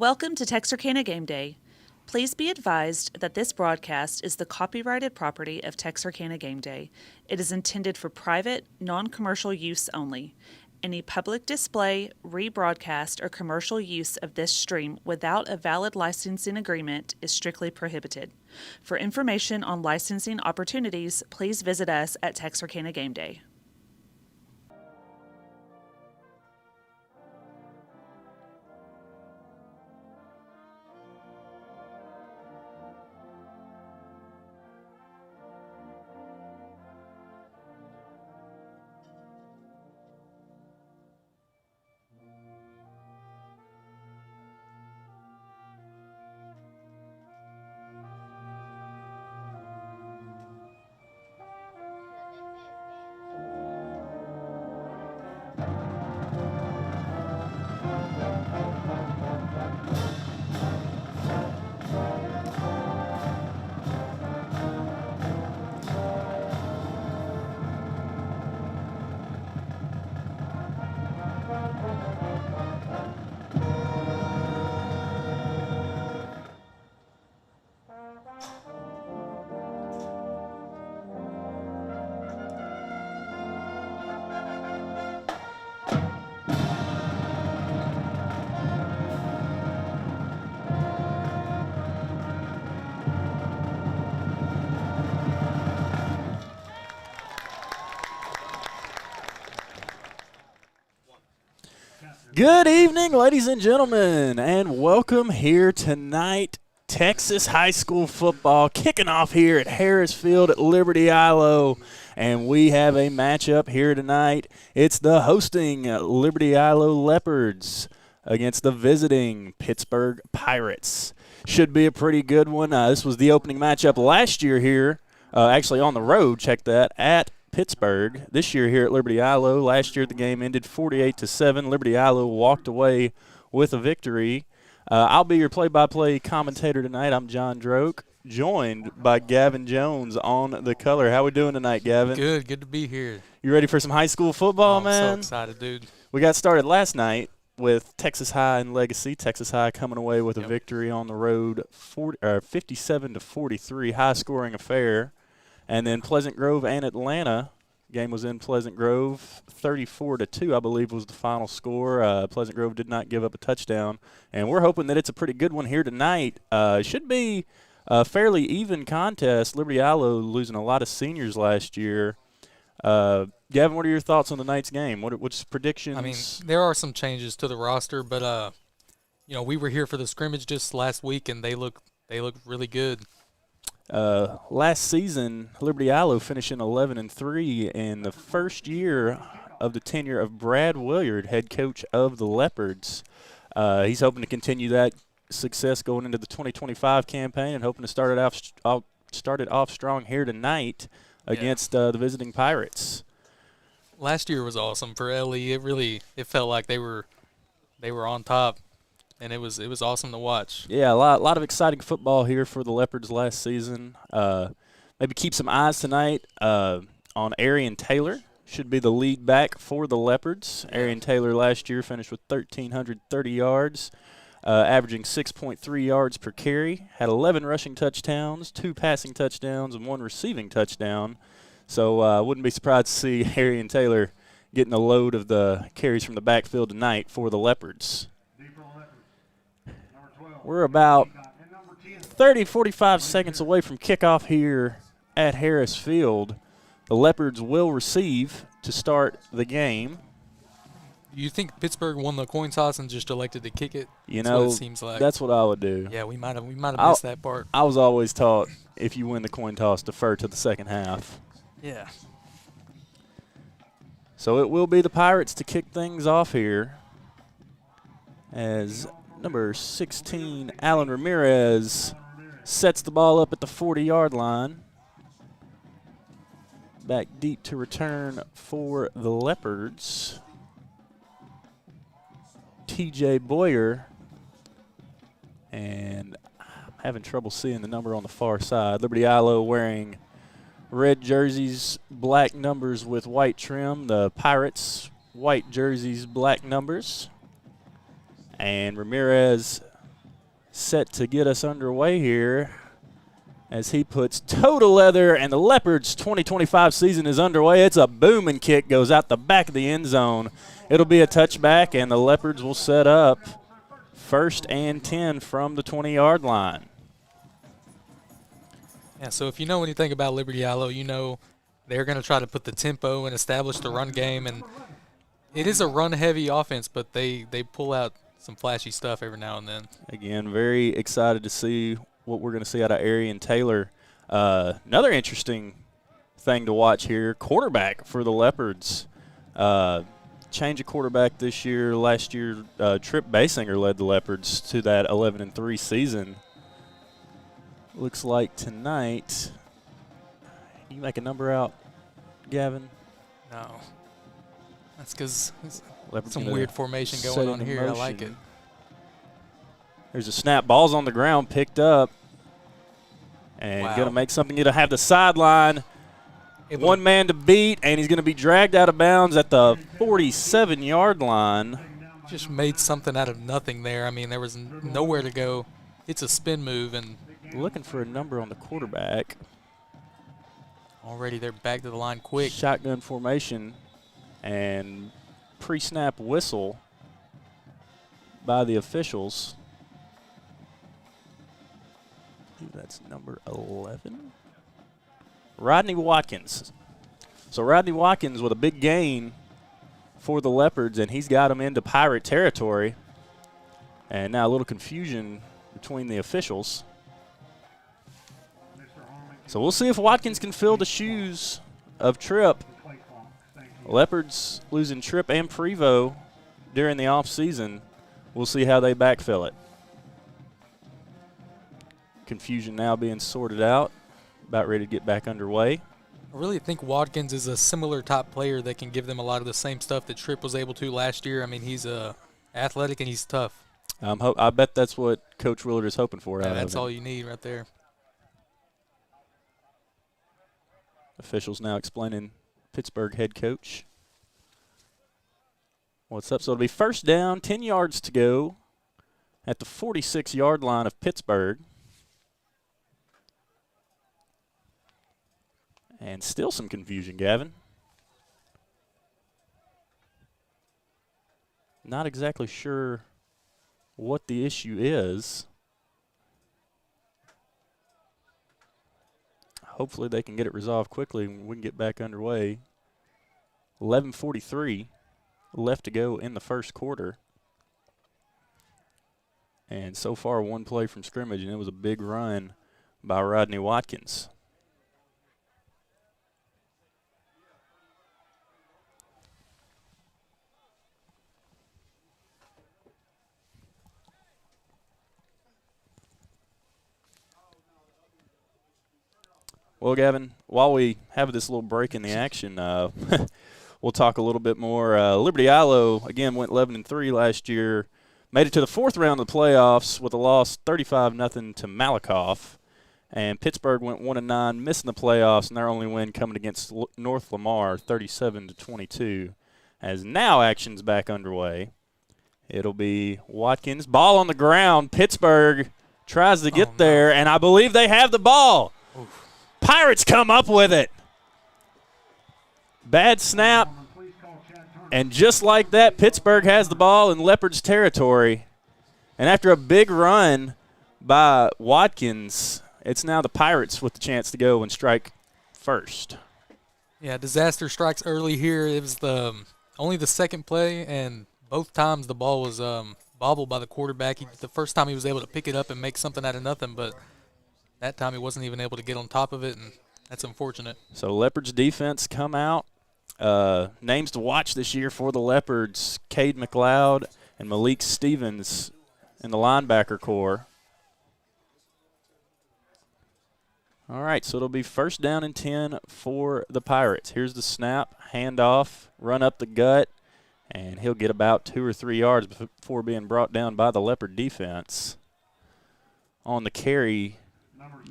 Welcome to Texarkana Gameday. Please be advised that this broadcast is the copyrighted property of Texarkana Gameday. It is intended for private, non-commercial use only. Any public display, rebroadcast, or commercial use of this stream without a valid licensing agreement is strictly prohibited. For information on licensing opportunities, please visit us at Texarkana Gameday. Good evening, ladies and gentlemen, and welcome here tonight. Texas high school football kicking off here at Harris Field at Liberty-Eylau, and we have a matchup here tonight. It's the hosting Liberty-Eylau Leopards against the visiting Pittsburg Pirates. Should be a pretty good one. This was the opening matchup last year here, actually on the road, check that, at Pittsburg. This year here at Liberty-Eylau. Last year the game ended 48-7. Liberty-Eylau walked away with a victory. I'll be your play-by-play commentator tonight. I'm John Droke, joined by Gavin Jones on the color. How we doing tonight, Gavin? Good to be here. You ready for some high school football, man? I'm so excited, dude. We got started last night with Texas High and Legacy. Texas High coming away with a victory on the road, 57-43, high-scoring affair. And then Pleasant Grove and Atlanta. Game was in Pleasant Grove. 34-2, I believe, was the final score. Pleasant Grove did not give up a touchdown. And we're hoping that it's a pretty good one here tonight. It should be a fairly even contest. Liberty-Eylau losing a lot of seniors last year. Gavin, what are your thoughts on tonight's game? What's predictions? I mean, there are some changes to the roster, but we were here for the scrimmage just last week, and they look really good. Last season, Liberty-Eylau finishing 11-3 in the first year of the tenure of Brad Williard, head coach of the Leopards. He's hoping to continue that success going into the 2025 campaign and hoping to start it off strong here tonight against the visiting Pirates. Last year was awesome for LE. It felt like they were on top. And it was awesome to watch. Yeah, a lot of exciting football here for the Leopards last season. Maybe keep some eyes tonight on Arian Taylor. Should be the lead back for the Leopards. Arian Taylor last year finished with 1,330 yards, averaging 6.3 yards per carry. Had 11 rushing touchdowns, 2 passing touchdowns, and 1 receiving touchdown. So wouldn't be surprised to see Arian Taylor getting a load of the carries from the backfield tonight for the Leopards. We're about 30-45 seconds away from kickoff here at Harris Field. The Leopards will receive to start the game. You think Pittsburgh won the coin toss and just elected to kick it? You That's know, what it seems like. That's what I would do. Yeah, we might have missed that part. I was always taught if you win the coin toss, defer to the second half. Yeah. So it will be the Pirates to kick things off here as number 16, Alan Ramirez, sets the ball up at the 40-yard line. Back deep to return for the Leopards. TJ Boyer. And I'm having trouble seeing the number on the far side. Liberty-Eylau wearing red jerseys, black numbers with white trim. The Pirates, white jerseys, black numbers. And Ramirez set to get us underway here as he puts toe to leather, and the Leopards' 2025 season is underway. It's a booming kick, goes out the back of the end zone. It'll be a touchback, and the Leopards will set up 1st and 10 from the 20-yard line. Yeah, so if you know anything about Liberty-Eylau, you know they're going to try to put the tempo and establish the run game. And it is a run-heavy offense, but they pull out some flashy stuff every now and then. Again, very excited to see what we're going to see out of Arian Taylor. Another interesting thing to watch here, quarterback for the Leopards. Change of quarterback this year. Last year, Trip Basinger led the Leopards to that 11-3 season. Looks like tonight, you make a number out, Gavin? No. That's because Leopards some gonna weird formation set going on into here. I like it. motion. There's a snap. Ball's on the ground, picked up. And Wow. going to make something. Going to have the sideline. One man to beat, and he's going to be dragged out of bounds at the 47-yard line. Just made something out of nothing there. I mean, there was nowhere to go. It's a spin move, and Looking for a number on the quarterback. already they're back to the line quick. Shotgun formation and pre-snap whistle by the officials. That's number 11. Rodney Watkins. So Rodney Watkins with a big gain for the Leopards, and he's got them into Pirate territory. And now a little confusion between the officials. So we'll see if Watkins can fill the shoes of Tripp. Leopards losing Tripp and Prevost during the offseason. We'll see how they backfill it. Confusion now being sorted out. About ready to get back underway. I really think Watkins is a similar top player that can give them a lot of the same stuff that Tripp was able to last year. I mean, he's athletic and he's tough. I bet that's what Coach Willard is hoping for. Yeah, that's all you need right there. Officials now explaining Pittsburg head coach what's up. So it'll be 1st down, 10 yards to go at the 46-yard line of Pittsburg. And still some confusion, Gavin. Not exactly sure what the issue is. Hopefully they can get it resolved quickly and we can get back underway. 11:43 left to go in the first quarter. And so far, one play from scrimmage, and it was a big run by Rodney Watkins. Well, Gavin, while we have this little break in the action, we'll talk a little bit more. Liberty-Eylau, again, went 11-3 last year. Made it to the 4th round of the playoffs with a loss 35-0 to Malakoff. And Pittsburg went 1-9, missing the playoffs, and their only win coming against North Lamar, 37-22. As now action's back underway. It'll be Watkins. Ball on the ground. Pittsburg tries to get there, and I believe they have the ball. Oof. Pirates come up with it. Bad snap. And just like that, Pittsburg has the ball in Leopards territory. And after a big run by Watkins, it's now the Pirates with the chance to go and strike first. Yeah, disaster strikes early here. It was only the second play, and both times the ball was bobbled by the quarterback. The first time he was able to pick it up and make something out of nothing, but that time he wasn't even able to get on top of it, and that's unfortunate. So Leopards defense come out. Names to watch this year for the Leopards, Cade McLeod and Malik Stevens in the linebacker core. All right, so it'll be 1st down and 10 for the Pirates. Here's the snap, handoff, run up the gut, and he'll get about 2 or 3 yards before being brought down by the Leopard defense. On the carry,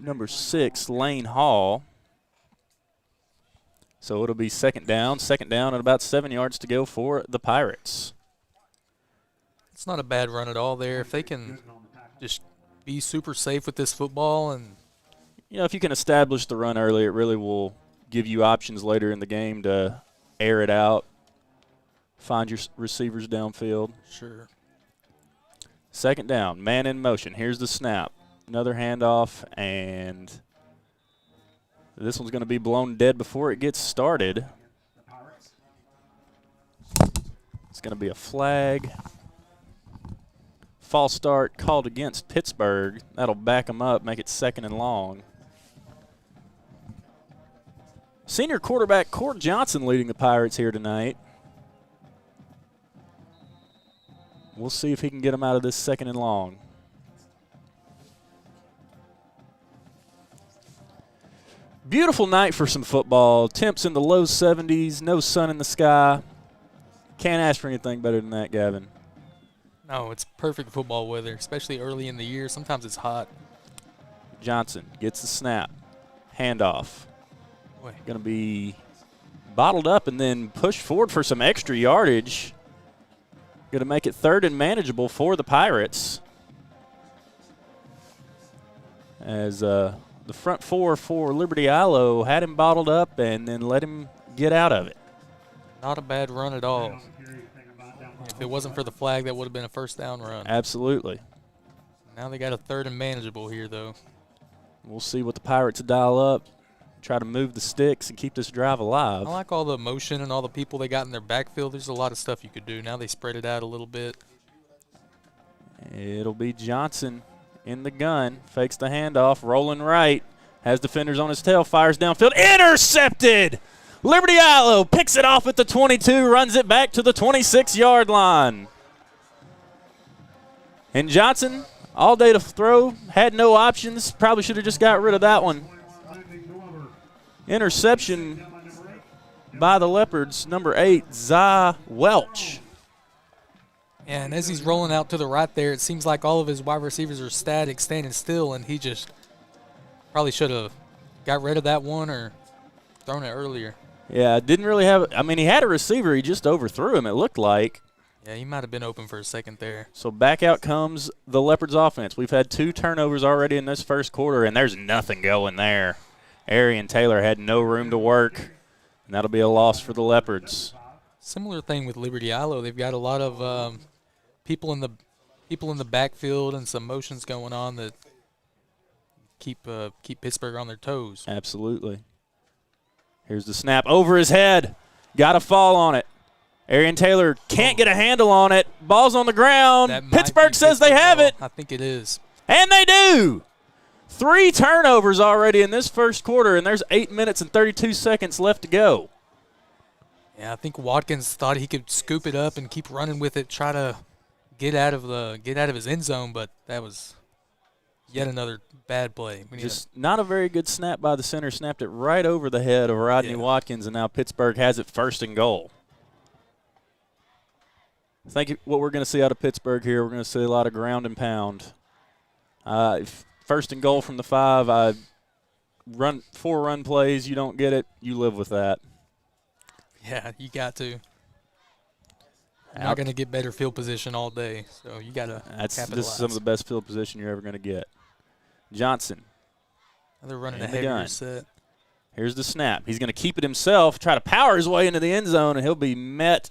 number 6, Lane Hall. So it'll be 2nd down and about 7 yards to go for the Pirates. It's not a bad run at all there. If they can just be super safe with this football. And if you can establish the run early, it really will give you options later in the game to air it out, find your receivers downfield. Sure. Second down, man in motion. Here's the snap. Another handoff, and this one's going to be blown dead before it gets started. It's going to be a flag. False start called against Pittsburgh. That'll back them up, make it 2nd and long. Senior quarterback Cord Johnson leading the Pirates here tonight. We'll see if he can get them out of this 2nd and long. Beautiful night for some football. Temps in the low 70s, no sun in the sky. Can't ask for anything better than that, Gavin. No, it's perfect football weather, especially early in the year. Sometimes it's hot. Johnson gets the snap. Handoff. Boy. Going to be bottled up and then pushed forward for some extra yardage. Going to make it 3rd and manageable for the Pirates. As the front four for Liberty-Eylau had him bottled up and then let him get out of it. Not a bad run at all. If it wasn't for the flag, that would have been a 1st down run. Absolutely. Now they got a 3rd and manageable here, though. We'll see what the Pirates dial up, try to move the sticks and keep this drive alive. I like all the motion and all the people they got in their backfield. There's a lot of stuff you could do. Now they spread it out a little bit. It'll be Johnson in the gun, fakes the handoff, rolling right, has defenders on his tail, fires downfield, intercepted! Liberty-Eylau picks it off at the 22, runs it back to the 26-yard line. And Johnson, all day to throw, had no options, probably should have just got rid of that one. Interception by the Leopards, number 8, Zah Welch. And as he's rolling out to the right there, it seems like all of his wide receivers are static, standing still, and he just probably should have got rid of that one or thrown it earlier. Yeah, didn't really have – I mean, he had a receiver. He just overthrew him, it looked like. Yeah, he might have been open for a second there. So back out comes the Leopards offense. We've had 2 turnovers already in this first quarter, and there's nothing going there. Arian Taylor had no room to work, and that'll be a loss for the Leopards. Similar thing with Liberty-Eylau. They've got a lot of people in the backfield and some motions going on that keep Pittsburgh on their toes. Absolutely. Here's the snap over his head. Got to fall on it. Arian Taylor can't get a handle on it. Ball's on the ground. Pittsburgh says they have it. I think it is. And they do. 3 turnovers already in this first quarter, and there's 8 minutes and 32 seconds left to go. Yeah, I think Watkins thought he could scoop it up and keep running with it, try to get out of his end zone, but that was yet another bad play. Just not a very good snap by the center. Snapped it right over the head of Rodney Watkins, and now Pittsburgh has it 1st and goal. I think what we're going to see out of Pittsburgh here, we're going to see a lot of ground and pound. 1st and goal from the 5. 4 run plays. You don't get it, you live with that. Yeah, you got to. You're not going to get better field position all day, so you got to capitalize. This is some of the best field position you're ever going to get. Johnson. They're running a heavier set. Here's the snap. He's going to keep it himself, try to power his way into the end zone, and he'll be met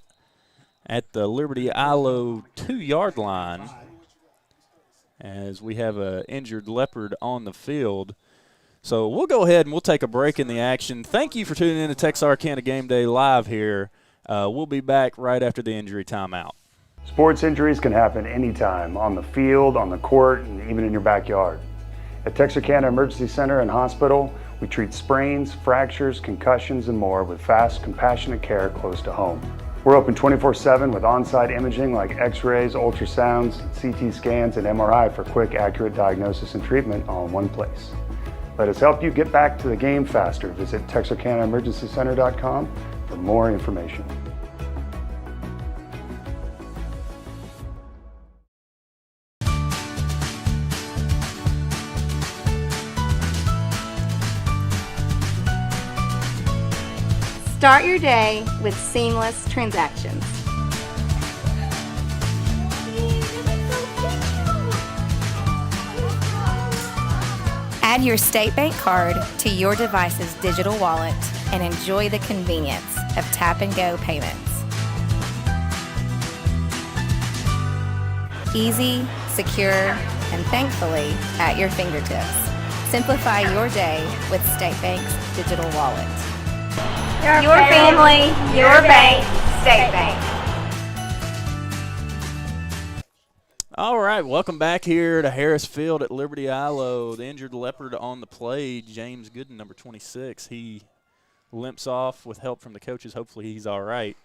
at the Liberty-Eylau 2-yard line as we have an injured Leopard on the field. So we'll go ahead and we'll take a break in the action. Thank you for tuning in to Texarkana Game Day live here. We'll be back right after the injury timeout. Sports injuries can happen anytime, on the field, on the court, and even in your backyard. At Texarkana Emergency Center and Hospital, we treat sprains, fractures, concussions, and more with fast, compassionate care close to home. We're open 24/7 with on-site imaging like x-rays, ultrasounds, CT scans, and MRI for quick, accurate diagnosis and treatment all in one place. Let us help you get back to the game faster. Visit TexarkanaEmergencyCenter.com for more information. Start your day with seamless transactions. Add your State Bank card to your device's digital wallet and enjoy the convenience of tap-and-go payments. Easy, secure, and thankfully at your fingertips. Simplify your day with State Bank's digital wallet. Your family, your bank, State Bank. All right, welcome back here to Harris Field at Liberty-Eylau. The injured Leopard on the play, James Gooden, number 26. He limps off with help from the coaches. Hopefully he's all right.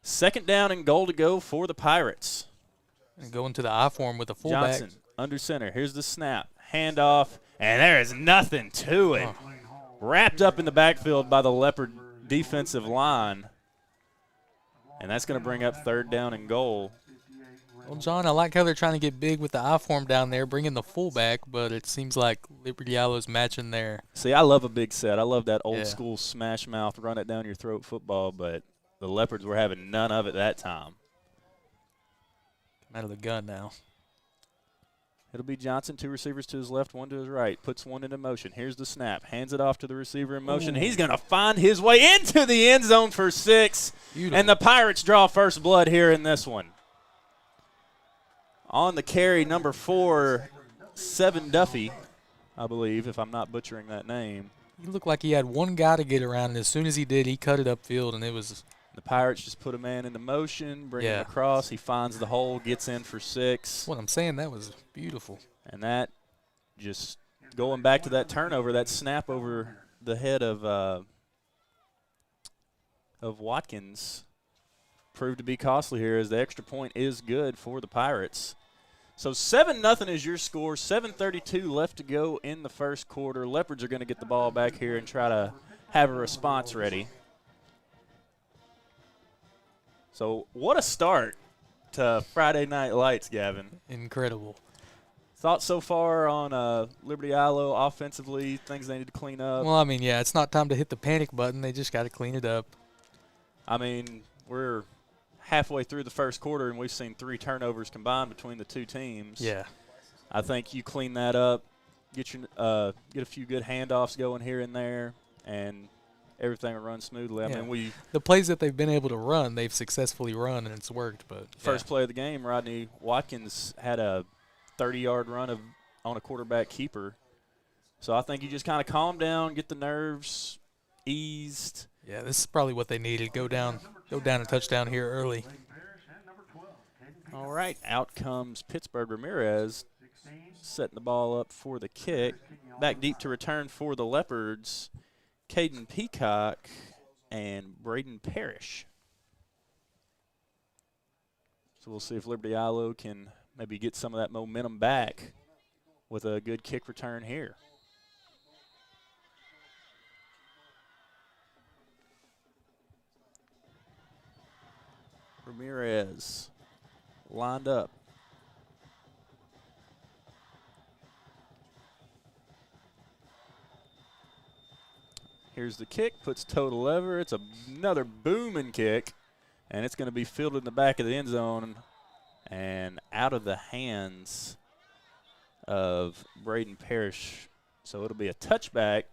Second down and goal to go for the Pirates. And going to the I form with the fullback. Johnson under center. Here's the snap. Handoff, and there is nothing to it. Wrapped up in the backfield by the Leopard defensive line. And that's going to bring up third down and goal. Well, John, I like how they're trying to get big with the I form down there, bringing the fullback, but it seems like Liberty-Eyelau matching there. See, I love a big set. I love that old school smash mouth, run it down your throat football, but the Leopards were having none of it that time. Out of the gun now. It'll be Johnson, two receivers to his left, one to his right. Puts one into motion. Here's the snap. Hands it off to the receiver in motion. He's going to find his way into the end zone for 6. Beautiful. And the Pirates draw first blood here in this one. On the carry, number 4, Seven Duffy, I believe, if I'm not butchering that name. He looked like he had one guy to get around, and as soon as he did, he cut it upfield, and it was – the Pirates just put a man into motion, bring him across. He finds the hole, gets in for 6. What I'm saying, that was beautiful. And that just going back to that turnover, that snap over the head of Watkins proved to be costly here, as the extra point is good for the Pirates. So 7-0 is your score. 7:32 left to go in the first quarter. Leopards are going to get the ball back here and try to have a response ready. So what a start to Friday Night Lights, Gavin. Incredible. Thoughts so far on Liberty-Eylau offensively, things they need to clean up? Well, I mean, yeah, it's not time to hit the panic button. They just got to clean it up. I mean, we're halfway through the first quarter, and we've seen 3 turnovers combined between the two teams. Yeah. I think you clean that up, get a few good handoffs going here and there, and everything will run smoothly. Yeah. I mean, the plays that they've been able to run, they've successfully run, and it's worked. But first play of the game, Rodney Watkins had a 30-yard run on a quarterback keeper. So I think you just kind of calm down, get the nerves eased. Yeah, this is probably what they needed. Go down a touchdown here early. All right, out comes Pittsburg. Ramirez setting the ball up for the kick. Back deep to return for the Leopards, Caden Peacock and Braden Parrish. So we'll see if Liberty-Eylau can maybe get some of that momentum back with a good kick return here. Ramirez lined up. Here's the kick, puts toe to lever. It's another booming kick, and it's going to be fielded in the back of the end zone and out of the hands of Braden Parrish. So it'll be a touchback.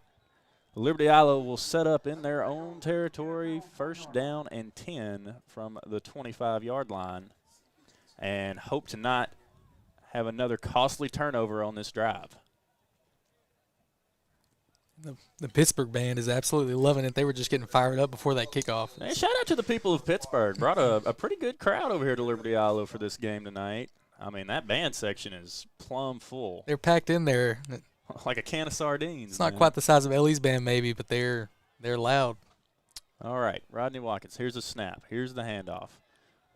Liberty-Eylau will set up in their own territory, first down and 10 from the 25-yard line, and hope to not have another costly turnover on this drive. The Pittsburgh band is absolutely loving it. They were just getting fired up before that kickoff. Hey, shout out to the people of Pittsburgh. Brought a pretty good crowd over here to Liberty-Eylau for this game tonight. I mean, that band section is plumb full. They're packed in there. Like a can of sardines. It's not quite the size of Ellie's band maybe, but they're loud. All right, Rodney Watkins. Here's a snap. Here's the handoff.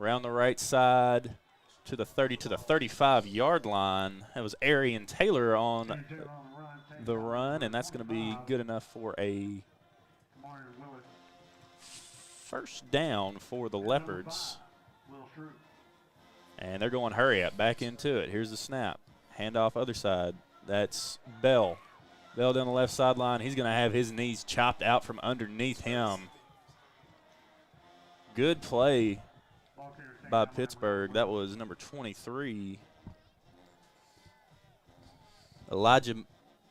Around the right side to the 30 to the 35-yard line. That was Arian Taylor on the run, and that's going to be good enough for a first down for the Leopards. And they're going hurry up, back into it. Here's the snap. Handoff other side. That's Bell. Bell down the left sideline. He's going to have his knees chopped out from underneath him. Good play by Pittsburgh. That was number 23. Elijah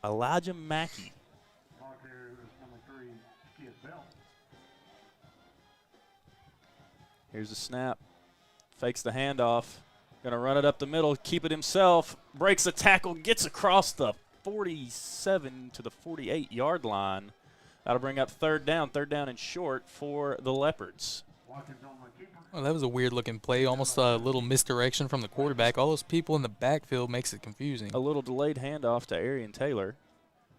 Elijah Mackey. Here's the snap. Fakes the handoff. Going to run it up the middle, keep it himself. Breaks a tackle, gets across the 47 to the 48-yard line. That'll bring up third down and short for the Leopards. Well, that was a weird-looking play, almost a little misdirection from the quarterback. All those people in the backfield makes it confusing. A little delayed handoff to Arian Taylor.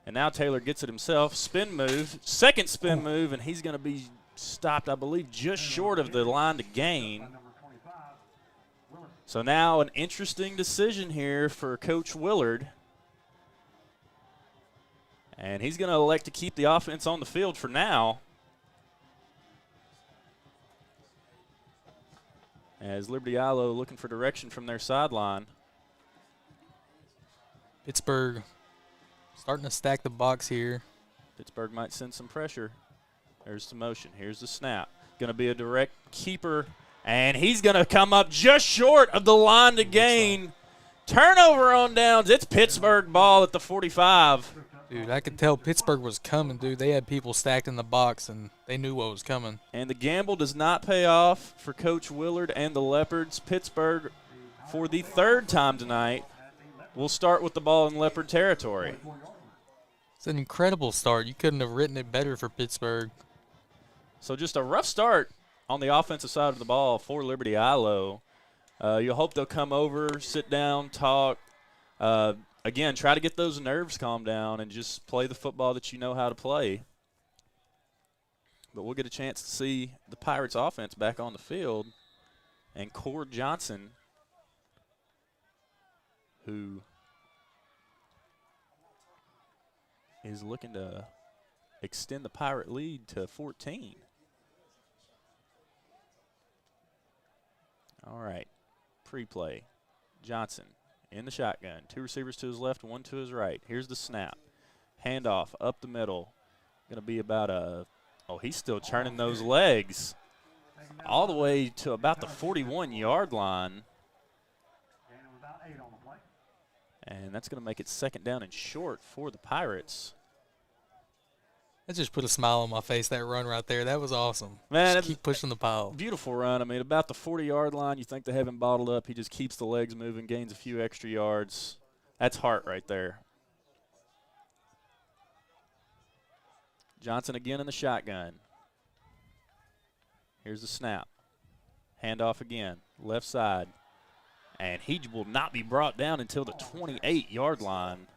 And now Taylor gets it himself. Spin move, second spin move, and he's going to be stopped, I believe, just short of the line to gain. So now an interesting decision here for Coach Willard. And he's going to elect to keep the offense on the field for now. As Liberty-Eylau looking for direction from their sideline. Pittsburg starting to stack the box here. Pittsburg might send some pressure. There's the motion. Here's the snap. Going to be a direct keeper. And he's going to come up just short of the line to gain. Turnover on downs. It's Pittsburgh ball at the 45. Dude, I could tell Pittsburgh was coming, dude. They had people stacked in the box, and they knew what was coming. And the gamble does not pay off for Coach Willard and the Leopards. Pittsburgh, for the third time tonight, will start with the ball in Leopard territory. It's an incredible start. You couldn't have written it better for Pittsburgh. So just a rough start on the offensive side of the ball for Liberty-Eylau. You'll hope they'll come over, sit down, talk. Again, try to get those nerves calmed down and just play the football that you know how to play. But we'll get a chance to see the Pirates offense back on the field. And Cord Johnson, who is looking to extend the Pirate lead to 14. All right, pre-play. Johnson in the shotgun. Two receivers to his left, one to his right. Here's the snap. Handoff up the middle. Going to be about he's still turning those legs all the way to about the 41-yard line. And that's going to make it second down and short for the Pirates. That just put a smile on my face, that run right there. That was awesome. Man, just keep pushing the pile. Beautiful run. I mean, about the 40-yard line, you think they have him bottled up. He just keeps the legs moving, gains a few extra yards. That's heart right there. Johnson again in the shotgun. Here's the snap. Handoff again, left side. And he will not be brought down until the 28-yard line.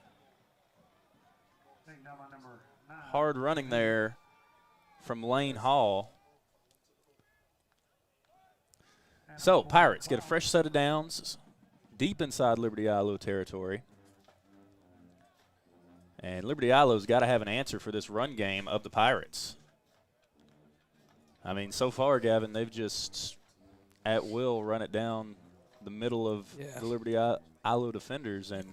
Hard running there from Lane Hall. So, Pirates get a fresh set of downs deep inside Liberty-Eylau territory. And Liberty-Eilau's got to have an answer for this run game of the Pirates. I mean, so far, Gavin, they've just at will run it down the middle of the Liberty-Eylau defenders, and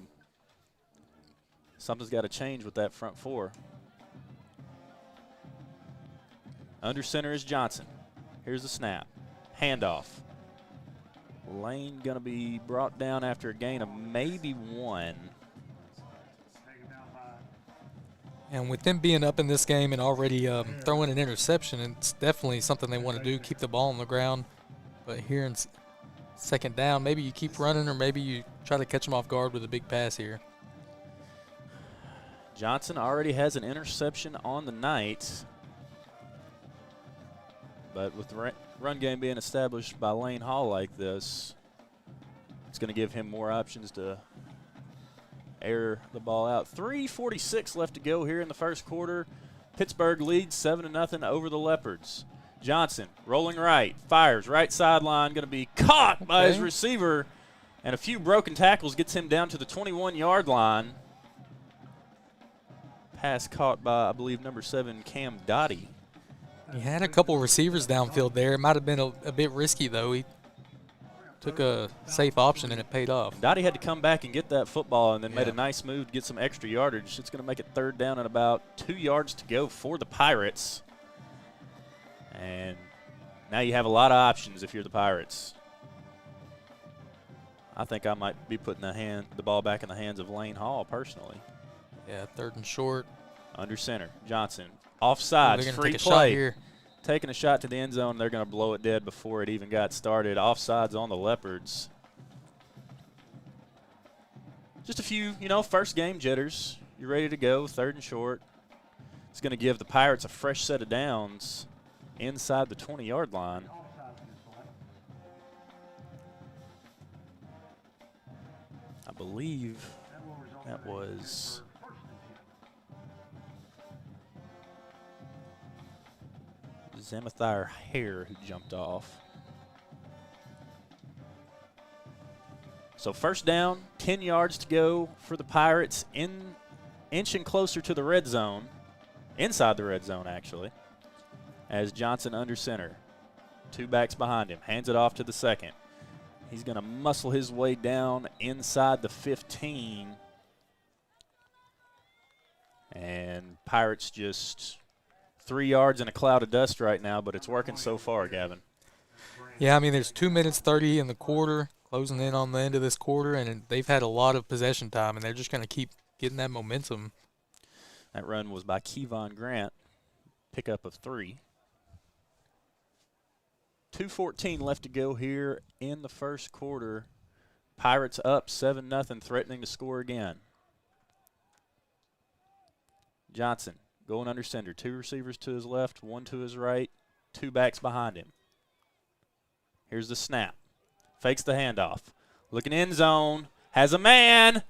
something's got to change with that front four. Under center is Johnson. Here's the snap. Handoff. Lane going to be brought down after a gain of maybe one. And with them being up in this game and already throwing an interception, it's definitely something they want to do, keep the ball on the ground. But here in second down, maybe you keep running or maybe you try to catch them off guard with a big pass here. Johnson already has an interception on the night. But with the run game being established by Lane Hall like this, it's going to give him more options to air the ball out. 3:46 left to go here in the first quarter. Pittsburgh leads 7-0 over the Leopards. Johnson rolling right, fires right sideline, going to be caught by his receiver, and a few broken tackles gets him down to the 21-yard line. Pass caught by, I believe, number 7, Cam Dottie. He had a couple receivers downfield there. It might have been a bit risky, though. He took a safe option, and it paid off. Dottie had to come back and get that football and then made a nice move to get some extra yardage. It's going to make it third down and about 2 yards to go for the Pirates. And now you have a lot of options if you're the Pirates. I think I might be putting the ball back in the hands of Lane Hall personally. Yeah, 3rd and short. Under center. Johnson. Oh, Offside. they're going to Free take a shot play. here. Taking a shot to the end zone. They're going to blow it dead before it even got started. Offsides on the Leopards. Just a few, first game jitters. You're ready to go. 3rd and short. It's going to give the Pirates a fresh set of downs inside the 20-yard line. I believe that was Zamathir Hare who jumped off. So first down, 10 yards to go for the Pirates, inching closer to the red zone, inside the red zone actually, as Johnson under center. 2 backs behind him, hands it off to the second. He's going to muscle his way down inside the 15. And Pirates just 3 yards in a cloud of dust right now, but it's working so far, Gavin. Yeah, I mean, there's 2 minutes 30 in the quarter, closing in on the end of this quarter, and they've had a lot of possession time, and they're just going to keep getting that momentum. That run was by Kevon Grant, pickup of 3. 2:14 left to go here in the first quarter. Pirates up 7-0, threatening to score again. Johnson going under center. 2 receivers to his left, 1 to his right, 2 backs behind him. Here's the snap. Fakes the handoff. Looking end zone. Has a man.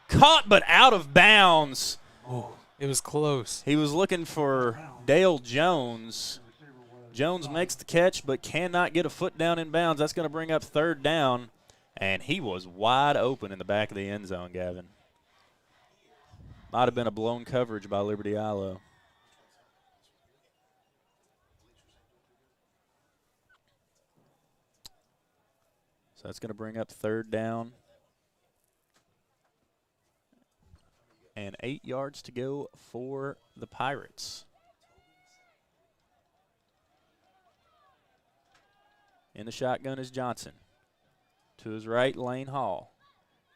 Caught but out of bounds. Oh, it was close. He was looking for Dale Jones. Jones makes the catch but cannot get a foot down in bounds. That's going to bring up 3rd down. And he was wide open in the back of the end zone, Gavin. Might have been a blown coverage by Liberty-Eylau. So that's going to bring up 3rd down. And 8 yards to go for the Pirates. In the shotgun is Johnson. To his right, Lane Hall.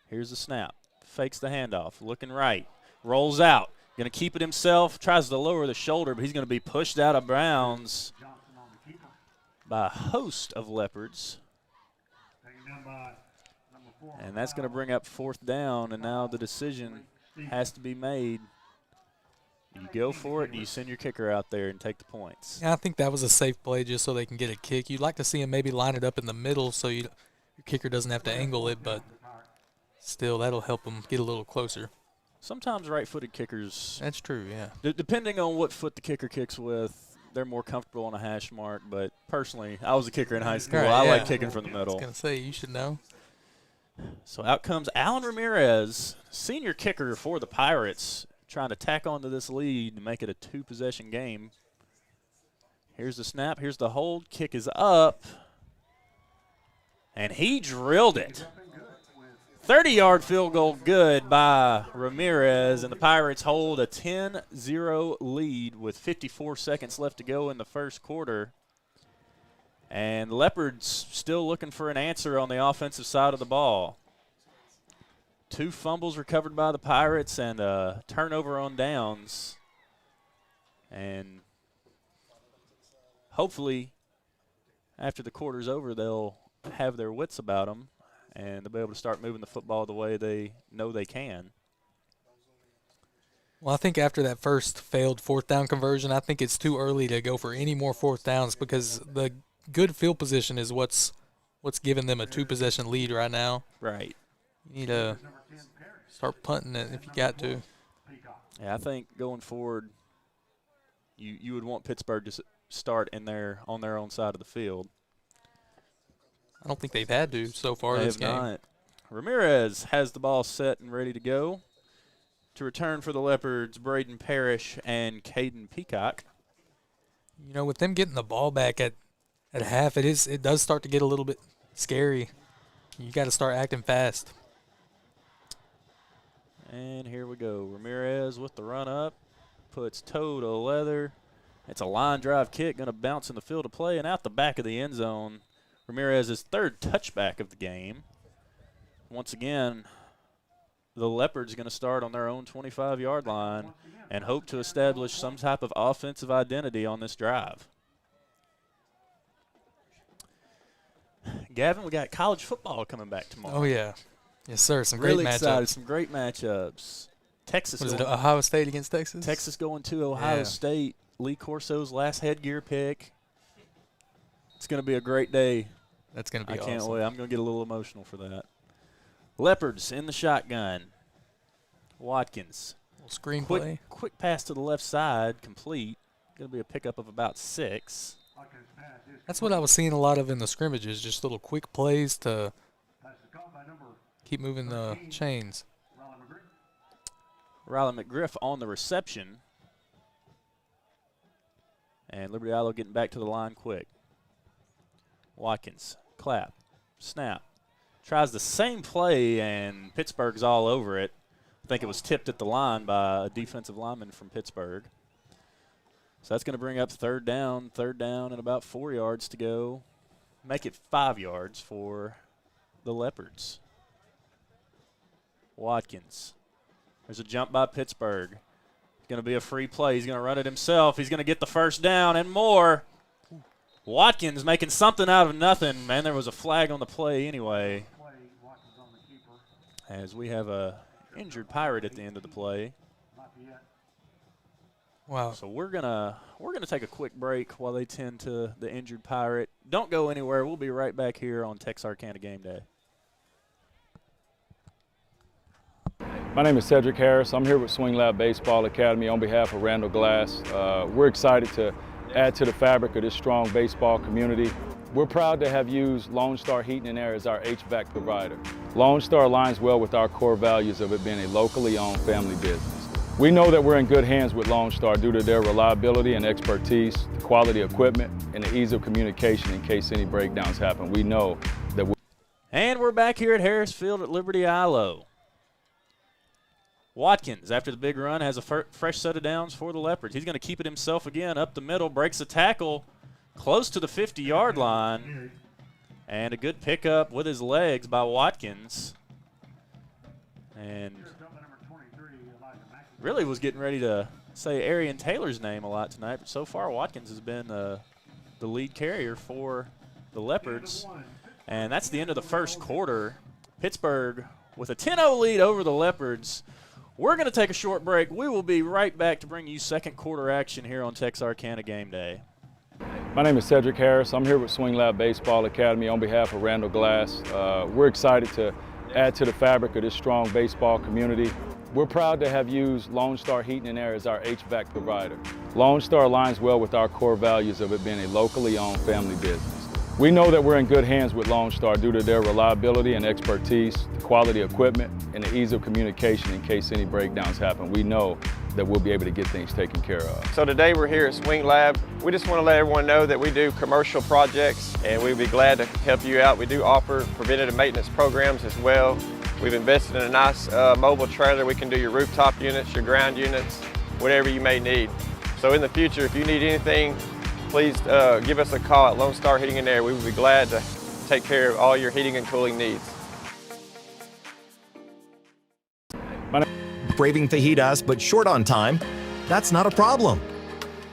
Here's the snap. Fakes the handoff. Looking right. Rolls out. Going to keep it himself. Tries to lower the shoulder, but he's going to be pushed out of bounds by a host of Leopards. And that's going to bring up 4th down, and now the decision has to be made. Do you go for it? Do you send your kicker out there and take the points? Yeah, I think that was a safe play just so they can get a kick. You'd like to see him maybe line it up in the middle so your kicker doesn't have to angle it, but still, that'll help them get a little closer. Sometimes right-footed kickers. That's true, yeah. Depending on what foot the kicker kicks with, they're more comfortable on a hash mark. But personally, I was a kicker in high school. Right, I yeah. like kicking from the middle. I was going to say, you should know. So out comes Alan Ramirez, senior kicker for the Pirates, trying to tack onto this lead and make it a 2-possession game. Here's the snap. Here's the hold. Kick is up. And he drilled it. 30-yard field goal good by Ramirez, and the Pirates hold a 10-0 lead with 54 seconds left to go in the first quarter. And Leopards still looking for an answer on the offensive side of the ball. 2 fumbles recovered by the Pirates and a turnover on downs. And hopefully after the quarter's over, they'll have their wits about them and they'll be able to start moving the football the way they know they can. Well, I think after that first failed 4th down conversion, I think it's too early to go for any more 4th downs because the good field position is what's giving them a 2-possession lead right now. Right. You need to start punting it if you got to. Yeah, I think going forward, you would want Pittsburgh to start on their own side of the field. I don't think they've had to so far this game. Not. Ramirez has the ball set and ready to go. To return for the Leopards, Braden Parrish and Caden Peacock. You know, with them getting the ball back at half, it does start to get a little bit scary. You got to start acting fast. And here we go. Ramirez with the run up. Puts toe to leather. It's a line drive kick, going to bounce in the field of play and out the back of the end zone. Ramirez's 3rd touchback of the game. Once again, the Leopards going to start on their own 25-yard line and hope to establish some type of offensive identity on this drive. Gavin, we got college football coming back tomorrow. Oh, yeah. Yes, sir. Some really great excited. matchups. Some great matchups. Texas. Was it Ohio State against Texas? Texas going to Ohio Yeah. State. Lee Corso's last headgear pick. It's going to be a great day. That's going to be I awesome. can't wait. I'm going to get a little emotional for that. Leopards in the shotgun. Watkins. Little screenplay. Quick pass to the left side, complete. Going to be a pickup of about 6. That's what I was seeing a lot of in the scrimmages, just little quick plays to keep moving the chains. Riley McGriff on the reception. And Liberty-Eylau getting back to the line quick. Watkins, clap, snap. Tries the same play, and Pittsburgh's all over it. I think it was tipped at the line by a defensive lineman from Pittsburgh. So that's going to bring up third down and about 4 yards to go. Make it 5 yards for the Leopards. Watkins. There's a jump by Pittsburgh. It's going to be a free play. He's going to run it himself. He's going to get the first down and more. Watkins making something out of nothing. Man, there was a flag on the play anyway. As we have a injured Pirate at the end of the play. Wow. So we're gonna take a quick break while they tend to the injured Pirate. Don't go anywhere. We'll be right back here on Texarkana Game Day. My name is Cedric Harris. I'm here with Swing Lab Baseball Academy on behalf of Randall Glass. We're excited to add to the fabric of this strong baseball community. We're proud to have used Lone Star Heating and Air as our HVAC provider. Lone Star aligns well with our core values of it being a locally owned family business. We know that we're in good hands with Lone Star due to their reliability and expertise, the quality equipment, and the ease of communication in case any breakdowns happen. We know that And we're back here at Harris Field at Liberty-Eylau. Watkins, after the big run, has a fresh set of downs for the Leopards. He's going to keep it himself again up the middle, breaks a tackle close to the 50-yard line, and a good pickup with his legs by Watkins. And really was getting ready to say Arian Taylor's name a lot tonight, but so far Watkins has been the lead carrier for the Leopards. And that's the end of the first quarter. Pittsburgh with a 10-0 lead over the Leopards. We're going to take a short break. We will be right back to bring you second quarter action here on Texarkana Game Day. My name is Cedric Harris. I'm here with Swing Lab Baseball Academy on behalf of Randall Glass. We're excited to add to the fabric of this strong baseball community. We're proud to have used Lone Star Heating and Air as our HVAC provider. Lone Star aligns well with our core values of it being a locally owned family business. We know that we're in good hands with Lone Star due to their reliability and expertise, the quality equipment, and the ease of communication in case any breakdowns happen. We know that we'll be able to get things taken care of. So today we're here at Swing Lab. We just want to let everyone know that we do commercial projects and we'd be glad to help you out. We do offer preventative maintenance programs as well. We've invested in a nice mobile trailer. We can do your rooftop units, your ground units, whatever you may need. So in the future, if you need anything, please give us a call at Lone Star Heating and Air. We would be glad to take care of all your heating and cooling needs. Braving fajitas but short on time? That's not a problem.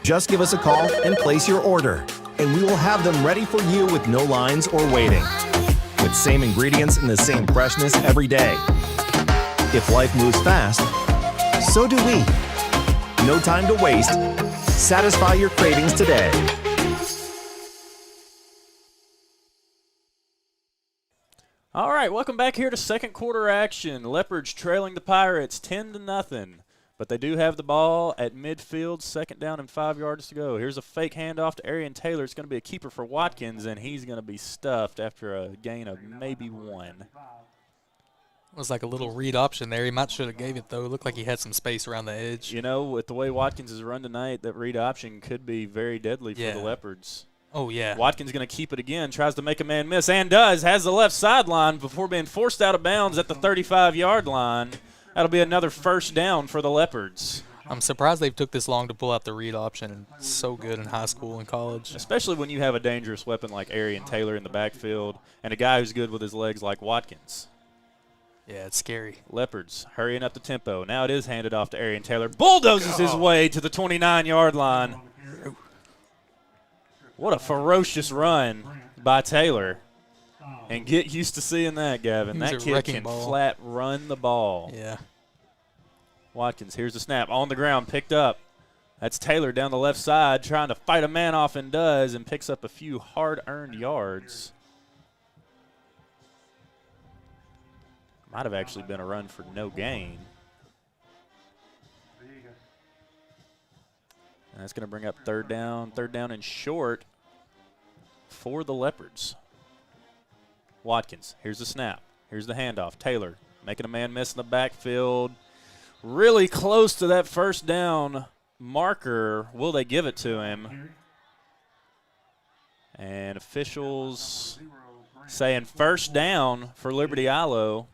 Just give us a call and place your order, and we will have them ready for you with no lines or waiting. With same ingredients and the same freshness every day. If life moves fast, so do we. No time to waste. Satisfy your cravings today. All right, welcome back here to second quarter action. Leopards trailing the Pirates 10-0, but they do have the ball at midfield, second down and 5 yards to go. Here's a fake handoff to Arian Taylor. It's going to be a keeper for Watkins, and he's going to be stuffed after a gain of maybe 1. It was like a little read option there. He might should have gave it, though. It looked like he had some space around the edge. You know, with the way Watkins has run tonight, that read option could be very deadly for Yeah. the Leopards. Oh, yeah. Watkins going to keep it again, tries to make a man miss, and does. Has the left sideline before being forced out of bounds at the 35-yard line. That'll be another first down for the Leopards. I'm surprised they've took this long to pull out the read option, and it's so good in high school and college. Especially when you have a dangerous weapon like Arian Taylor in the backfield and a guy who's good with his legs like Watkins. Yeah, it's scary. Leopards hurrying up the tempo. Now it is handed off to Arian Taylor. Bulldozes his way to the 29-yard line. What a ferocious run by Taylor. And get used to seeing that, Gavin. That kid can flat run the ball. Yeah. Watkins, here's the snap. On the ground, picked up. That's Taylor down the left side trying to fight a man off and does, and picks up a few hard-earned yards. Might have actually been a run for no gain. And that's going to bring up third down and short for the Leopards. Watkins, here's the snap. Here's the handoff. Taylor making a man miss in the backfield. Really close to that first down marker. Will they give it to him? And officials saying first down for Liberty-Eylau.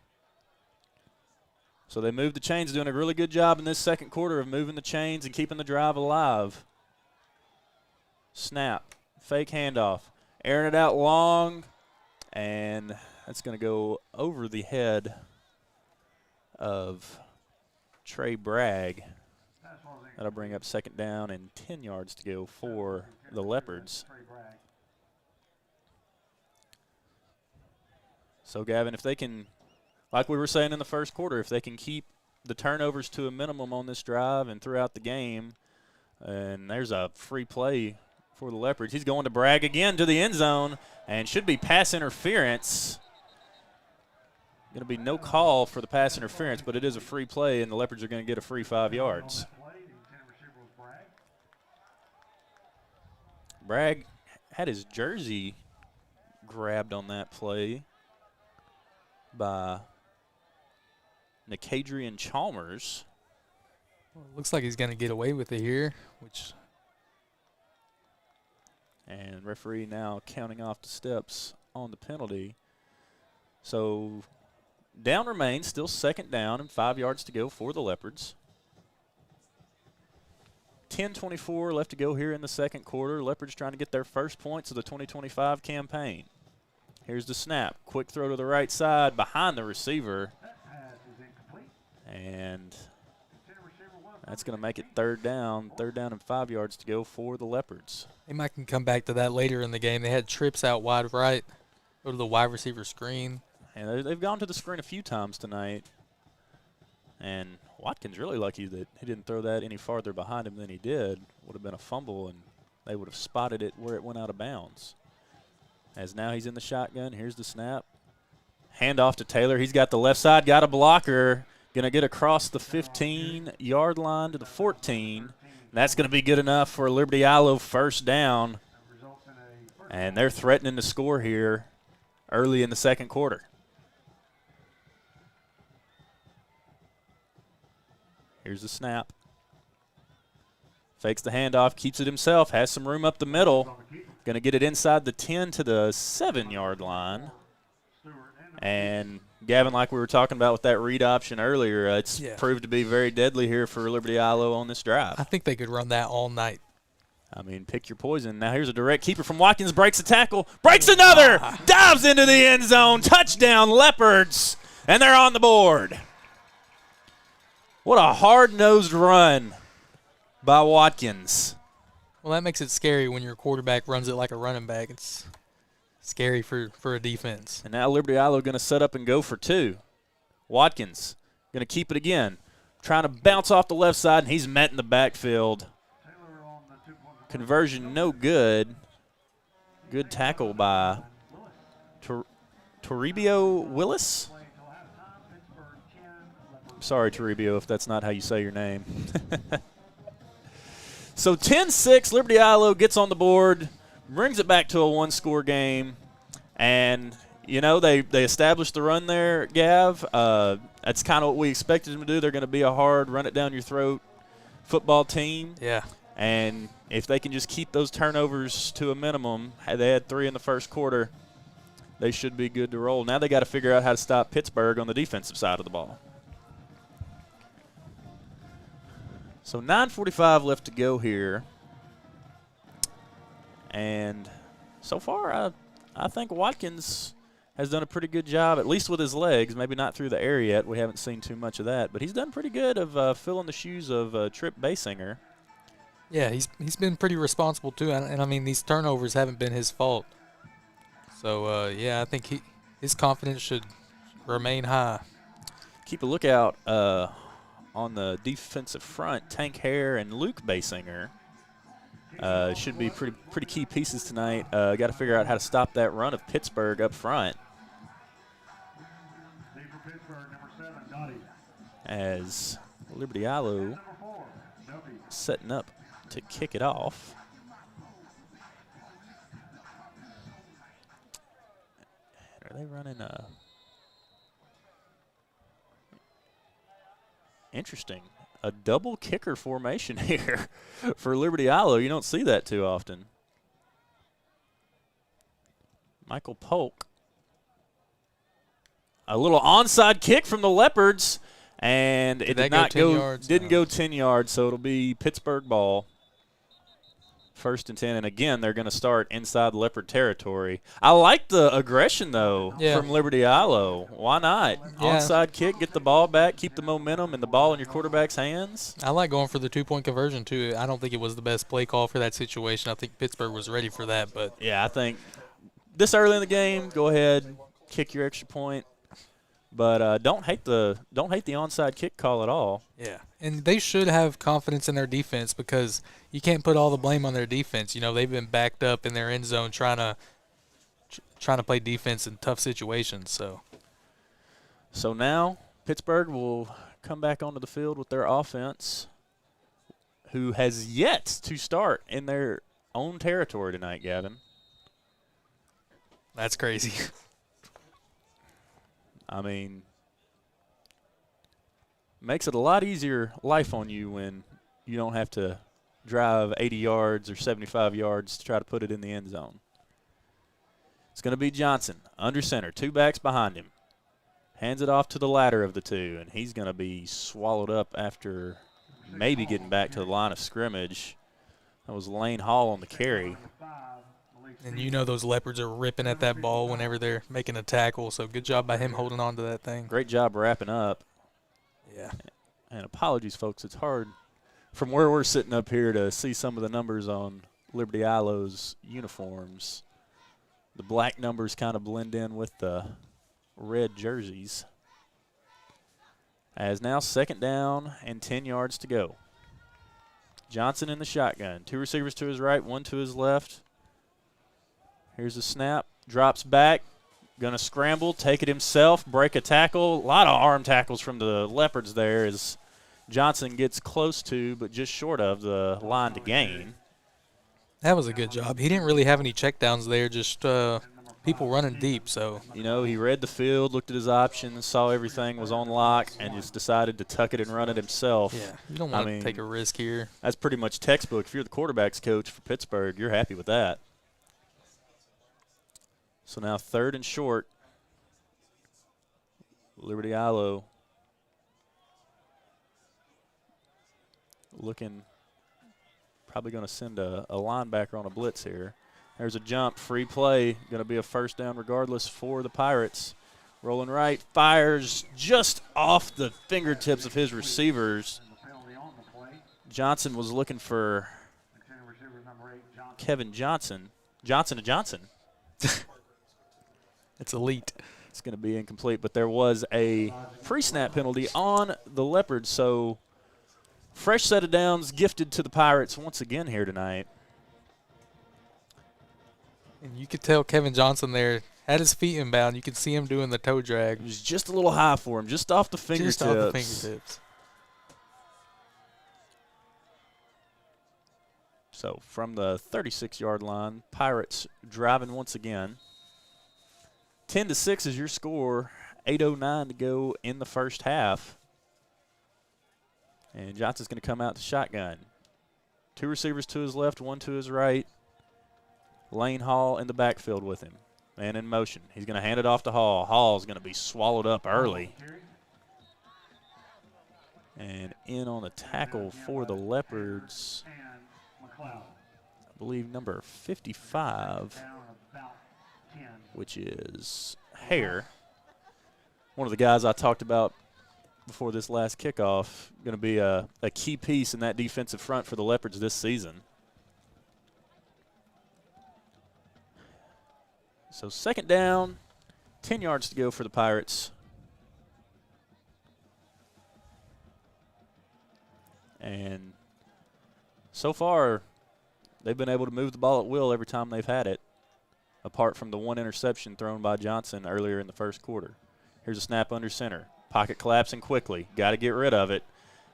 So they moved the chains, doing a really good job in this second quarter of moving the chains and keeping the drive alive. Snap, fake handoff, airing it out long, and that's going to go over the head of Trey Bragg. That'll bring up second down and 10 yards to go for the Leopards. So, Gavin, if they can, like we were saying in the first quarter, if they can keep the turnovers to a minimum on this drive and throughout the game, and there's a free play for the Leopards. He's going to Bragg again to the end zone, and should be pass interference. Going to be no call for the pass interference, but it is a free play, and the Leopards are going to get a free 5 yards. Bragg had his jersey grabbed on that play by Nicadrian Chalmers. Well, it looks like he's going to get away with it here, And referee now counting off the steps on the penalty. So down remains, still second down and 5 yards to go for the Leopards. 10:24 left to go here in the second quarter. Leopards trying to get their first points of the 2025 campaign. Here's the snap. Quick throw to the right side behind the receiver. And that's going to make it third down and 5 yards to go for the Leopards. They might can come back to that later in the game. They had trips out wide right, go to the wide receiver screen. And they've gone to the screen a few times tonight. And Watkins really lucky that he didn't throw that any farther behind him than he did. Would have been a fumble, and they would have spotted it where it went out of bounds. As now he's in the shotgun. Here's the snap. Hand off to Taylor. He's got the left side, got a blocker. Going to get across the 15-yard line to the 14. That's going to be good enough for a Liberty-Eylau first down. And they're threatening to score here early in the second quarter. Here's the snap. Fakes the handoff, keeps it himself, has some room up the middle. Going to get it inside the 10 to the 7-yard line. And Gavin, like we were talking about with that read option earlier, it's proved to be very deadly here for Liberty-Eylau on this drive. I think they could run that all night. I mean, pick your poison. Now here's a direct keeper from Watkins, breaks a tackle, breaks another, dives into the end zone, touchdown Leopards, and they're on the board. What a hard-nosed run by Watkins. Well, that makes it scary when your quarterback runs it like a running back. It's scary for a defense. And now Liberty-Eylau going to set up and go for two. Watkins going to keep it again. Trying to bounce off the left side, and he's met in the backfield. Conversion no good. Good tackle by Toribio Willis. Sorry, Toribio, if that's not how you say your name. So 10-6, Liberty-Eylau gets on the board, brings it back to a one-score game. And, you know, they established the run there, Gav. That's kind of what we expected them to do. They're going to be a hard, run-it-down-your-throat football team. Yeah. And if they can just keep those turnovers to a minimum, they had 3 in the first quarter, they should be good to roll. Now they got to figure out how to stop Pittsburg on the defensive side of the ball. So 9:45 left to go here. And so far, I think Watkins has done a pretty good job, at least with his legs. Maybe not through the air yet. We haven't seen too much of that. But he's done pretty good of filling the shoes of Trip Basinger. Yeah, he's been pretty responsible too, and I mean these turnovers haven't been his fault. So yeah, I think his confidence should remain high. Keep a lookout on the defensive front. Tank Hare and Luke Basinger should be pretty key pieces tonight. Got to figure out how to stop that run of Pittsburg up front. As Liberty-Eylau setting up to kick it off. Are they running interesting, a double kicker formation here for Liberty-Eylau. You don't see that too often. Michael Polk. A little onside kick from the Leopards, and it did not go 10 yards, so it'll be Pittsburgh ball. 1st and 10, and again, they're going to start inside Leopard territory. I like the aggression, though, from Liberty-Eylau. Why not? Yeah. Onside kick, get the ball back, keep the momentum and the ball in your quarterback's hands. I like going for the 2-point conversion, too. I don't think it was the best play call for that situation. I think Pittsburgh was ready for that. But yeah, I think this early in the game, go ahead, kick your extra point. But don't hate the onside kick call at all. Yeah, and they should have confidence in their defense because you can't put all the blame on their defense. You know, they've been backed up in their end zone trying to play defense in tough situations. So now Pittsburgh will come back onto the field with their offense, who has yet to start in their own territory tonight, Gavin. That's crazy. I mean, makes it a lot easier life on you when you don't have to drive 80 yards or 75 yards to try to put it in the end zone. It's going to be Johnson, under center, 2 backs behind him. Hands it off to the latter of the 2, and he's going to be swallowed up after maybe getting back to the line of scrimmage. That was Lane Hall on the carry. And you know those Leopards are ripping at that ball whenever they're making a tackle, so good job by him holding on to that thing. Great job wrapping up. Yeah. And apologies, folks. It's hard from where we're sitting up here to see some of the numbers on Liberty-Eyeslau's uniforms. The black numbers kind of blend in with the red jerseys. As now 2nd down and 10 yards to go. Johnson in the shotgun. 2 receivers to his right, 1 to his left. Here's a snap, drops back, going to scramble, take it himself, break a tackle. A lot of arm tackles from the Leopards there as Johnson gets close to but just short of the line to gain. That was a good job. He didn't really have any checkdowns there, just people running deep. So you know, he read the field, looked at his options, saw everything was on lock, and just decided to tuck it and run it himself. Yeah, you don't want to take a risk here. That's pretty much textbook. If you're the quarterback's coach for Pittsburgh, you're happy with that. So now 3rd and short. Liberty-Eylau looking, probably going to send a linebacker on a blitz here. There's a jump, free play, going to be a 1st down regardless for the Pirates. Rolling right, fires just off the fingertips of his receivers. Johnson was looking for Kevin Johnson. Johnson to Johnson. It's elite. It's going to be incomplete, but there was a pre-snap penalty on the Leopards, so fresh set of downs gifted to the Pirates once again here tonight. And you could tell Kevin Johnson there had his feet inbound. You could see him doing the toe drag. It was just a little high for him, just off the fingertips. Just off the fingertips. So from the 36-yard line, Pirates driving once again. 10-6 is your score. 8:09 to go in the first half. And Johnson's going to come out to shotgun. 2 receivers to his left, 1 to his right. Lane Hall in the backfield with him. And in motion. He's going to hand it off to Hall. Hall's going to be swallowed up early. And in on the tackle for the Leopards, I believe number 55. which is Hare. One of the guys I talked about before this last kickoff, going to be a key piece in that defensive front for the Leopards this season. So 2nd down, 10 yards to go for the Pirates. And so far, they've been able to move the ball at will every time they've had it, apart from the one interception thrown by Johnson earlier in the first quarter. Here's a snap under center. Pocket collapsing quickly. Got to get rid of it.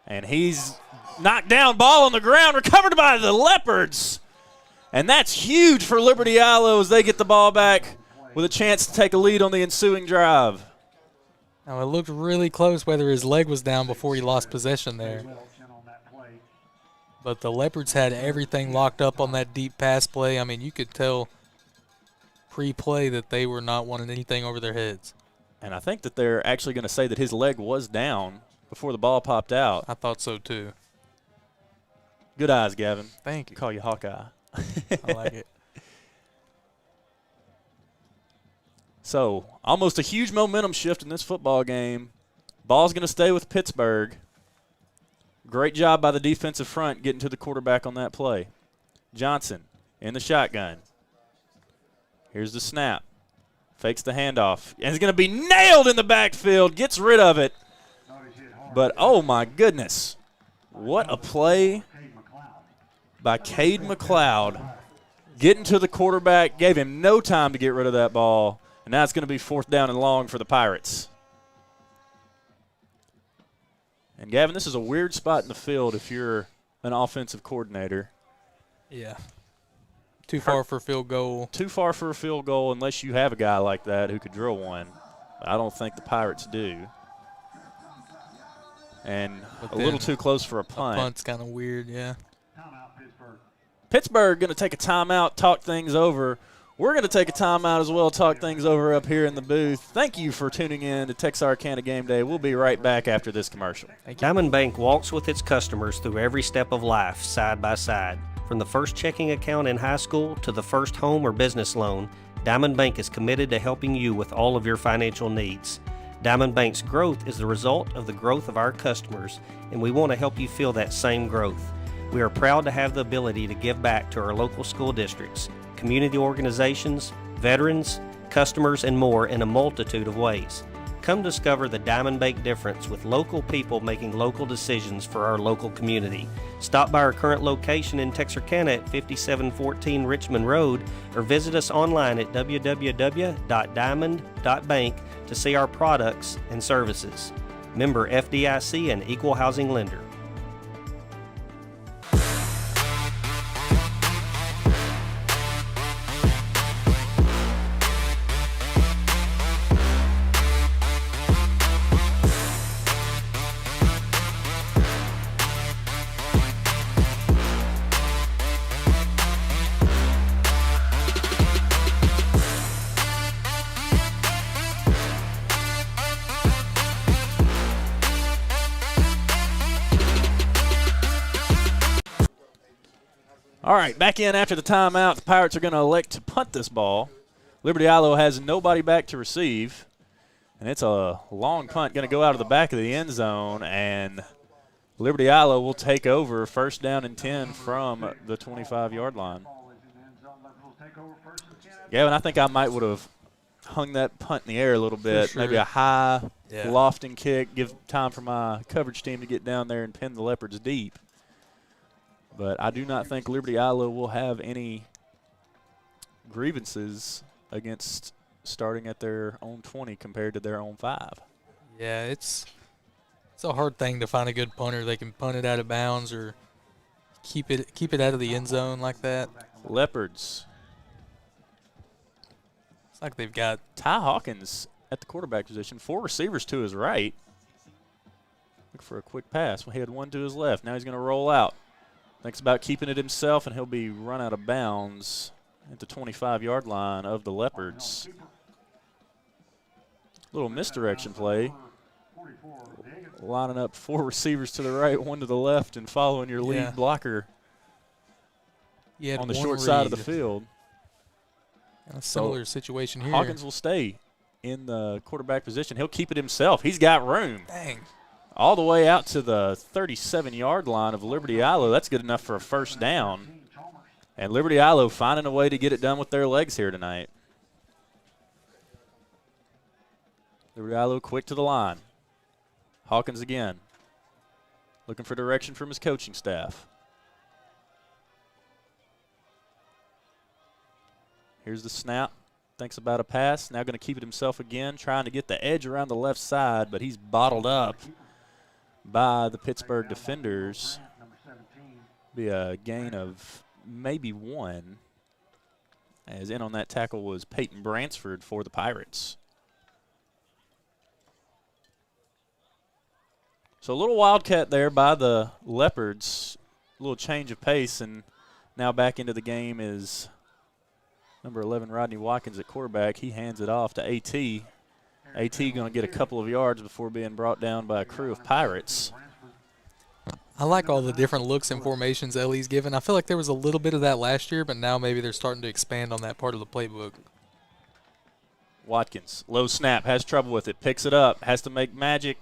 And he's knocked down, ball on the ground, recovered by the Leopards. And that's huge for Liberty-Eylau as they get the ball back with a chance to take a lead on the ensuing drive. Now, it looked really close whether his leg was down before he lost possession there. But the Leopards had everything locked up on that deep pass play. I mean, you could tell pre-play that they were not wanting anything over their heads. And I think that they're actually going to say that his leg was down before the ball popped out. I thought so, too. Good eyes, Gavin. Thank you. Call you Hawkeye. I like it. So, almost a huge momentum shift in this football game. Ball's going to stay with Pittsburg. Great job by the defensive front getting to the quarterback on that play. Johnson in the shotgun. Here's the snap. Fakes the handoff. And it's going to be nailed in the backfield. Gets rid of it. But, oh, my goodness. What a play by Cade McLeod. Getting to the quarterback. Gave him no time to get rid of that ball. And now it's going to be 4th down and long for the Pirates. And, Gavin, this is a weird spot in the field if you're an offensive coordinator. Yeah. Too far for a field goal. Too far for a field goal unless you have a guy like that who could drill one. I don't think the Pirates do. And a little too close for a punt. A punt's kind of weird, yeah. Pittsburgh going to take a timeout, talk things over. We're going to take a timeout as well, talk things over up here in the booth. Thank you for tuning in to Texarkana Game Day. We'll be right back after this commercial. Diamond Bank walks with its customers through every step of life, side by side. From the first checking account in high school to the first home or business loan, Diamond Bank is committed to helping you with all of your financial needs. Diamond Bank's growth is the result of the growth of our customers, and we want to help you feel that same growth. We are proud to have the ability to give back to our local school districts, community organizations, veterans, customers, and more in a multitude of ways. Come discover the Diamond Bank difference with local people making local decisions for our local community. Stop by our current location in Texarkana at 5714 Richmond Road or visit us online at www.diamond.bank to see our products and services. Member FDIC and Equal Housing Lender. All right, back in after the timeout. The Pirates are going to elect to punt this ball. Liberty-Eylau has nobody back to receive. And it's a long punt going to go out of the back of the end zone. And Liberty-Eylau will take over 1st down and 10 from the 25-yard line. Gavin, I think I might would have hung that punt in the air a little bit. Sure. Maybe a high lofting kick, give time for my coverage team to get down there and pin the Leopards deep. But I do not think Liberty-Eylau will have any grievances against starting at their own 20 compared to their own 5. Yeah, it's a hard thing to find a good punter. They can punt it out of bounds or keep it out of the end zone like that. Leopards. It's like they've got Ty Hawkins at the quarterback position. 4 receivers to his right. Look for a quick pass. He had 1 to his left. Now he's going to roll out. Thinks about keeping it himself, and he'll be run out of bounds at the 25-yard line of the Leopards. Little misdirection play. Lining up 4 receivers to the right, 1 to the left, and following your lead blocker on the short side of the field. A similar situation here. Hawkins will stay in the quarterback position. He'll keep it himself. He's got room. Dang. All the way out to the 37-yard line of Liberty-Eylau. That's good enough for a first down. And Liberty-Eylau finding a way to get it done with their legs here tonight. Liberty-Eylau quick to the line. Hawkins again. Looking for direction from his coaching staff. Here's the snap. Thinks about a pass. Now going to keep it himself again, trying to get the edge around the left side, but he's bottled up by the Pittsburgh defenders. Be a gain of maybe 1. As in on that tackle was Peyton Bransford for the Pirates. So a little wildcat there by the Leopards. A little change of pace, and now back into the game is number 11, Rodney Watkins at quarterback. He hands it off to A.T. A.T. going to get a couple of yards before being brought down by a crew of Pirates. I like all the different looks and formations Ellie's given. I feel like there was a little bit of that last year, but now maybe they're starting to expand on that part of the playbook. Watkins, low snap, has trouble with it, picks it up, has to make magic,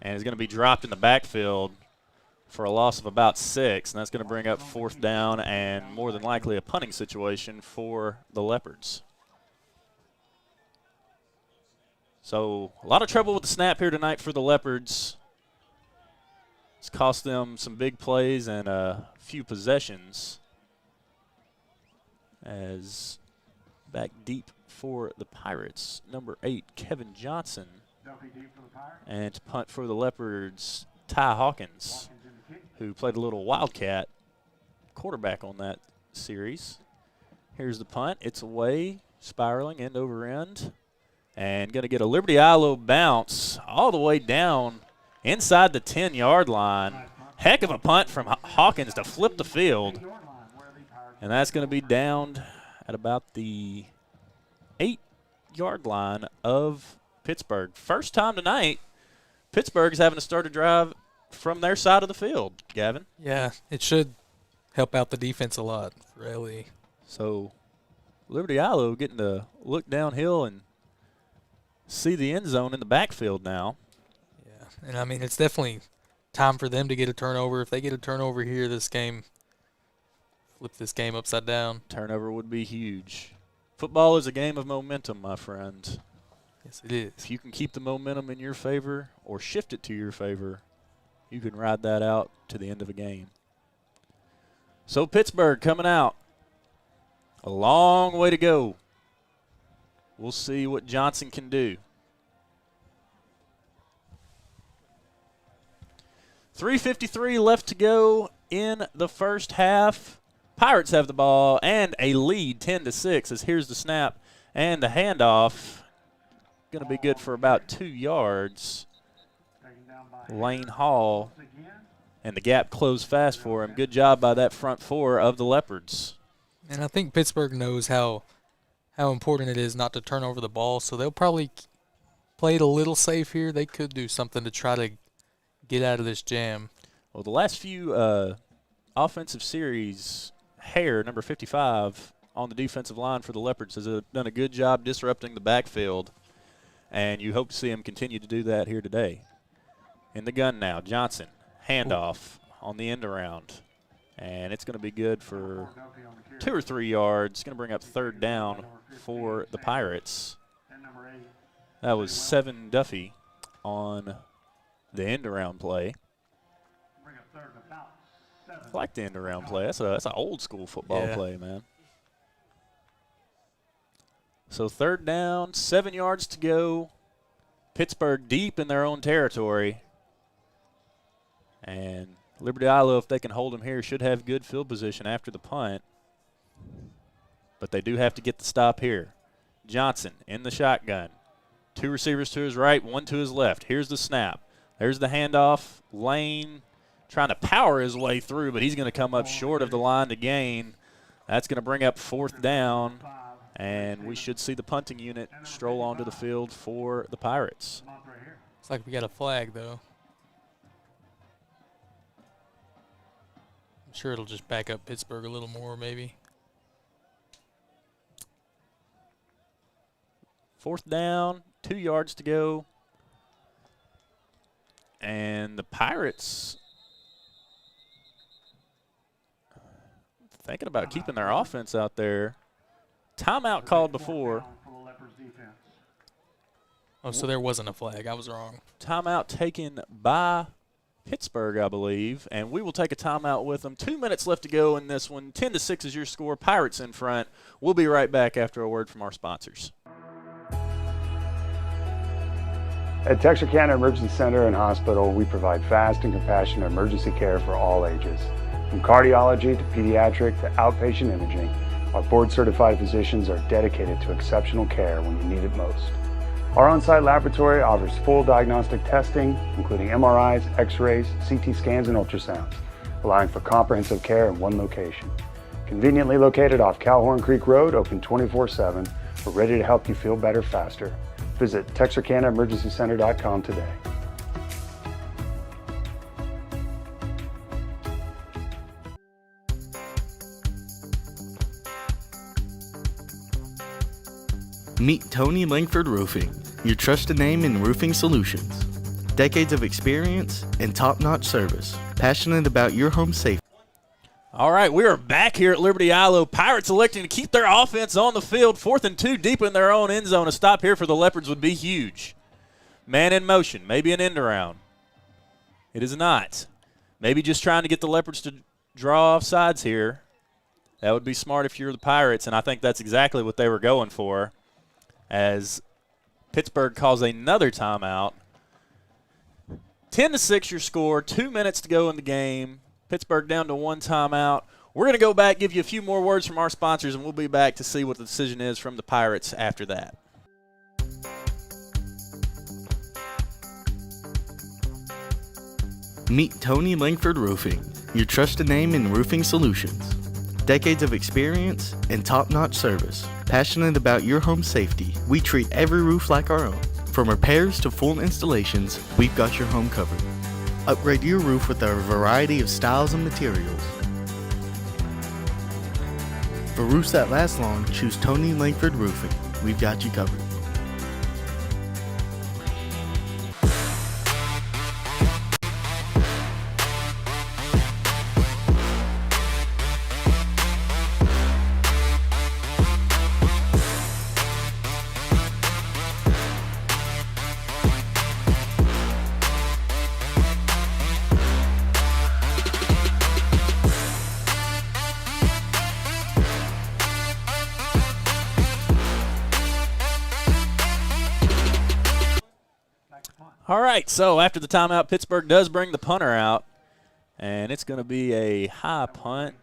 and is going to be dropped in the backfield for a loss of about 6, and that's going to bring up 4th down and more than likely a punting situation for the Leopards. So a lot of trouble with the snap here tonight for the Leopards. It's cost them some big plays and a few possessions. As back deep for the Pirates, number 8, Kevin Johnson. And to punt for the Leopards, Ty Hawkins, who played a little wildcat quarterback on that series. Here's the punt. It's away, spiraling end over end. And going to get a Liberty-Eylau bounce all the way down inside the 10-yard line. Heck of a punt from Hawkins to flip the field. And that's going to be downed at about the 8-yard line of Pittsburgh. First time tonight, Pittsburgh's having to start a drive from their side of the field, Gavin. Yeah, it should help out the defense a lot for LE. So Liberty-Eylau getting to look downhill and see the end zone in the backfield now. Yeah, and I mean, it's definitely time for them to get a turnover. If they get a turnover here, this game, flip this game upside down. Turnover would be huge. Football is a game of momentum, my friend. Yes, it is. If you can keep the momentum in your favor or shift it to your favor, you can ride that out to the end of a game. So Pittsburgh coming out. A long way to go. We'll see what Johnson can do. 3:53 left to go in the first half. Pirates have the ball and a lead 10-6 as here's the snap and the handoff. Going to be good for about 2 yards. Lane Hall, and the gap closed fast for him. Good job by that front four of the Leopards. And I think Pittsburgh knows how important it is not to turn over the ball, so they'll probably play it a little safe here. They could do something to try to get out of this jam. Well, the last few offensive series, Hare, number 55, on the defensive line for the Leopards, has done a good job disrupting the backfield, and you hope to see him continue to do that here today. In the gun now, Johnson, handoff on the end around, and it's going to be good for 2 or 3 yards. It's going to bring up 3rd down for the Pirates. That was Seven Duffy on the end around play. I like the end around play. That's an old school football play, man. So 3rd down, 7 yards to go. Pittsburgh deep in their own territory. And Liberty-Eylau, if they can hold them here, should have good field position after the punt. But they do have to get the stop here. Johnson in the shotgun. 2 receivers to his right, 1 to his left. Here's the snap. There's the handoff. Lane trying to power his way through, but he's going to come up short of the line to gain. That's going to bring up 4th down, and we should see the punting unit stroll onto the field for the Pirates. Looks like we got a flag, though. I'm sure it'll just back up Pittsburgh a little more, maybe. 4th down, 2 yards to go. And the Pirates thinking about keeping their offense out there. Timeout called before. Oh, so there wasn't a flag. I was wrong. Timeout taken by Pittsburg, I believe, and we will take a timeout with them. 2 minutes left to go in this one. 10-6 is your score. Pirates in front. We'll be right back after a word from our sponsors. At Texarkana Emergency Center and Hospital, we provide fast and compassionate emergency care for all ages. From cardiology to pediatric to outpatient imaging, our board-certified physicians are dedicated to exceptional care when you need it most. Our on-site laboratory offers full diagnostic testing, including MRIs, X-rays, CT scans, and ultrasounds, allowing for comprehensive care in one location. Conveniently located off Calhoun Creek Road, open 24/7, we're ready to help you feel better faster. Visit TexarkanaEmergencyCenter.com today. Meet Tony Langford Roofing, your trusted name in roofing solutions. Decades of experience and top-notch service. Passionate about your home safety. All right, we are back here at Liberty-Eylau. Pirates electing to keep their offense on the field. 4th and 2 deep in their own end zone. A stop here for the Leopards would be huge. Man in motion, maybe an end around. It is not. Maybe just trying to get the Leopards to draw off sides here. That would be smart if you're the Pirates, and I think that's exactly what they were going for, as Pittsburgh calls another timeout. 10-6 your score, 2 minutes to go in the game. Pittsburgh down to 1 timeout. We're going to go back, give you a few more words from our sponsors, and we'll be back to see what the decision is from the Pirates after that. Meet Tony Langford Roofing, your trusted name in roofing solutions. Decades of experience and top-notch service. Passionate about your home safety, we treat every roof like our own. From repairs to full installations, we've got your home covered. Upgrade your roof with our variety of styles and materials. For roofs that last long, choose Tony Langford Roofing. We've got you covered. All right, so after the timeout, Pittsburgh does bring the punter out, and it's going to be a high punt.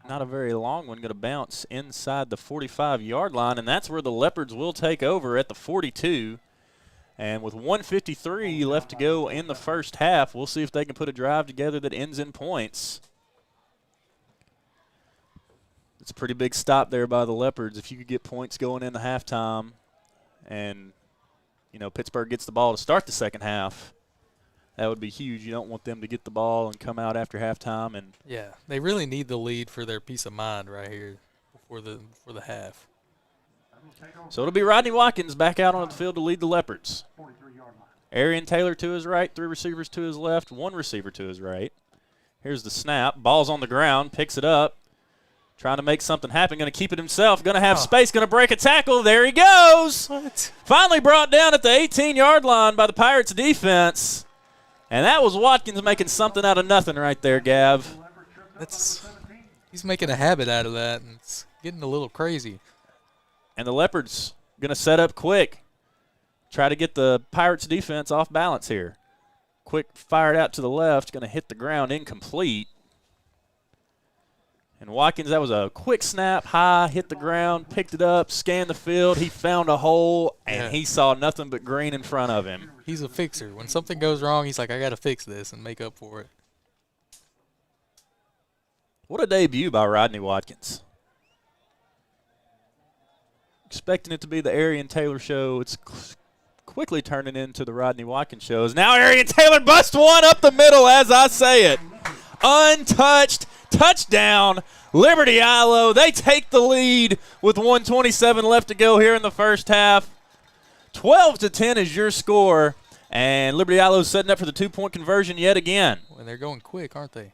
Not a very long one, going to bounce inside the 45-yard line, and that's where the Leopards will take over at the 42. And with 1:53 left to go in the first half, we'll see if they can put a drive together that ends in points. It's a pretty big stop there by the Leopards. If you could get points going in the halftime and Pittsburgh gets the ball to start the second half, that would be huge. You don't want them to get the ball and come out after halftime. And yeah, they really need the lead for their peace of mind right here before the half. So it'll be Rodney Watkins back out on the field to lead the Leopards. Arian Taylor to his right, 3 receivers to his left, 1 receiver to his right. Here's the snap. Ball's on the ground, picks it up. Trying to make something happen, going to keep it himself, going to have space, going to break a tackle. There he goes. What? Finally brought down at the 18-yard line by the Pirates defense. And that was Watkins making something out of nothing right there, Gav. He's making a habit out of that, and it's getting a little crazy. And the Leopards going to set up quick. Try to get the Pirates defense off balance here. Quick fired out to the left, going to hit the ground incomplete. And Watkins, that was a quick snap, high, hit the ground, picked it up, scanned the field. He found a hole, and he saw nothing but green in front of him. He's a fixer. When something goes wrong, he's like, I got to fix this and make up for it. What a debut by Rodney Watkins. Expecting it to be the Arian Taylor show. It's quickly turning into the Rodney Watkins show. Now Arian Taylor busts one up the middle as I say it. Untouched. Touchdown, Liberty-Eylau. They take the lead with 1:27 left to go here in the first half. 12-10 is your score, and Liberty-Eilau's setting up for the 2-point conversion yet again. Well, they're going quick, aren't they?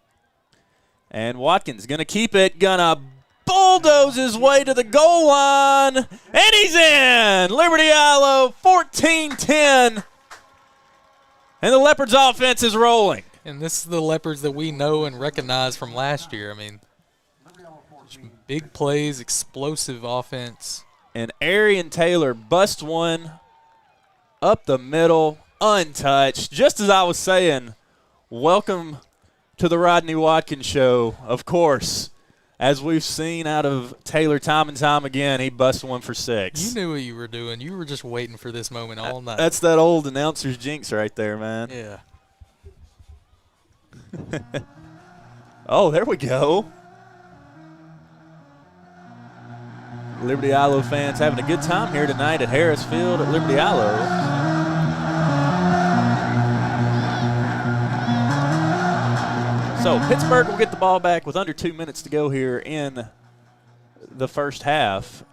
And Watkins going to keep it, going to bulldoze his way to the goal line, and he's in! Liberty-Eylau 14-10, and the Leopards offense is rolling. And this is the Leopards that we know and recognize from last year. I mean, big plays, explosive offense. And Arian Taylor busts one up the middle, untouched. Just as I was saying, welcome to the Rodney Watkins Show. Of course, as we've seen out of Taylor time and time again, he busts one for 6. You knew what you were doing. You were just waiting for this moment all night. That's that old announcer's jinx right there, man. Yeah. Oh, there we go. Liberty-Eylau fans having a good time here tonight at Harris Field at Liberty-Eylau. So Pittsburg will get the ball back with under 2 minutes to go here in the first half.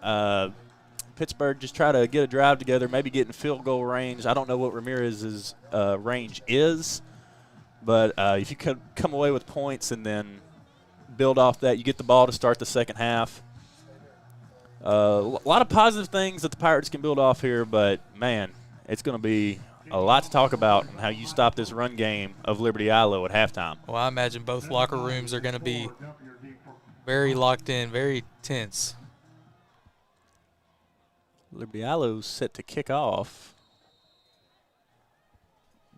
Pittsburg just try to get a drive together, maybe get in field goal range. I don't know what Ramirez's range is, but if you could come away with points and then build off that, you get the ball to start the second half. A lot of positive things that the Pirates can build off here, but, man, it's going to be a lot to talk about and how you stop this run game of Liberty-Eylau at halftime. Well, I imagine both locker rooms are going to be very locked in, very tense. Liberty-Eilau's set to kick off.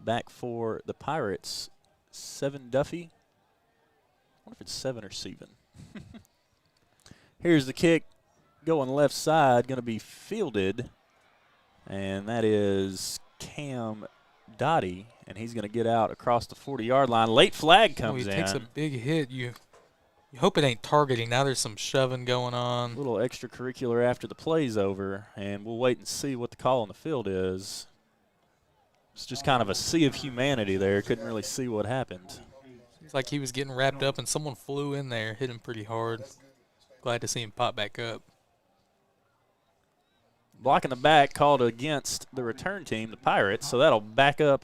Back for the Pirates, 7 Duffy. I wonder if it's 7 or 7. Here's the kick. Going left side, going to be fielded, and that is Cam Dottie, and he's going to get out across the 40-yard line. Late flag comes in. He takes a big hit. You hope it ain't targeting. Now there's some shoving going on. A little extracurricular after the play's over, and we'll wait and see what the call on the field is. It's just kind of a sea of humanity there. Couldn't really see what happened. Seems like he was getting wrapped up, and someone flew in there, hit him pretty hard. Glad to see him pop back up. Blocking the back called against the return team, the Pirates, so that'll back up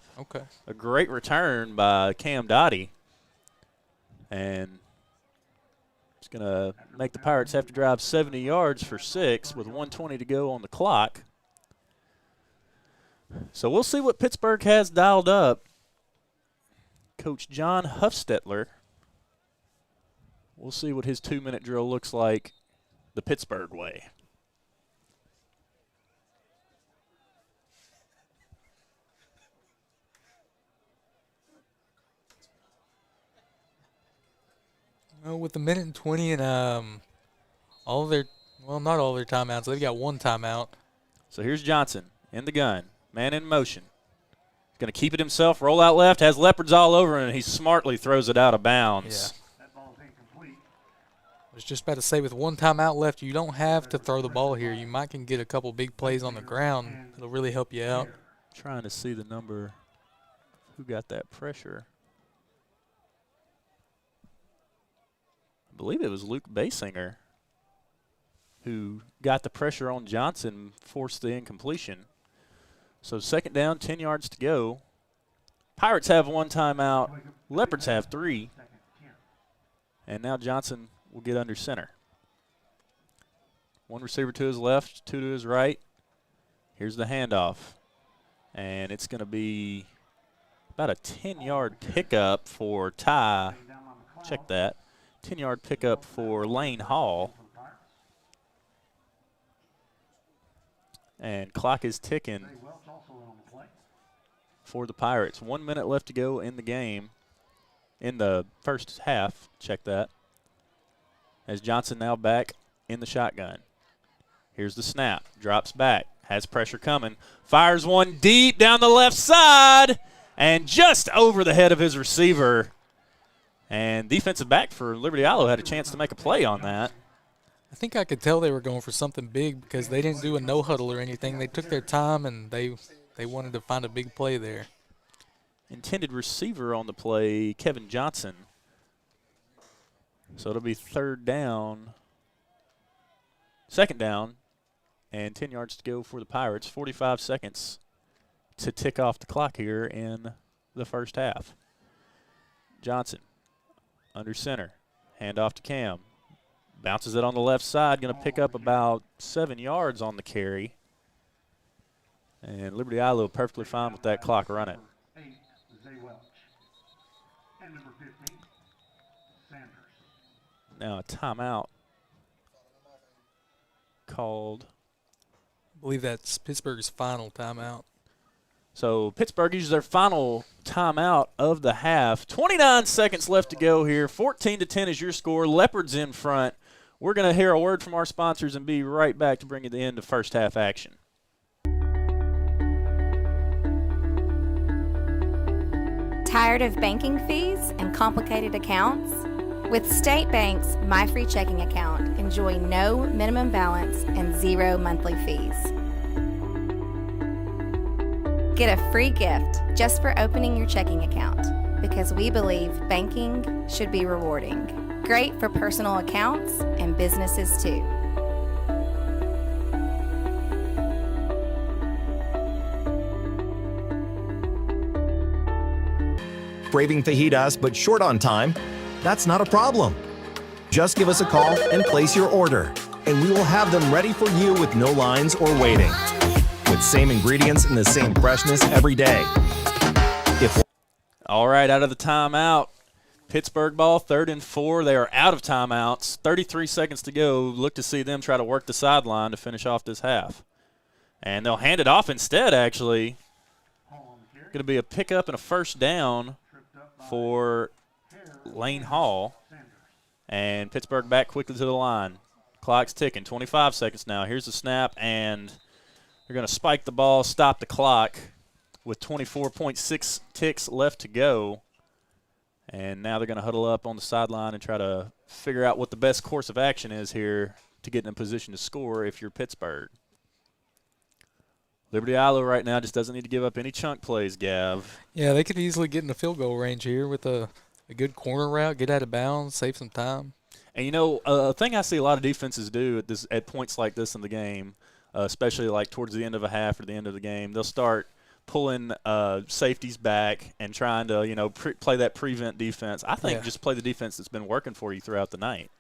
a great return by Cam Dottie. And it's going to make the Pirates have to drive 70 yards for 6 with 1:20 to go on the clock. So we'll see what Pittsburgh has dialed up. Coach John Huffstetler. We'll see what his 2-minute drill looks like the Pittsburgh way. Well, with the 1:20 and all of their, well, not all their timeouts. They've got one timeout. So here's Johnson in the gun, man in motion. He's going to keep it himself, roll out left, has Leopards all over him, and he smartly throws it out of bounds. Yeah. I was just about to say, with one timeout left, you don't have to throw the ball here. You might can get a couple big plays on the ground. It'll really help you out. Trying to see the number. Who got that pressure? I believe it was Luke Basinger who got the pressure on Johnson, forced the incompletion. So second down, 10 yards to go. Pirates have one timeout. Leopards have 3. And now Johnson will get under center. One receiver to his left, 2 to his right. Here's the handoff. And it's going to be about a 10-yard pickup for Ty. Check that. 10-yard pickup for Lane Hall. And clock is ticking for the Pirates. 1 minute left to go in the game, in the first half. Check that. As Johnson now back in the shotgun. Here's the snap. Drops back. Has pressure coming. Fires one deep down the left side. And just over the head of his receiver. And defensive back for Liberty-Eylau had a chance to make a play on that. I think I could tell they were going for something big because they didn't do a no-huddle or anything. They took their time, and they wanted to find a big play there. Intended receiver on the play, Kevin Johnson. So it'll be second down and 10 yards to go for the Pirates. 45 seconds to tick off the clock here in the first half. Johnson under center. Hand off to Cam. Bounces it on the left side. Going to pick up about 7 yards on the carry. And Liberty-Eylau perfectly fine with that clock running. Now a timeout called. I believe that's Pittsburgh's final timeout. So Pittsburgh uses their final timeout of the half. 29 seconds left to go here. 14-10 is your score. Leopards in front. We're going to hear a word from our sponsors and be right back to bring you the end of first half action. Tired of banking fees and complicated accounts? With State Bank's My Free Checking account, enjoy no minimum balance and 0 monthly fees. Get a free gift just for opening your checking account, because we believe banking should be rewarding. Great for personal accounts and businesses too. Craving fajitas but short on time? That's not a problem. Just give us a call and place your order, and we will have them ready for you with no lines or waiting. With same ingredients and the same freshness every day. All right, out of the timeout. Pittsburgh ball, 3rd and 4. They are out of timeouts. 33 seconds to go. Look to see them try to work the sideline to finish off this half. And they'll hand it off instead, actually. Going to be a pickup and a first down for Lane Hall. And Pittsburgh back quickly to the line. Clock's ticking. 25 seconds now. Here's the snap, and they're going to spike the ball, stop the clock with 24.6 ticks left to go. And now they're going to huddle up on the sideline and try to figure out what the best course of action is here to get in a position to score if you're Pittsburgh. Liberty-Eylau right now just doesn't need to give up any chunk plays, Gav. Yeah, they could easily get in the field goal range here with a good corner route, get out of bounds, save some time. And, you know, a thing I see a lot of defenses do at points like this in the game, especially like towards the end of a half or the end of the game, they'll start pulling safeties back and trying to, you know, play that prevent defense. I think just play the defense that's been working for you throughout the night.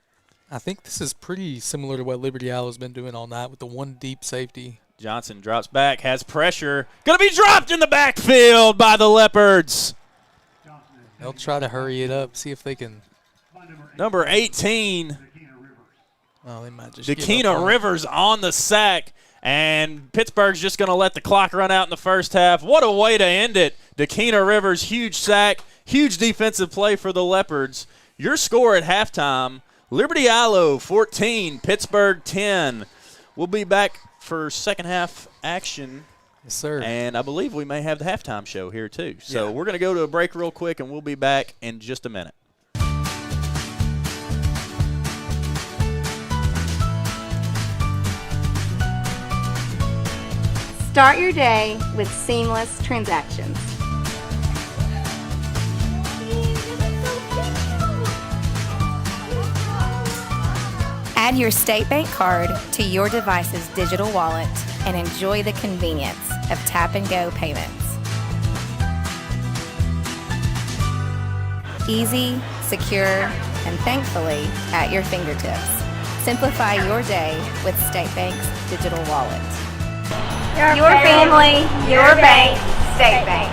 I think this is pretty similar to what Liberty-Eylau has been doing all night with the one deep safety. Johnson drops back, has pressure. Going to be dropped in the backfield by the Leopards. They'll try to hurry it up, see if they can. Number 18. Oh, they might just Dakina Rivers on the sack. And Pittsburgh's just going to let the clock run out in the first half. What a way to end it. Dakina Rivers, huge sack, huge defensive play for the Leopards. Your score at halftime, Liberty-Eylau 14, Pittsburgh 10. We'll be back for second half action. Yes, sir. And I believe we may have the halftime show here too. So we're going to go to a break real quick, and we'll be back in just a minute. Start your day with seamless transactions. Add your State Bank card to your device's digital wallet and enjoy the convenience of tap-and-go payments. Easy, secure, and thankfully at your fingertips. Simplify your day with State Bank's digital wallet. Your family, your bank, State Bank.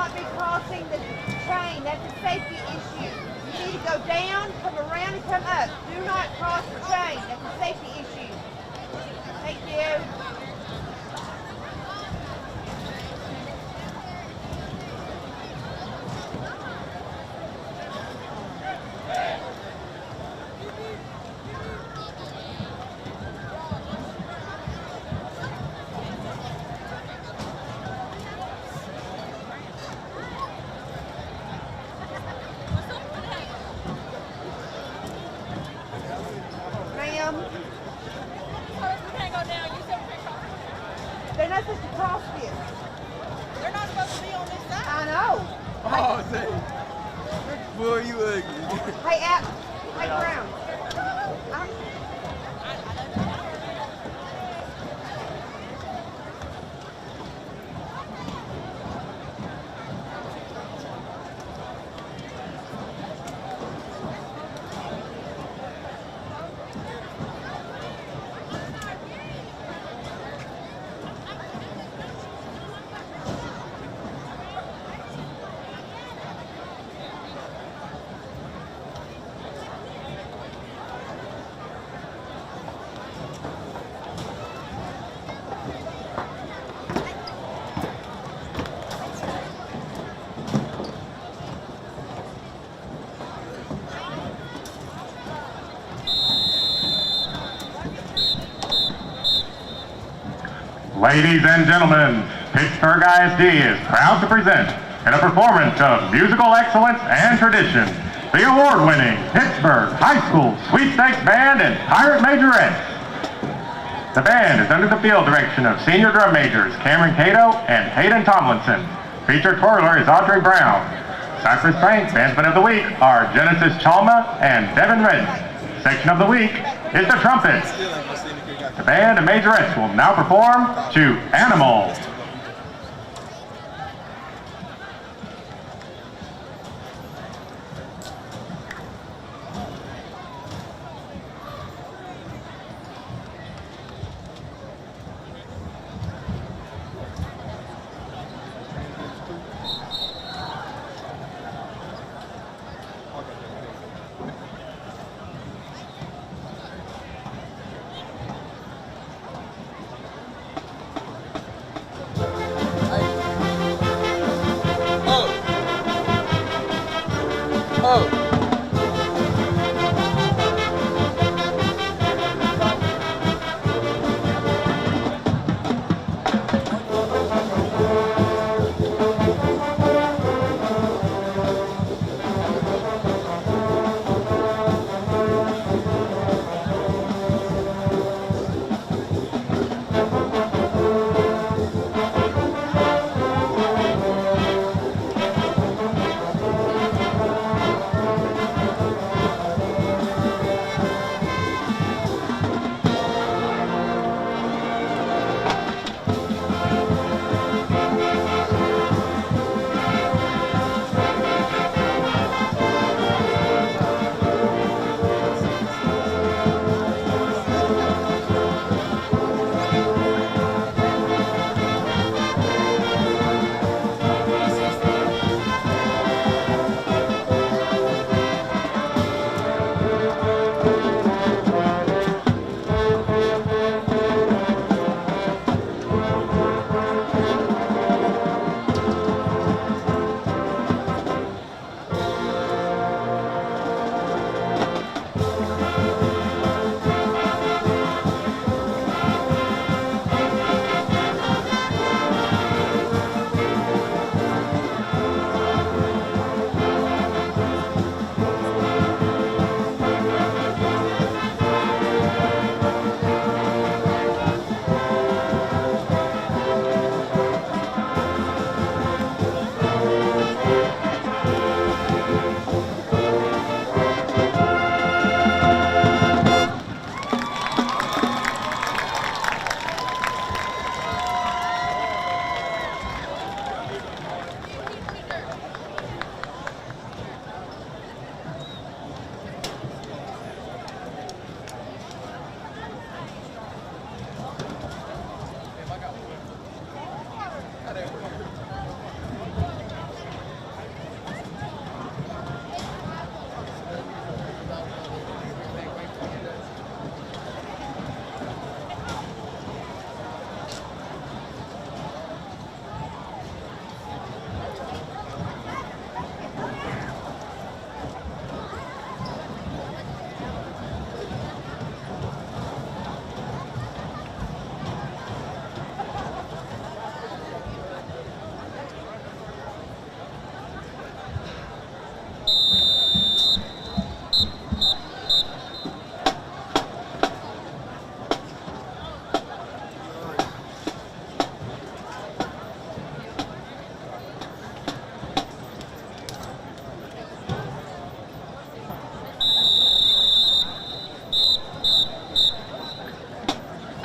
not be crossing the chain. That's a safety issue. You need to go down, come around, and come up. Do not cross the chain. That's a safety issue. Thank you. Ma'am, they're not supposed to cross this. They're not supposed to be on this side. I know. Oh, say, boy, you ugly. Hey, Brown. Ladies and gentlemen, Pittsburg ISD is proud to present, in a performance of musical excellence and tradition, the award-winning Pittsburg High School Sweepstakes Band and Pirate Majorettes. The band is under the field direction of senior drum majors Cameron Cato and Hayden Tomlinson. Featured twirler is Audrey Brown. Cypress Bank Bandsmen of the Week are Genesis Chalma and Devin Redden. Section of the Week is the trumpets. The band and majorettes will now perform to Animal.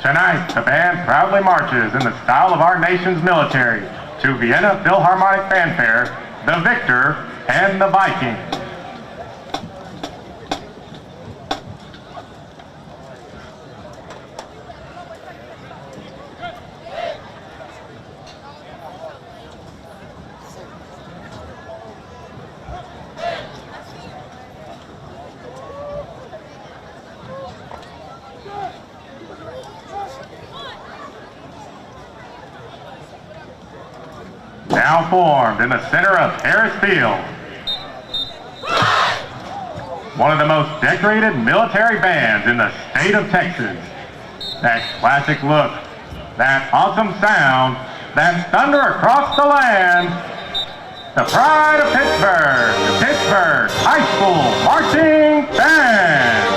Tonight, the band proudly marches in the style of our nation's military to Vienna Philharmonic Fanfare, the Victor and the Viking. Now formed in the center of Harris Field. One of the most decorated military bands in the state of Texas. That classic look, that awesome sound, that thunder across the land. The pride of Pittsburg, the Pittsburg High School Marching Band.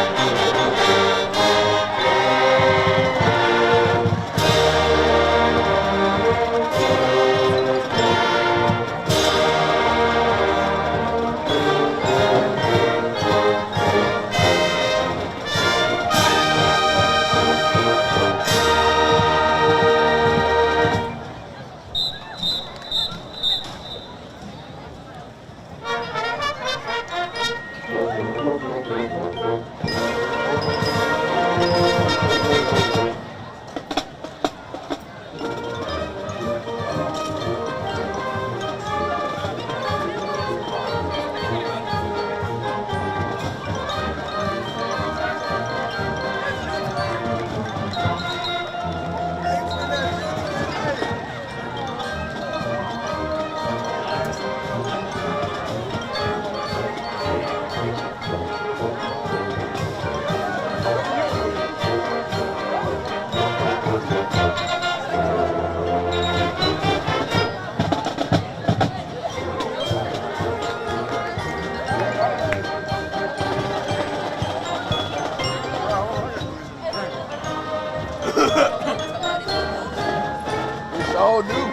all new.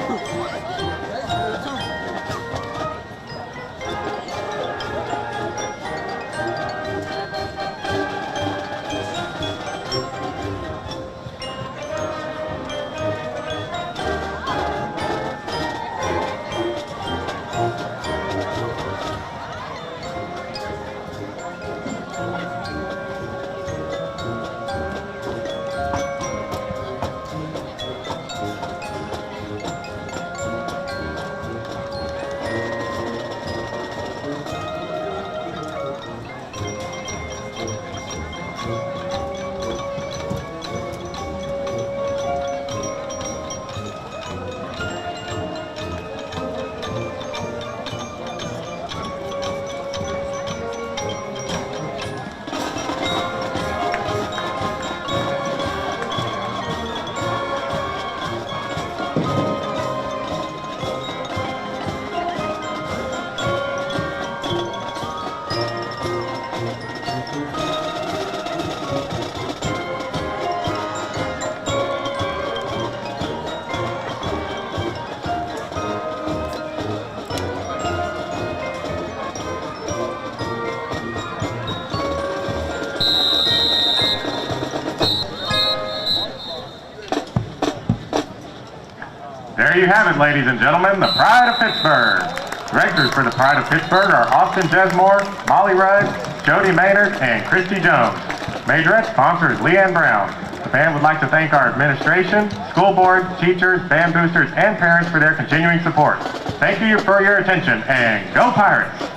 There you have it, ladies and gentlemen, the Pride of Pittsburg. Directors for the Pride of Pittsburg are Austin Jesmore, Molly Rudd, Jody Maynard, and Christy Jones. Majorette sponsor is Leanne Brown. The band would like to thank our administration, school board, teachers, band boosters, and parents for their continuing support. Thank you for your attention, and go Pirates!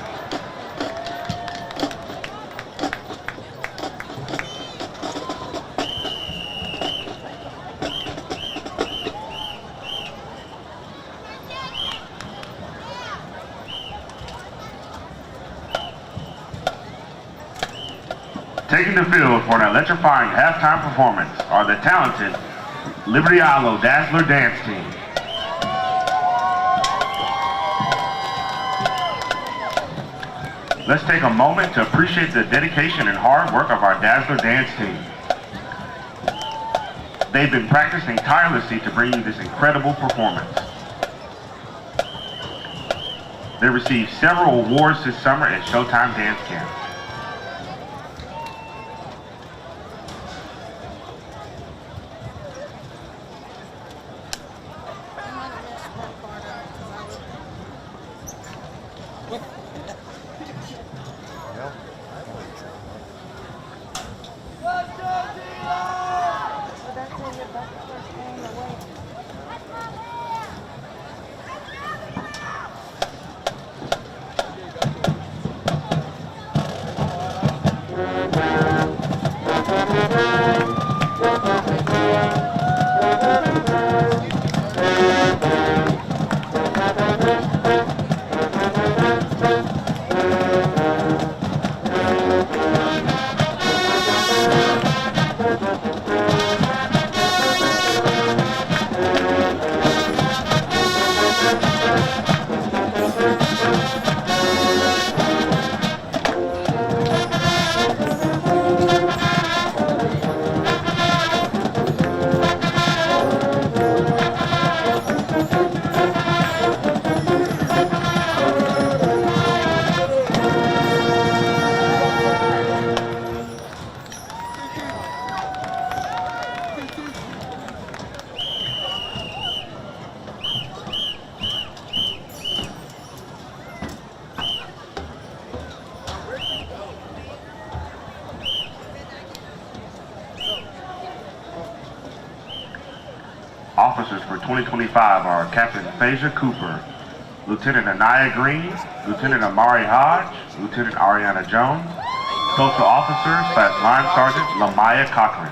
Taking the field for an electrifying halftime performance are the talented Liberty-Eylau Dazzler Dance Team. Let's take a moment to appreciate the dedication and hard work of our Dazzler Dance Team. They've been practicing tirelessly to bring you this incredible performance. They received several awards this summer at Showtime Dance Camp. 2025 are Captain Phasia Cooper, Lieutenant Anaya Green, Lieutenant Amari Hodge, Lieutenant Ariana Jones, Postal Officer / Line Sergeant Lamaya Cochran.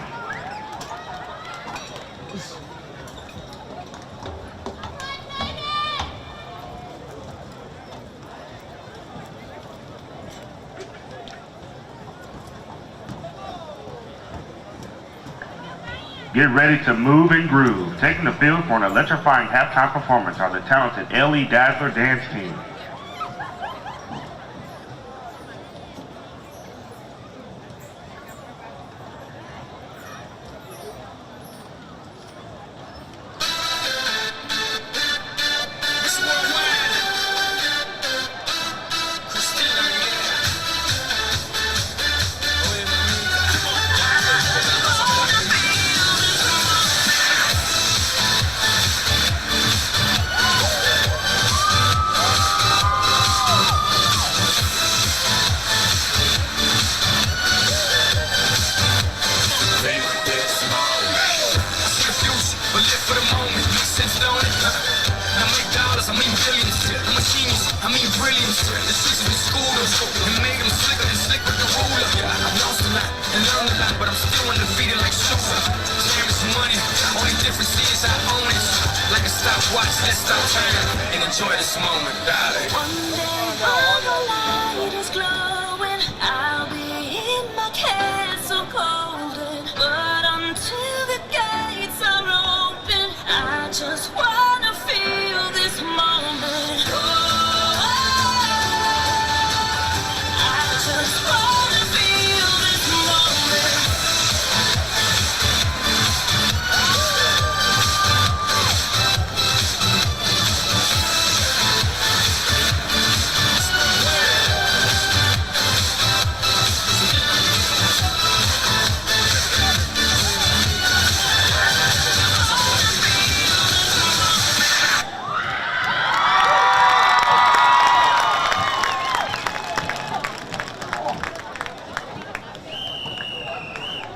Get ready to move and groove. Taking the field for an electrifying halftime performance are the talented L.E. Dazzler dance team.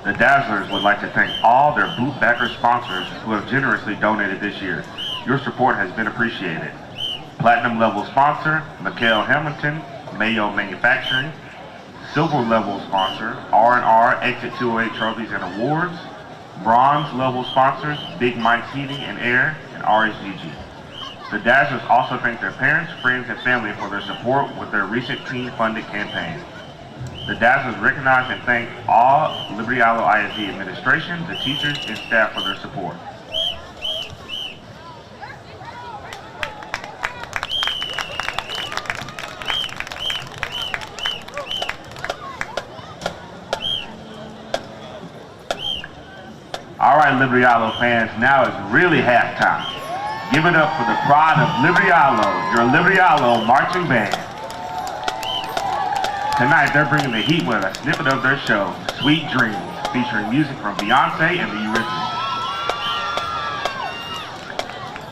The Dazzlers would like to thank all their bootbacker sponsors who have generously donated this year. Your support has been appreciated. Platinum level sponsor, Mikhail Hamilton, Mayo Manufacturing. Silver level sponsor, R&R Exit 208 Trophies and Awards. Bronze level sponsors, Big Mike's Heating and Air, and RSGG. The Dazzlers also thank their parents, friends, and family for their support with their recent team-funded campaign. The Dazzlers recognize and thank all Liberty-Eylau ISD administration, the teachers, and staff for their support. All right, Liberty-Eylau fans, now is really halftime. Give it up for the pride of Liberty-Eylau, your Liberty-Eylau marching band. Tonight, they're bringing the heat with a snippet of their show, Sweet Dreams, featuring music from Beyonce and the Eurythmics.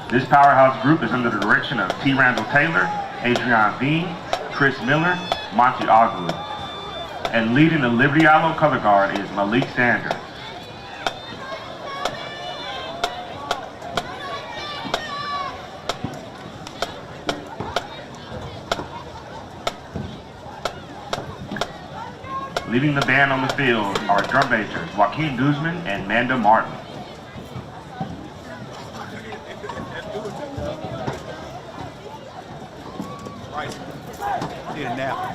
This powerhouse group is under the direction of T. Randall Taylor, Adrian Dean, Chris Miller, Monty Ogwood. And leading the Liberty-Eylau color guard is Malik Sanders. Leading the band on the field are drum majors Joaquin Guzman and Manda Martin. Need a nap.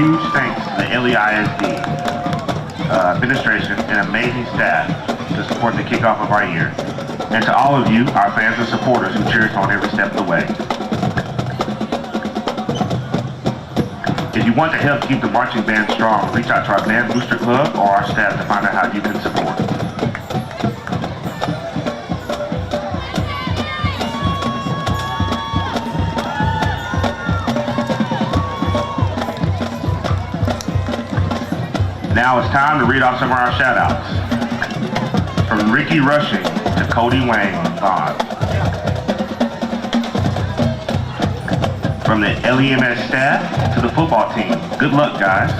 huge thanks to the LEISD administration and amazing staff to support the kickoff of our year. And to all of you, our fans and supporters who cheer us on every step of the way. If you want to help keep the marching band strong, reach out to our Band Booster Club or our staff to find out how you can support. Now it's time to read off some of our shout-outs. From Ricky Rushing to Cody Wayne Vaughn. From the LEMS staff to the football team, good luck, guys.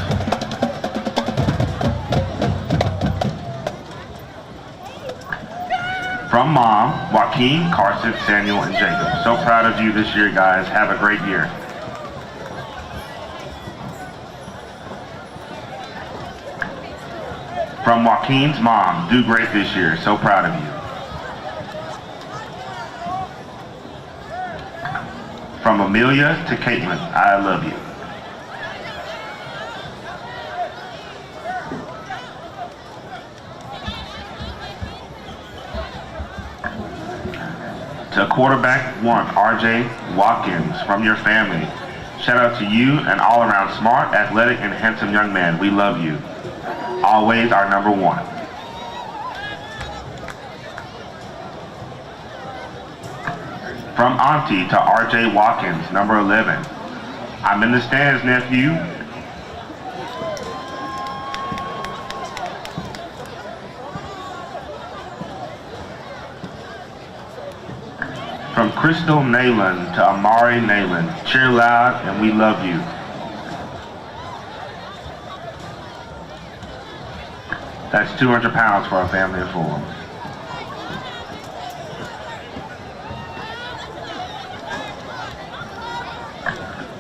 From Mom, Joaquin, Carson, Samuel, and Jacob. So proud of you this year, guys. Have a great year. From Joaquin's mom, do great this year. So proud of you. From Amelia to Caitlin, I love you. To quarterback 1, RJ Watkins, from your family. Shout out to you, an all-around smart, athletic, and handsome young man. We love you. Always our number 1. From Auntie to RJ Watkins, number 11. I'm in the stands, nephew. From Crystal Nayland to Amari Nayland, cheer loud and we love you. That's 200 pounds for a family of 4.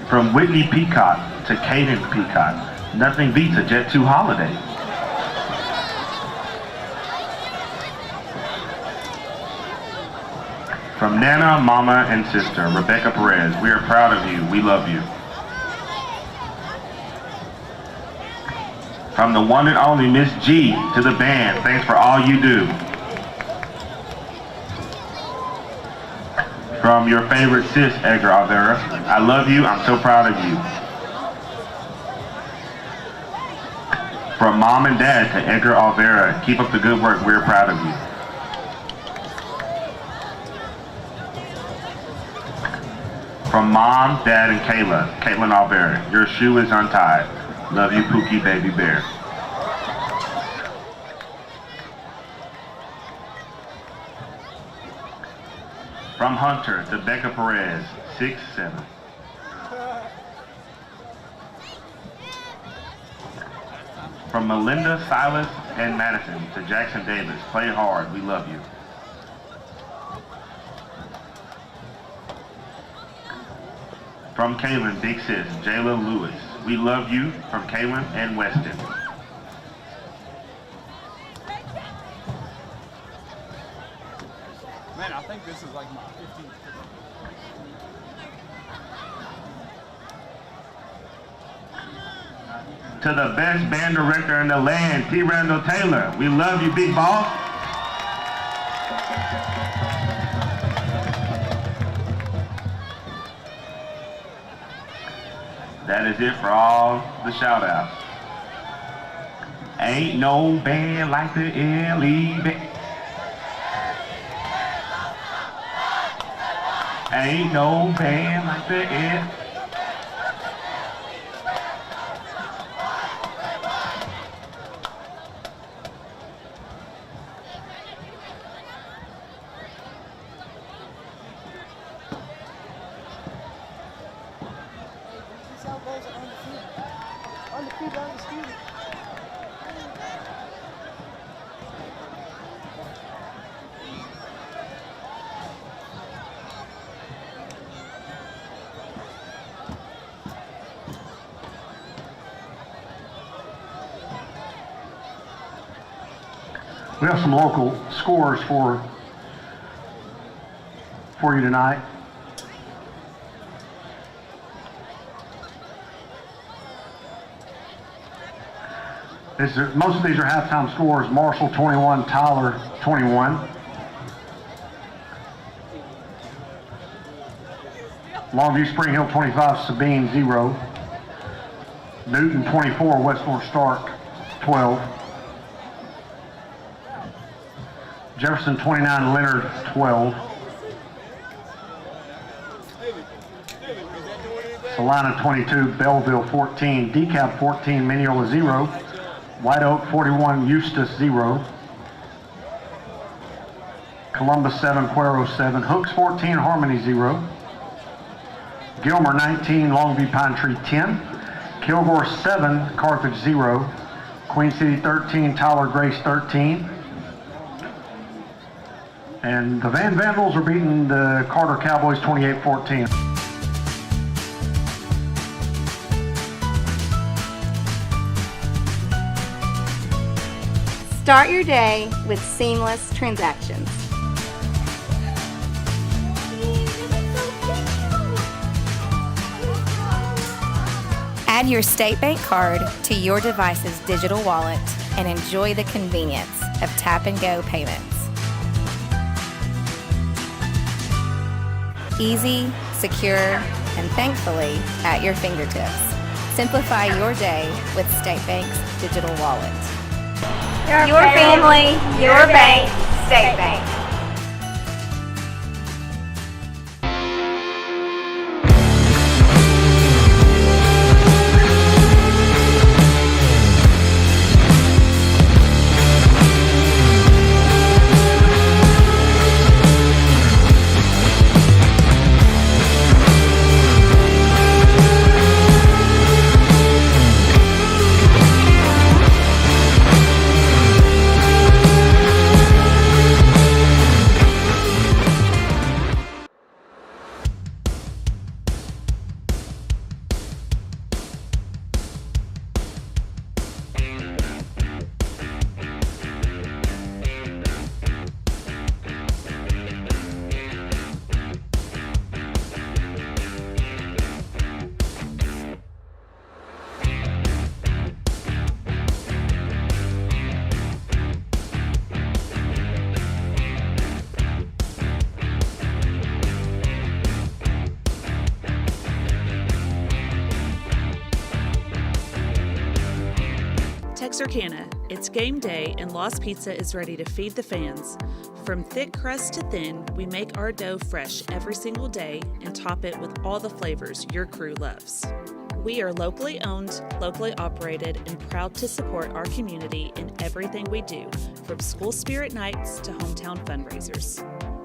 From Whitney Peacock to Caden Peacock, nothing beats a Jet 2 holiday. From Nana, Mama, and Sister, Rebecca Perez, we are proud of you. We love you. From the one and only Miss G to the band, thanks for all you do. From your favorite sis, Edgar Alvera, I love you, I'm so proud of you. From Mom and Dad to Edgar Alvera, keep up the good work, we're proud of you. From Mom, Dad, and Caitlin Alvera, your shoe is untied. Love you, Pookie Baby Bear. From Hunter to Becca Perez, 6'7". From Melinda, Silas, and Madison to Jackson Davis, play hard, we love you. From Kaylin, Big Sis, Jayla Lewis, we love you, from Kaylin and Weston. Man, I think this is like my 15th. To the best band director in the land, T. Randall Taylor, we love you, big boss. That is it for all the shout outs. Ain't no band like the LE band. Ain't no band like the L. We have some local scores for you tonight. Most of these are halftime scores. Marshall 21, Tyler 21. Longview Spring Hill 25, Sabine 0. Newton 24, West North Stark 12. Jefferson 29, Leonard 12. Salina 22, Belleville 14, DeKalb 14, Mineola 0. White Oak 41, Eustis 0. Columbus 7, Cuero 7. Hooks 14, Harmony 0. Gilmer 19, Longview Pine Tree 10. Kilgore 7, Carthage 0. Queen City 13, Tyler Grace 13. And the Van Vandals are beating the Carter Cowboys 28-14. Start your day with seamless transactions. Add your State Bank card to your device's digital wallet and enjoy the convenience of tap-and-go payments. Easy, secure, and thankfully at your fingertips. Simplify your day with State Bank's digital wallet. Your family, your bank, State Bank. Texarkana, it's game day and Lost Pizza is ready to feed the fans. From thick crust to thin, we make our dough fresh every single day and top it with all the flavors your crew loves. We are locally owned, locally operated, and proud to support our community in everything we do, from school spirit nights to hometown fundraisers.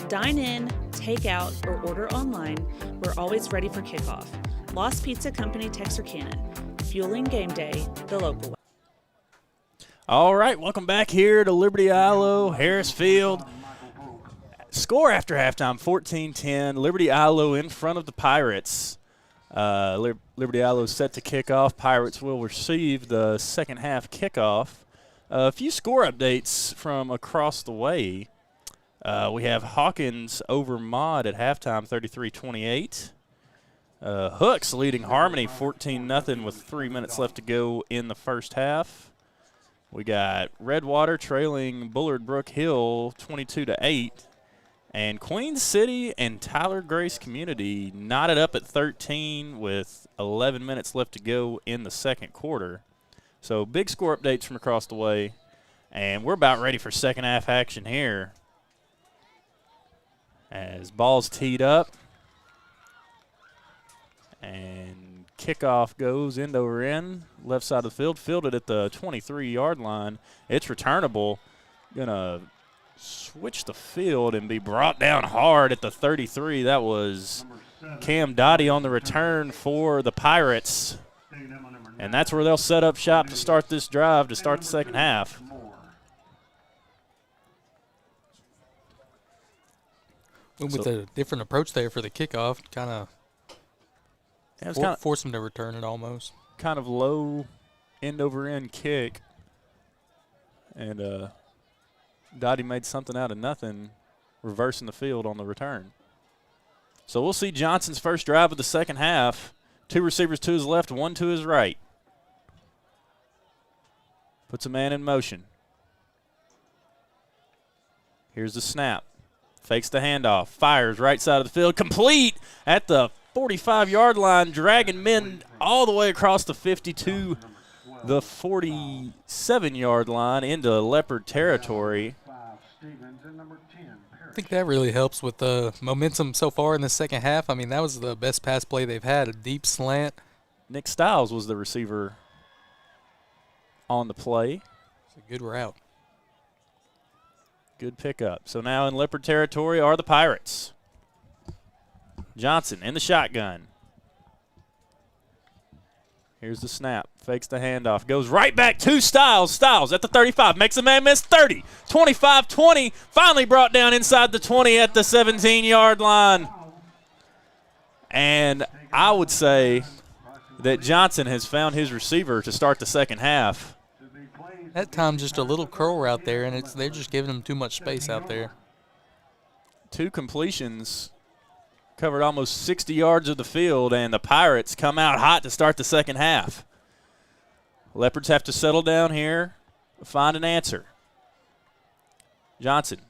Dine in, take out, or order online, we're always ready for kickoff. Lost Pizza Company, Texarkana, fueling game day the local way. All right, welcome back here to Liberty-Eylau, Harris Field. Score after halftime, 14-10. Liberty-Eylau in front of the Pirates. Liberty-Eylau set to kick off. Pirates will receive the second half kickoff. A few score updates from across the way. We have Hawkins over Maud at halftime, 33-28. Hooks leading Harmony 14-0 with 3 minutes left to go in the first half. We got Redwater trailing Bullard Brook Hill 22-8. And Queen City and Tyler Grace Community knotted up at 13 with 11 minutes left to go in the second quarter. So big score updates from across the way. And we're about ready for second half action here. As ball's teed up. And kickoff goes end over end, left side of the field, fielded at the 23-yard line. It's returnable. Gonna switch the field and be brought down hard at the 33. That was Cam Dottie on the return for the Pirates. And that's where they'll set up shop to start this drive, to start the second half. With a different approach there for the kickoff, kind of force them to return it almost. Kind of low end over end kick. And Dottie made something out of nothing, reversing the field on the return. So we'll see Johnson's first drive of the second half. Two receivers to his left, one to his right. Puts a man in motion. Here's the snap. Fakes the handoff. Fires right side of the field. Complete at the 45-yard line, dragging men all the way across the 52, the 47-yard line into Leopard territory. I think that really helps with the momentum so far in the second half. I mean, that was the best pass play they've had, a deep slant. Nick Stiles was the receiver on the play. It's a good route. Good pickup. So now in Leopard territory are the Pirates. Johnson in the shotgun. Here's the snap. Fakes the handoff. Goes right back to Stiles. Stiles at the 35. Makes a man miss. 30. 25, 20. Finally brought down inside the 20 at the 17-yard line. And I would say that Johnson has found his receiver to start the second half. That time just a little curl route there, and they're just giving him too much space out there. 2 completions. Covered almost 60 yards of the field, and the Pirates come out hot to start the second half. Leopards have to settle down here, find an answer. Johnson,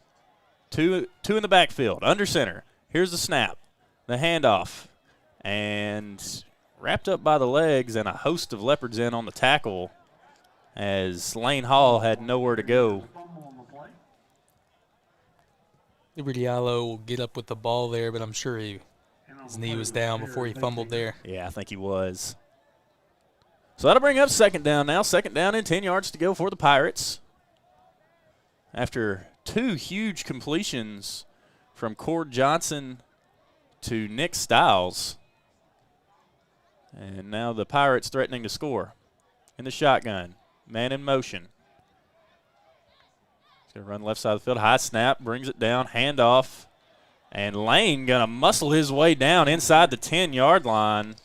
two in the backfield, under center. Here's the snap, the handoff, and wrapped up by the legs, and a host of Leopards in on the tackle as Lane Hall had nowhere to go. Liberty-Eylau will get up with the ball there, but I'm sure his knee was down before he fumbled there. Yeah, I think he was. So that'll bring up second down now. Second down and 10 yards to go for the Pirates. After 2 huge completions from Cord Johnson to Nick Stiles. And now the Pirates threatening to score. In the shotgun. Man in motion. He's going to run left side of the field. High snap. Brings it down. Handoff. And Lane going to muscle his way down inside the 10-yard line.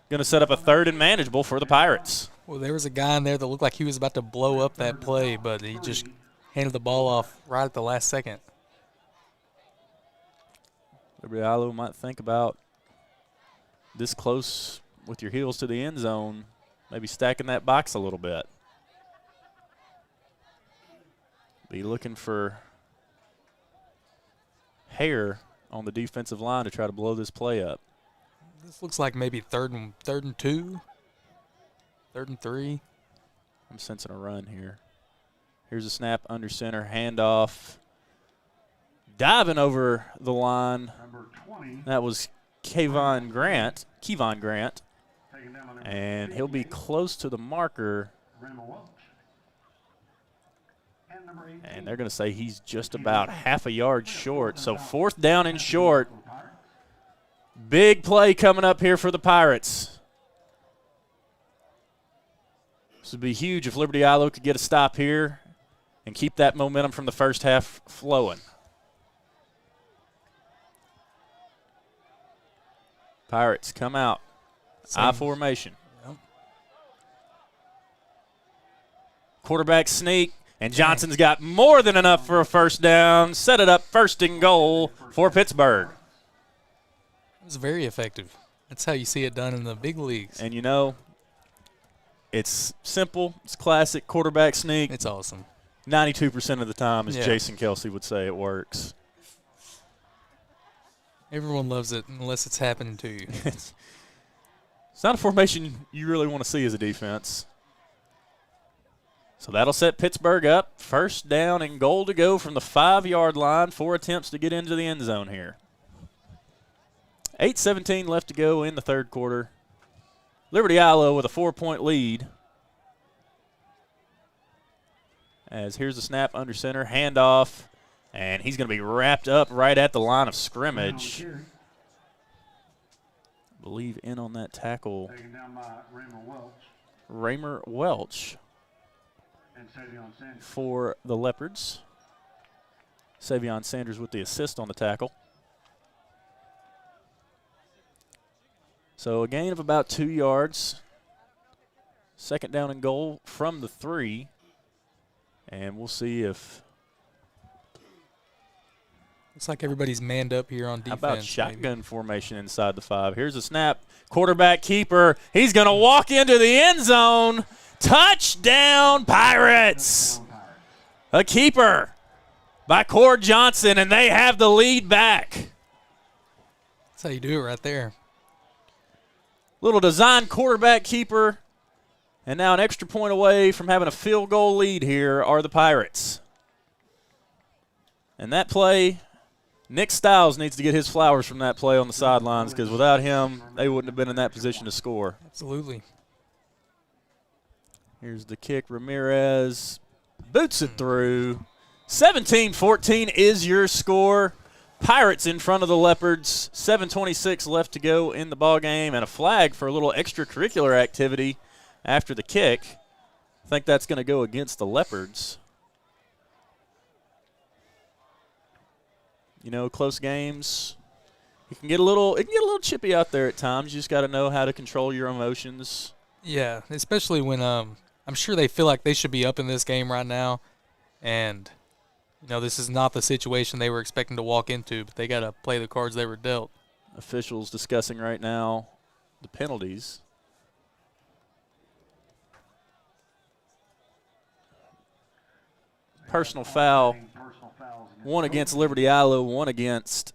Going to set up a third and manageable for the Pirates. Well, there was a guy in there that looked like he was about to blow up that play, but he just handed the ball off right at the last second. Liberty-Eylau might think about this close with your heels to the end zone, maybe stacking that box a little bit. Be looking for Hare on the defensive line to try to blow this play up. This looks like maybe third and 2, 3rd and 3. I'm sensing a run here. Here's a snap under center, handoff. Diving over the line. That was Kevon Grant. And he'll be close to the marker. And they're going to say he's just about half a yard short. So 4th down and short. Big play coming up here for the Pirates. This would be huge if Liberty-Eylau could get a stop here and keep that momentum from the first half flowing. Pirates come out. I formation. Yep. Quarterback sneak, and Johnson's got more than enough for a first down. Set it up 1st and goal for Pittsburg. It was very effective. That's how you see it done in the big leagues. And, you know, it's simple. It's classic quarterback sneak. It's awesome. 92% of the time, as Jason Kelsey would say, it works. Everyone loves it unless it's happening to you. It's not a formation you really want to see as a defense. So that'll set Pittsburgh up. 1st down and goal to go from the 5-yard line. 4 attempts to get into the end zone here. 8:17 left to go in the 3rd quarter. Liberty-Eylau with a 4-point lead. As here's the snap under center, handoff, and he's going to be wrapped up right at the line of scrimmage. I believe in on that tackle, Raymer Welch for the Leopards. Savion Sanders with the assist on the tackle. So a gain of about 2 yards. 2nd down and goal from the 3. And we'll see if. Looks like everybody's manned up here on defense. How about shotgun formation inside the 5? Here's a snap. Quarterback keeper. He's going to walk into the end zone. Touchdown, Pirates! A keeper by Cord Johnson, and they have the lead back. That's how you do it right there. Little design quarterback keeper, and now an extra point away from having a field goal lead here are the Pirates. And that play, Nick Stiles needs to get his flowers from that play on the sidelines, because without him, they wouldn't have been in that position to score. Absolutely. Here's the kick. Ramirez boots it through. 17-14 is your score. Pirates in front of the Leopards. 7:26 left to go in the ballgame, and a flag for a little extracurricular activity after the kick. I think that's going to go against the Leopards. You know, close games, it can get a little chippy out there at times. You just got to know how to control your emotions. Yeah, especially when I'm sure they feel like they should be up in this game right now, and you know, this is not the situation they were expecting to walk into, but they got to play the cards they were dealt. Officials discussing right now the penalties. Personal foul, one against Liberty-Eylau, one against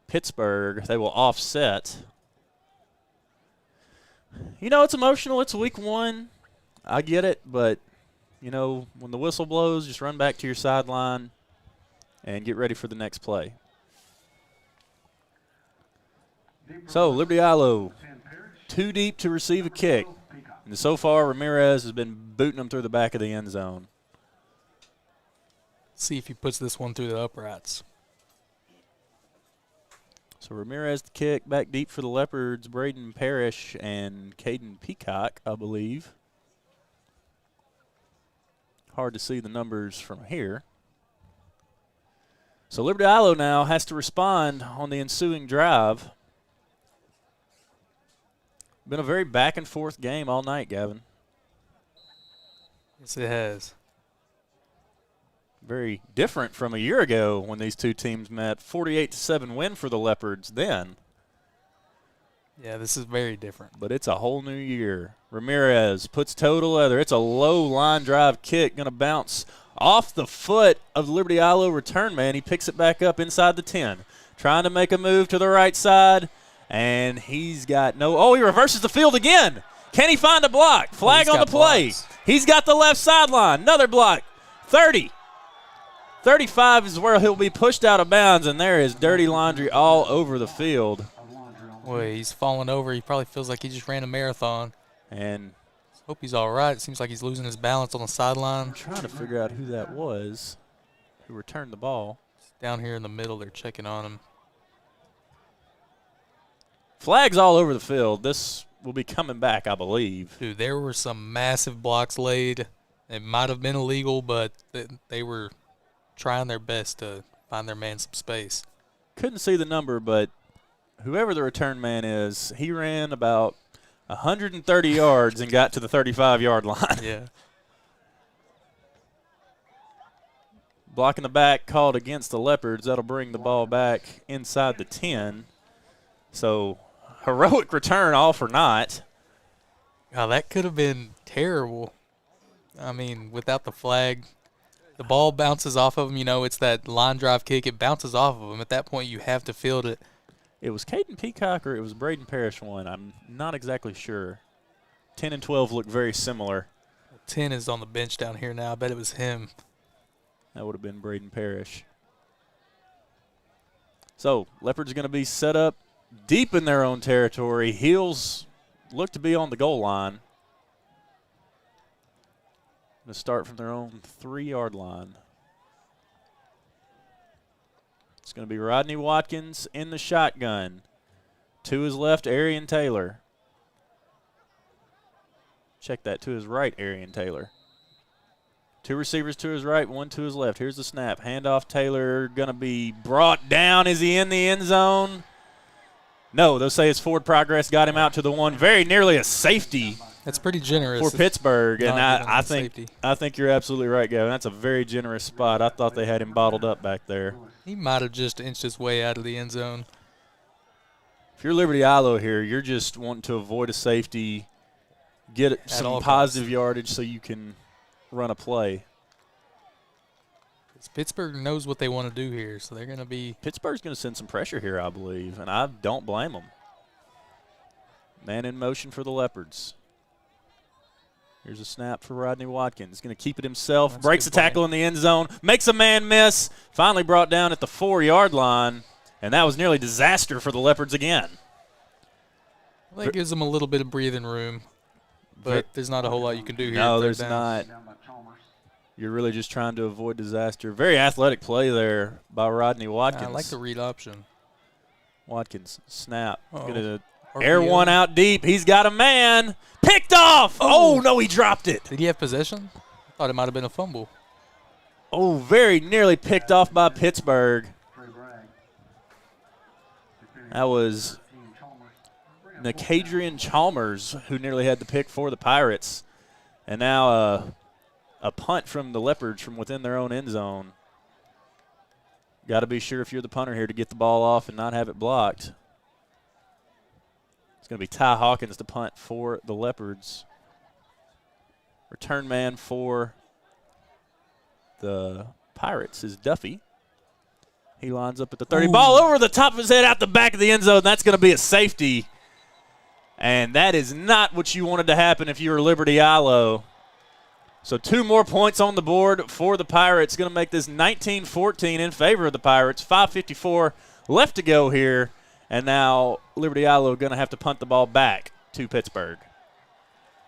Pittsburg. They will offset. You know, it's emotional. It's week one. I get it, but, you know, when the whistle blows, just run back to your sideline and get ready for the next play. So, Liberty-Eylau, too deep to receive a kick. And so far, Ramirez has been booting them through the back of the end zone. See if he puts this one through the uprights. So Ramirez the kick, back deep for the Leopards, Braden Parrish and Caden Peacock, I believe. Hard to see the numbers from here. So Liberty-Eylau now has to respond on the ensuing drive. Been a very back and forth game all night, Gavin. Yes, it has. Very different from a year ago when these two teams met. 48-7 win for the Leopards then. Yeah, this is very different. But it's a whole new year. Ramirez puts toe to leather. It's a low line drive kick, going to bounce off the foot of the Liberty-Eylau return man. He picks it back up inside the 10. Trying to make a move to the right side, and he's got no – oh, he reverses the field again. Can he find a block? Flag on the play. Blocks. He's got the left sideline. Another block. 30. 35 is where he'll be pushed out of bounds, and there is dirty laundry all over the field. Boy, he's falling over. He probably feels like he just ran a marathon. And hope he's all right. It seems like he's losing his balance on the sideline. I'm trying to figure out who that was who returned the ball. Down here in the middle, they're checking on him. Flags all over the field. This will be coming back, I believe. Dude, there were some massive blocks laid. It might have been illegal, but they were trying their best to find their man some space. Couldn't see the number, but whoever the return man is, he ran about 130 yards and got to the 35-yard line. Yeah. Blocking the back called against the Leopards. That'll bring the ball back inside the 10. So, heroic return, all for naught. God, that could have been terrible. I mean, without the flag, the ball bounces off of him. You know, it's that line drive kick. It bounces off of him. At that point, you have to field it. It was Caden Peacock or it was Braden Parrish one. I'm not exactly sure. 10 and 12 look very similar. 10 is on the bench down here now. I bet it was him. That would have been Braden Parrish. So, Leopards are going to be set up deep in their own territory. Heels look to be on the goal line. Going to start from their own 3-yard line. It's going to be Rodney Watkins in the shotgun. To his left, Arian Taylor. Check that, to his right, Arian Taylor. 2 receivers to his right, 1 to his left. Here's the snap. Handoff, Taylor going to be brought down. Is he in the end zone? No, they'll say his forward progress got him out to the 1. Very nearly a safety. That's pretty generous for Pittsburgh, and I think you're absolutely right, Gavin. That's a very generous spot. I thought they had him bottled up back there. He might have just inched his way out of the end zone. If you're Liberty-Eylau here, you're just wanting to avoid a safety, get some positive yardage so you can run a play. Pittsburgh knows what they want to do here, so they're going to be. Pittsburgh's going to send some pressure here, I believe, and I don't blame them. Man in motion for the Leopards. Here's a snap for Rodney Watkins. Going to keep it himself. Breaks a tackle in the end zone. Makes a man miss. Finally brought down at the 4-yard line. And that was nearly disaster for the Leopards again. Well, that gives them a little bit of breathing room. But there's not a whole lot you can do here. No, there's not. You're really just trying to avoid disaster. Very athletic play there by Rodney Watkins. I like the read option. Watkins, snap. Going to air one out deep. He's got a man. Picked off. Oh, no, he dropped it. Did he have possession? I thought it might have been a fumble. Oh, very nearly picked off by Pittsburgh. That was Nicadrian Chalmers who nearly had the pick for the Pirates. And now a punt from the Leopards from within their own end zone. Got to be sure if you're the punter here to get the ball off and not have it blocked. It's going to be Ty Hawkins to punt for the Leopards. Return man for the Pirates is Duffy. He lines up at the 30. Ooh. Ball over the top of his head out the back of the end zone. That's going to be a safety. And that is not what you wanted to happen if you were Liberty-Eylau. So 2 more points on the board for the Pirates. Going to make this 19-14 in favor of the Pirates. 5:54 left to go here. And now Liberty-Eylau going to have to punt the ball back to Pittsburgh.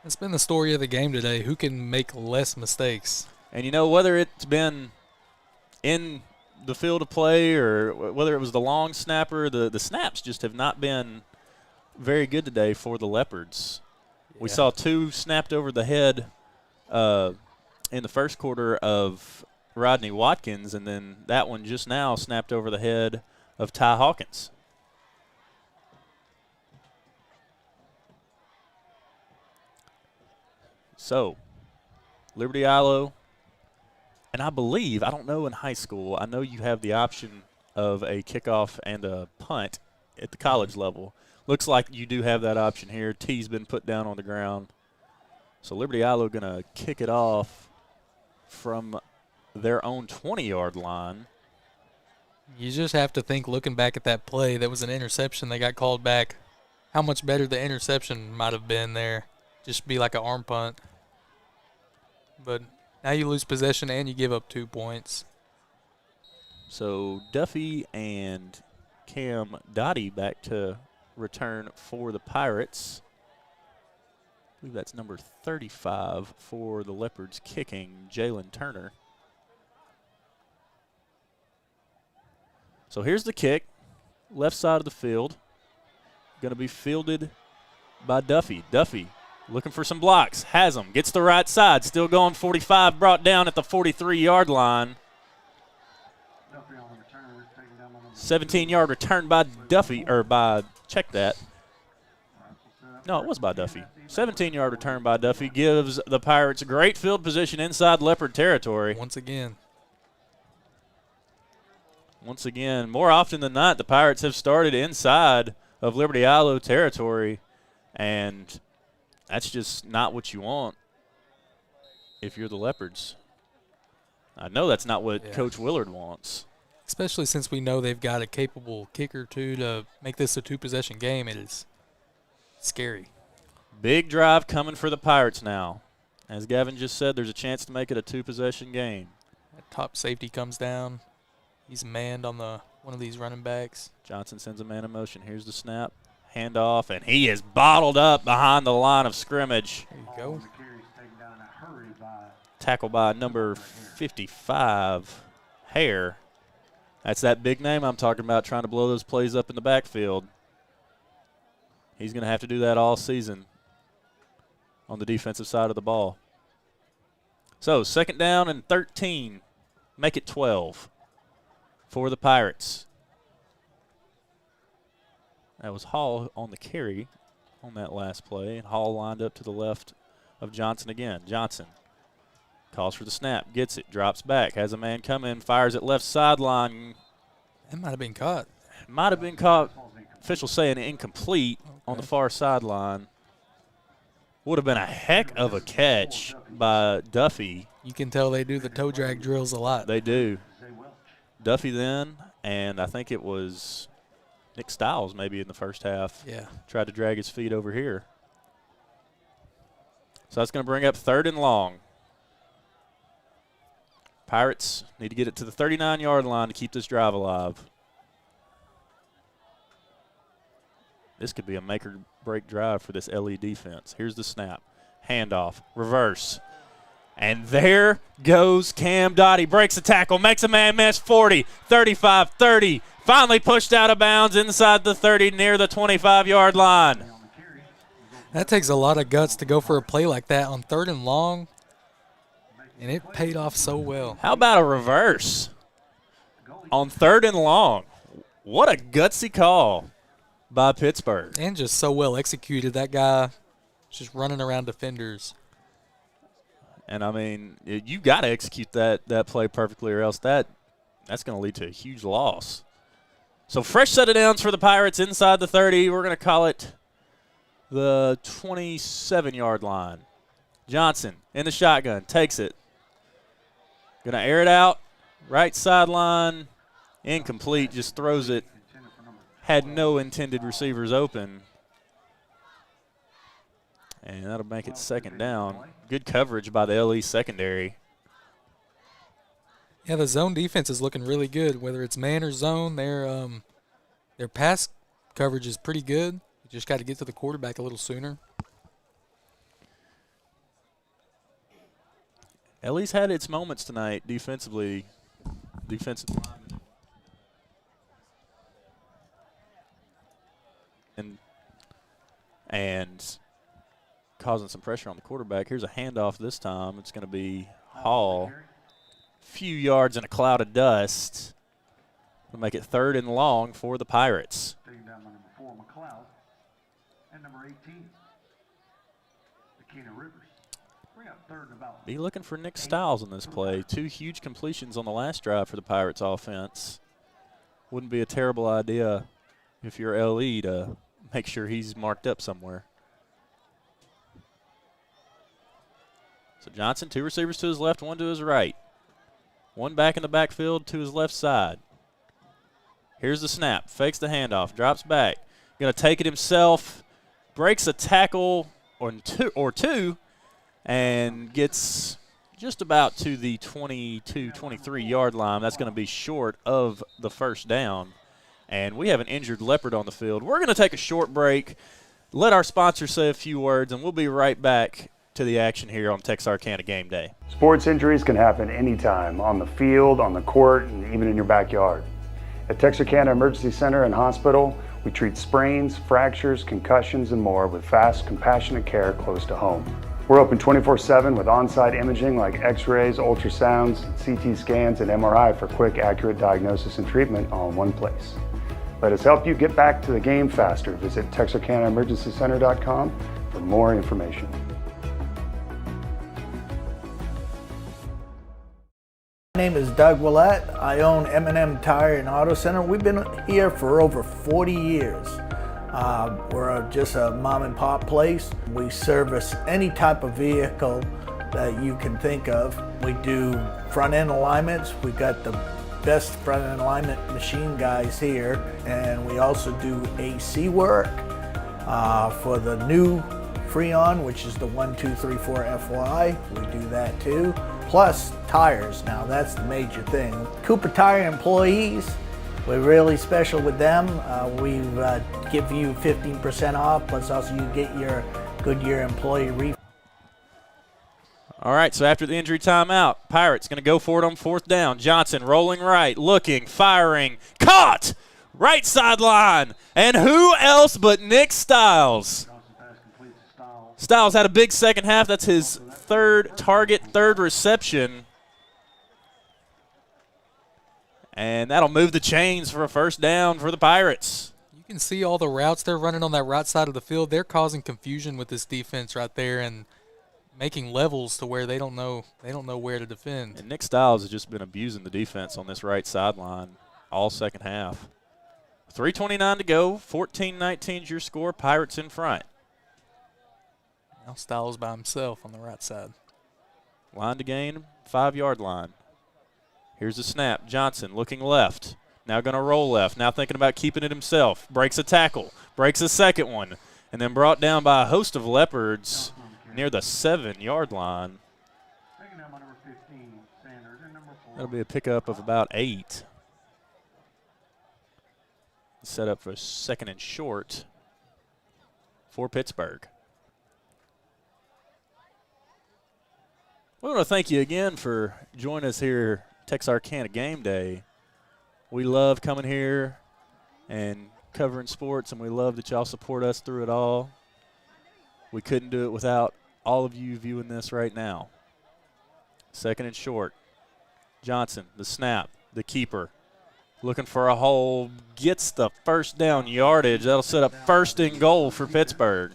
It's been the story of the game today. Who can make less mistakes? And, you know, whether it's been in the field of play or whether it was the long snapper, the snaps just have not been very good today for the Leopards. Yeah. We saw 2 snapped over the head in the first quarter of Rodney Watkins, and then that one just now snapped over the head of Ty Hawkins. So, Liberty-Eylau, and I believe, I don't know in high school, I know you have the option of a kickoff and a punt at the college level. Looks like you do have that option here. T's been put down on the ground. So Liberty-Eylau going to kick it off from their own 20-yard line. You just have to think, looking back at that play, that was an interception. They got called back. How much better the interception might have been there. Just be like an arm punt. But now you lose possession and you give up 2 points. So Duffy and Cam Dottie back to return for the Pirates. I believe that's number 35 for the Leopards kicking, Jalen Turner. So here's the kick, left side of the field. Going to be fielded by Duffy. Duffy looking for some blocks, has them, gets the right side, still going 45, brought down at the 43-yard line. 17-yard return by Duffy, or by, check that. No, it was by Duffy. 17-yard return by Duffy gives the Pirates great field position inside Leopard territory. Once again, more often than not, the Pirates have started inside of Liberty-Eylau territory, and that's just not what you want if you're the Leopards. I know that's not what Coach Willard wants. Especially since we know they've got a capable kicker, too, to make this a 2-possession game. It is scary. Big drive coming for the Pirates now. As Gavin just said, there's a chance to make it a 2-possession game. That top safety comes down. He's manned on one of these running backs. Johnson sends a man in motion. Here's the snap. Handoff, and he is bottled up behind the line of scrimmage. There you go. Tackled by number 55, Hare. That's that big name I'm talking about, trying to blow those plays up in the backfield. He's going to have to do that all season on the defensive side of the ball. So 2nd down and 13. Make it 12 for the Pirates. That was Hall on the carry on that last play, and Hall lined up to the left of Johnson again. Johnson calls for the snap, gets it, drops back, has a man come in, fires it left sideline. It might have been caught. Might have been caught. Official saying incomplete on the far sideline. Would have been a heck of a catch by Duffy. You can tell they do the toe drag drills a lot. They do. Duffy then, and I think it was Nick Stiles maybe in the first half. Yeah. Tried to drag his feet over here. So that's going to bring up 3rd and long. Pirates need to get it to the 39-yard line to keep this drive alive. This could be a make-or-break drive for this LE defense. Here's the snap. Handoff. Reverse. And there goes Cam Dottie. Breaks a tackle. Makes a man miss. 40, 35, 30. Finally pushed out of bounds inside the 30 near the 25-yard line. That takes a lot of guts to go for a play like that on 3rd and long. And it paid off so well. How about a reverse on 3rd and long? What a gutsy call by Pittsburgh. And just so well executed. That guy just running around defenders. And, I mean, you got to execute that play perfectly or else that's going to lead to a huge loss. So fresh set of downs for the Pirates inside the 30. We're going to call it the 27-yard line. Johnson in the shotgun, takes it. Going to air it out, right sideline, incomplete, just throws it. Had no intended receivers open. And that'll make it 2nd down. Good coverage by the LE secondary. Yeah, the zone defense is looking really good. Whether it's man or zone, their pass coverage is pretty good. You just got to get to the quarterback a little sooner. LE's had its moments tonight defensively. And causing some pressure on the quarterback. Here's a handoff this time. It's going to be Hall. Few yards in a cloud of dust. We'll make it 3rd and long for the Pirates. Taking down by number 4, McLeod, and number 18, Akina Rivers. Bring up 3rd and about. Be looking for Nick Stiles in this play. 2 huge completions on the last drive for the Pirates offense. Wouldn't be a terrible idea if you're LE to make sure he's marked up somewhere. So Johnson, 2 receivers to his left, 1 to his right. 1 back in the backfield to his left side. Here's the snap. Fakes the handoff. Drops back. Going to take it himself. Breaks a tackle or two, and gets just about to the 22, 23-yard line. That's going to be short of the 1st down. And we have an injured Leopard on the field. We're going to take a short break, let our sponsor say a few words, and we'll be right back to the action here on Texarkana Game Day. Sports injuries can happen anytime, on the field, on the court, and even in your backyard. At Texarkana Emergency Center and Hospital, we treat sprains, fractures, concussions, and more with fast, compassionate care close to home. We're open 24/7 with on-site imaging like x-rays, ultrasounds, CT scans, and MRI for quick, accurate diagnosis and treatment all in one place. Let us help you get back to the game faster. Visit TexarkanaEmergencyCenter.com for more information. My name is Doug Willett. I own M&M Tire and Auto Center. We've been here for over 40 years. We're just a mom and pop place. We service any type of vehicle that you can think of. We do front end alignments. We've got the best front end alignment machine guys here. And we also do AC work for the new Freon, which is the 1234 FY. We do that too. Plus tires. Now that's the major thing. Cooper Tire employees, we're really special with them. We give you 15% off, plus also you get your Goodyear employee refund. All right, so after the injury timeout, Pirates going to go for it on 4th down. Johnson rolling right, looking, firing, caught! Right sideline. And who else but Nick Stiles? Stiles had a big second half. That's his 3rd target, 3rd reception. And that'll move the chains for a 1st down for the Pirates. You can see all the routes they're running on that right side of the field. They're causing confusion with this defense right there and making levels to where they don't know where to defend. And Nick Stiles has just been abusing the defense on this right sideline all second half. 3:29 to go. 14-19 is your score. Pirates in front. Now Styles by himself on the right side. Line to gain, 5-yard line. Here's the snap. Johnson looking left. Now going to roll left. Now thinking about keeping it himself. Breaks a tackle. Breaks a second one. And then brought down by a host of Leopards near the 7-yard line. That'll be a pickup of about 8. Set up for 2nd and short for Pittsburg. We want to thank you again for joining us here Texarkana Game Day. We love coming here and covering sports, and we love that y'all support us through it all. We couldn't do it without all of you viewing this right now. 2nd and short. Johnson, the snap, the keeper, looking for a hole, gets the first down yardage. That'll set up 1st and goal for Pittsburg.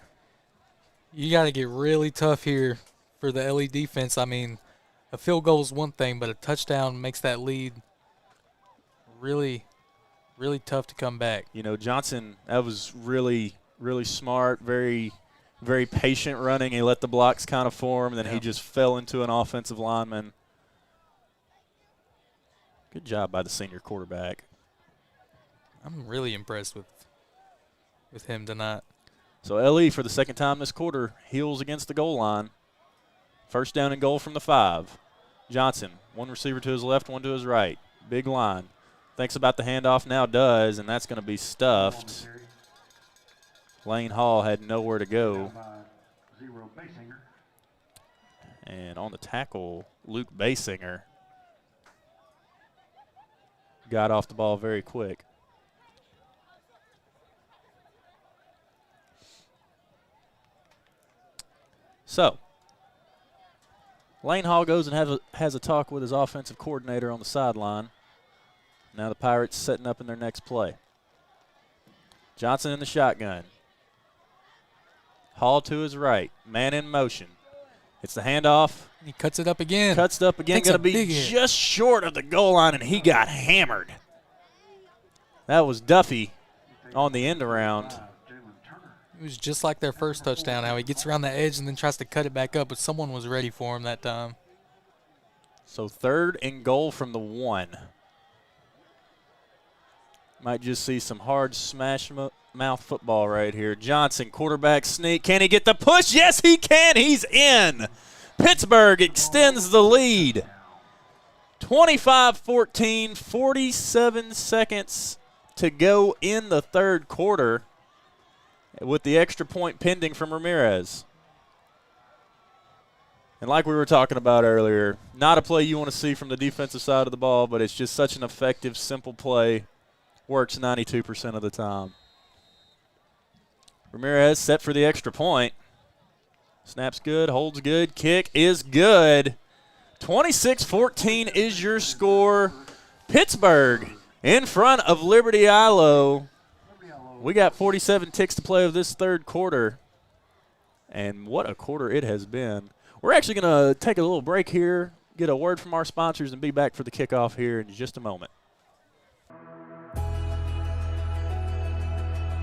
You got to get really tough here for the LE defense. I mean, a field goal is one thing, but a touchdown makes that lead really, really tough to come back. You know, Johnson, that was really, really smart, very, very patient running. He let the blocks kind of form, and then he just fell into an offensive lineman. Good job by the senior quarterback. I'm really impressed with him tonight. So LE, for the 2nd time this quarter, heels against the goal line. 1st down and goal from the 5. Johnson, one receiver to his left, one to his right. Big line. Thinks about the handoff, now does, and that's going to be stuffed. Lane Hall had nowhere to go. And on the tackle, Luke Basinger got off the ball very quick. So, Lane Hall goes and has a talk with his offensive coordinator on the sideline. Now the Pirates setting up in their next play. Johnson in the shotgun. Hall to his right. Man in motion. It's the handoff. He cuts it up again. Cuts it up again. Going to be just short of the goal line, and he got hammered. That was Duffy on the end around. It was just like their first touchdown, how he gets around the edge and then tries to cut it back up, but someone was ready for him that time. So 3rd and goal from the 1. Might just see some hard smash mouth football right here. Johnson, quarterback sneak. Can he get the push? Yes, he can. He's in. Pittsburgh extends the lead. 25-14, 47 seconds to go in the 3rd quarter with the extra point pending from Ramirez. And like we were talking about earlier, not a play you want to see from the defensive side of the ball, but it's just such an effective, simple play. Works 92% of the time. Ramirez set for the extra point. Snap's good, holds good, kick is good. 26-14 is your score. Pittsburgh in front of Liberty-Eylau. We got 47 ticks to play of this 3rd quarter. And what a quarter it has been. We're actually going to take a little break here, get a word from our sponsors, and be back for the kickoff here in just a moment.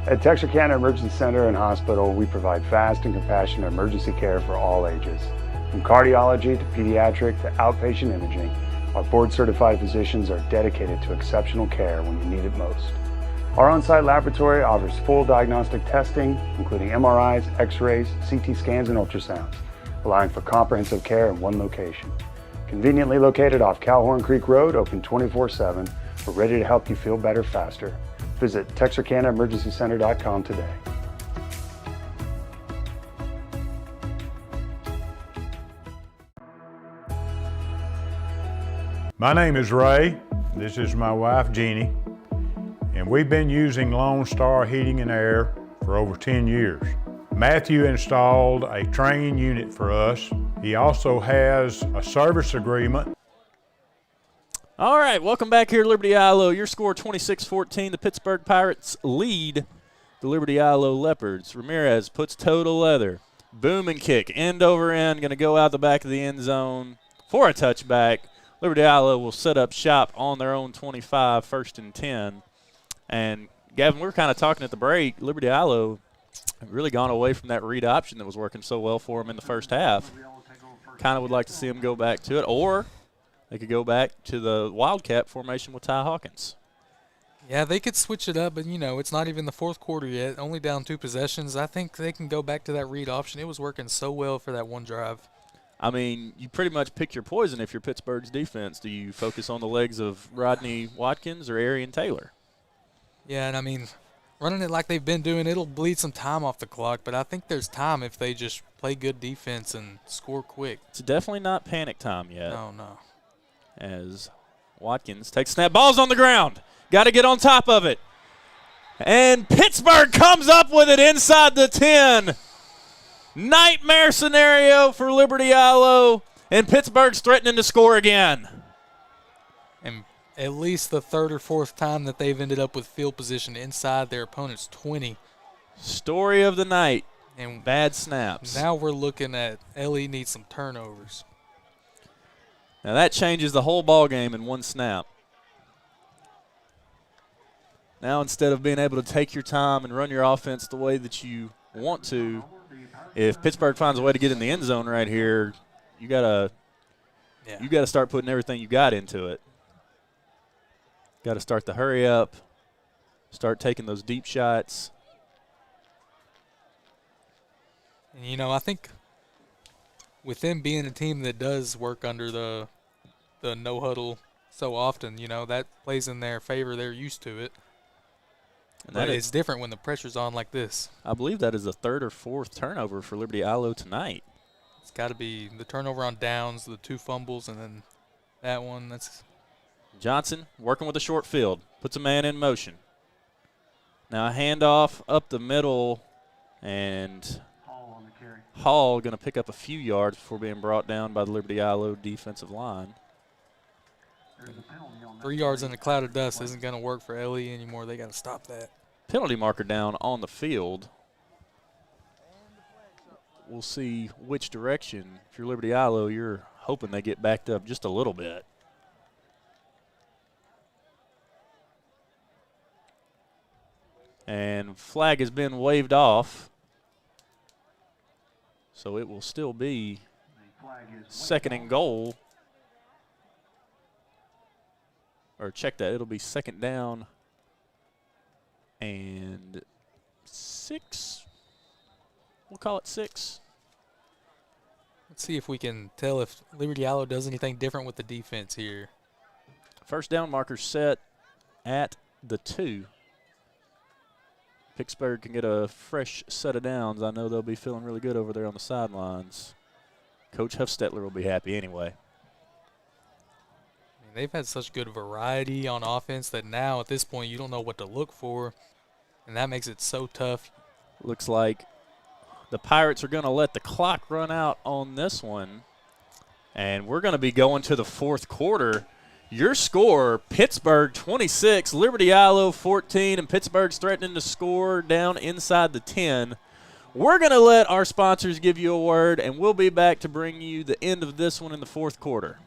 At Texarkana Emergency Center and Hospital, we provide fast and compassionate emergency care for all ages. From cardiology to pediatric to outpatient imaging, our board-certified physicians are dedicated to exceptional care when you need it most. Our on-site laboratory offers full diagnostic testing, including MRIs, X-rays, CT scans, and ultrasounds, allowing for comprehensive care in one location. Conveniently located off Calhoun Creek Road, open 24/7, we're ready to help you feel better faster. Visit TexarkanaEmergencyCenter.com today. My name is Ray. This is my wife, Jeannie. And we've been using Lone Star Heating and Air for over 10 years. Matthew installed a training unit for us. He also has a service agreement. All right, welcome back here to Liberty-Eylau. Your score 26-14. The Pittsburgh Pirates lead the Liberty-Eylau Leopards. Ramirez puts toe to leather. Boom and kick, end over end, going to go out the back of the end zone for a touchback. Liberty-Eylau will set up shop on their own 25, 1st and 10. And, Gavin, we were kind of talking at the break. Liberty-Eylau really gone away from that read option that was working so well for them in the first half. Kind of would like to see them go back to it, or they could go back to the Wildcat formation with Ty Hawkins. Yeah, they could switch it up, but, it's not even the fourth quarter yet. Only down 2 possessions. I think they can go back to that read option. It was working so well for that one drive. I mean, you pretty much pick your poison if you're Pittsburgh's defense. Do you focus on the legs of Rodney Watkins or Arian Taylor? Yeah, and I mean, running it like they've been doing, it'll bleed some time off the clock, but I think there's time if they just play good defense and score quick. It's definitely not panic time yet. No. As Watkins takes snap, ball's on the ground. Got to get on top of it. And Pittsburgh comes up with it inside the 10. Nightmare scenario for Liberty-Eylau, and Pittsburgh's threatening to score again. And at least the third or fourth time that they've ended up with field position inside their opponent's 20. Story of the night. And bad snaps. Now we're looking at Ellie needs some turnovers. Now that changes the whole ball game in one snap. Now instead of being able to take your time and run your offense the way that you want to, if Pittsburgh finds a way to get in the end zone right here, you gotta start putting everything you got into it. Got to start the hurry up, start taking those deep shots. And I think with them being a team that does work under the no huddle so often, that plays in their favor. They're used to it. But it's different when the pressure's on like this. I believe that is the third or fourth turnover for Liberty-Eylau tonight. It's got to be the turnover on downs, the 2 fumbles, and then that one. That's Johnson working with a short field, puts a man in motion. Now a handoff up the middle, and Hall going to pick up a few yards before being brought down by the Liberty-Eylau defensive line. 3 yards in a cloud of dust isn't going to work for Ellie anymore. They got to stop that. Penalty marker down on the field. We'll see which direction. If you're Liberty-Eylau, you're hoping they get backed up just a little bit. And flag has been waved off. So it will still be second and goal. Or check that, it'll be second down and 6. We'll call it 6. Let's see if we can tell if Liberty-Eylau does anything different with the defense here. First down marker set at the 2. Pittsburgh can get a fresh set of downs. I know they'll be feeling really good over there on the sidelines. Coach Huffstetler will be happy anyway. They've had such good variety on offense that now at this point you don't know what to look for, and that makes it so tough. Looks like the Pirates are going to let the clock run out on this one, and we're going to be going to the fourth quarter. Your score, Pittsburgh 26, Liberty-Eylau 14, and Pittsburgh's threatening to score down inside the 10. We're going to let our sponsors give you a word, and we'll be back to bring you the end of this one in the fourth quarter.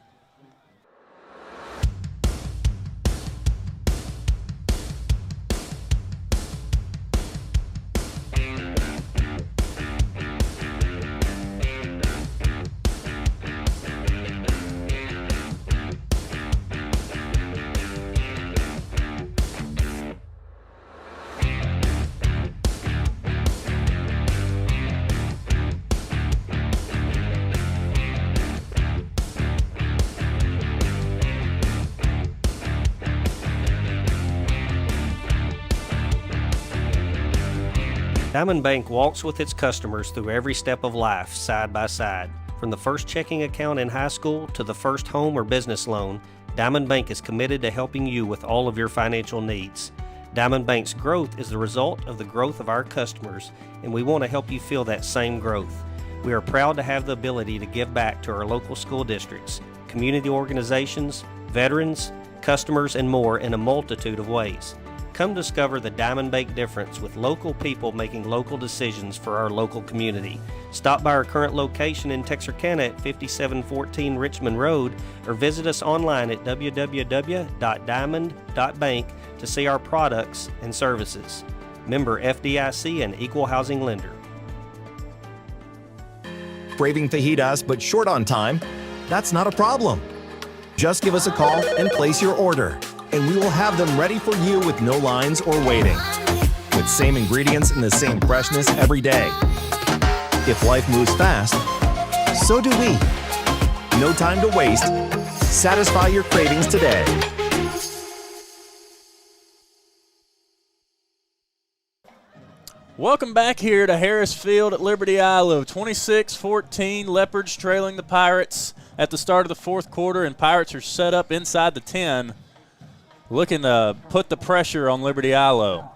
Diamond Bank walks with its customers through every step of life, side by side. From the first checking account in high school to the first home or business loan, Diamond Bank is committed to helping you with all of your financial needs. Diamond Bank's growth is the result of the growth of our customers, and we want to help you feel that same growth. We are proud to have the ability to give back to our local school districts, community organizations, veterans, customers, and more in a multitude of ways. Come discover the Diamond Bank difference with local people making local decisions for our local community. Stop by our current location in Texarkana at 5714 Richmond Road or visit us online at www.diamond.bank to see our products and services. Member FDIC and equal housing lender. Craving fajitas but short on time? That's not a problem. Just give us a call and place your order, and we will have them ready for you with no lines or waiting. With same ingredients and the same freshness every day. If life moves fast, so do we. No time to waste. Satisfy your cravings today. Welcome back here to Harris Field at Liberty-Eylau. 26-14, Leopards trailing the Pirates at the start of the fourth quarter, and Pirates are set up inside the 10, looking to put the pressure on Liberty-Eylau.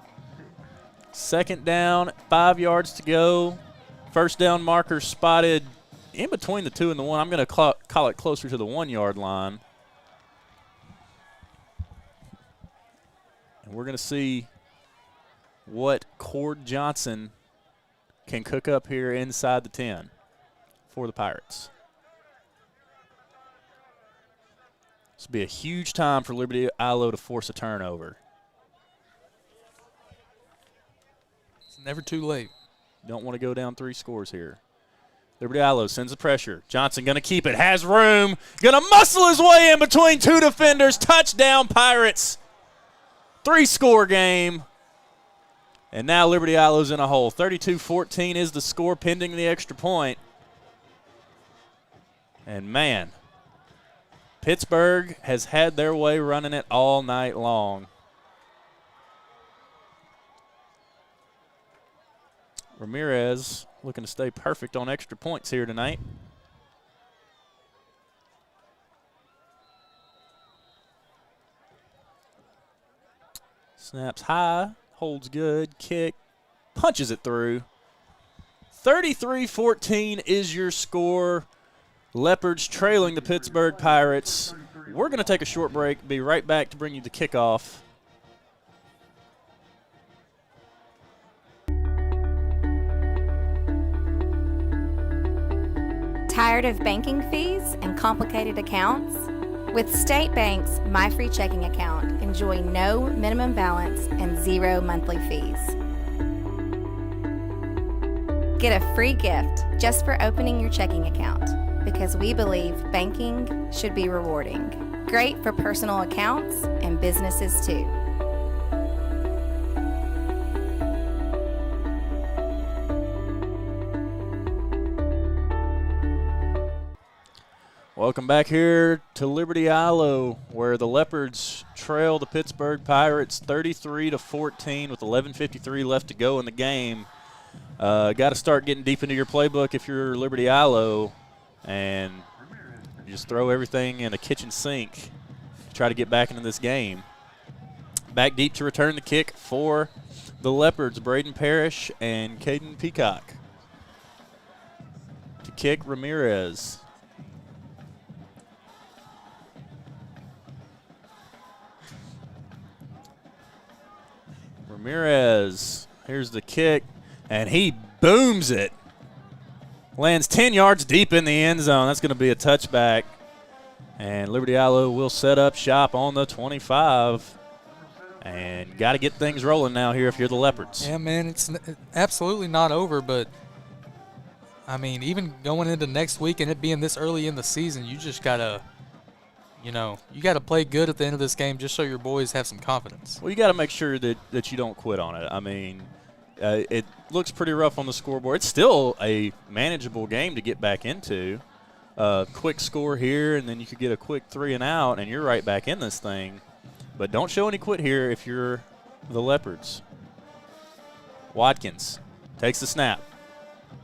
Second down, 5 yards to go. First down marker spotted in between the 2 and the 1. I'm going to call it closer to the 1-yard line. And we're going to see what Cord Johnson can cook up here inside the 10 for the Pirates. This will be a huge time for Liberty-Eylau to force a turnover. It's never too late. Don't want to go down 3 scores here. Liberty-Eylau sends the pressure. Johnson going to keep it, has room, going to muscle his way in between 2 defenders. Touchdown, Pirates. 3-score game. And now Liberty-Eilau's in a hole. 32-14 is the score pending the extra point. And, man, Pittsburg has had their way running it all night long. Ramirez looking to stay perfect on extra points here tonight. Snaps high. Holds good, kick, punches it through. 33-14 is your score. Leopards trailing the Pittsburgh Pirates. We're going to take a short break, be right back to bring you the kickoff. Tired of banking fees and complicated accounts? With State Bank's My Free Checking Account, enjoy no minimum balance and 0 monthly fees. Get a free gift just for opening your checking account, because we believe banking should be rewarding. Great for personal accounts and businesses too. Welcome back here to Liberty-Eylau, where the Leopards trail the Pittsburgh Pirates 33-14 with 11:53 left to go in the game. Got to start getting deep into your playbook if you're Liberty-Eylau, and just throw everything in a kitchen sink to try to get back into this game. Back deep to return the kick for the Leopards, Braden Parrish and Caden Peacock. To kick, Ramirez. Ramirez, here's the kick, and he booms it. Lands 10 yards deep in the end zone. That's going to be a touchback. And Liberty-Eylau will set up shop on the 25. And got to get things rolling now here if you're the Leopards. Yeah, man, it's absolutely not over, but, I mean, even going into next week and it being this early in the season, you just got to – you got to play good at the end of this game just so your boys have some confidence. Well, you got to make sure that you don't quit on it. I mean, it looks pretty rough on the scoreboard. It's still a manageable game to get back into. Quick score here, and then you could get a quick 3 and out, and you're right back in this thing. But don't show any quit here if you're the Leopards. Watkins takes the snap.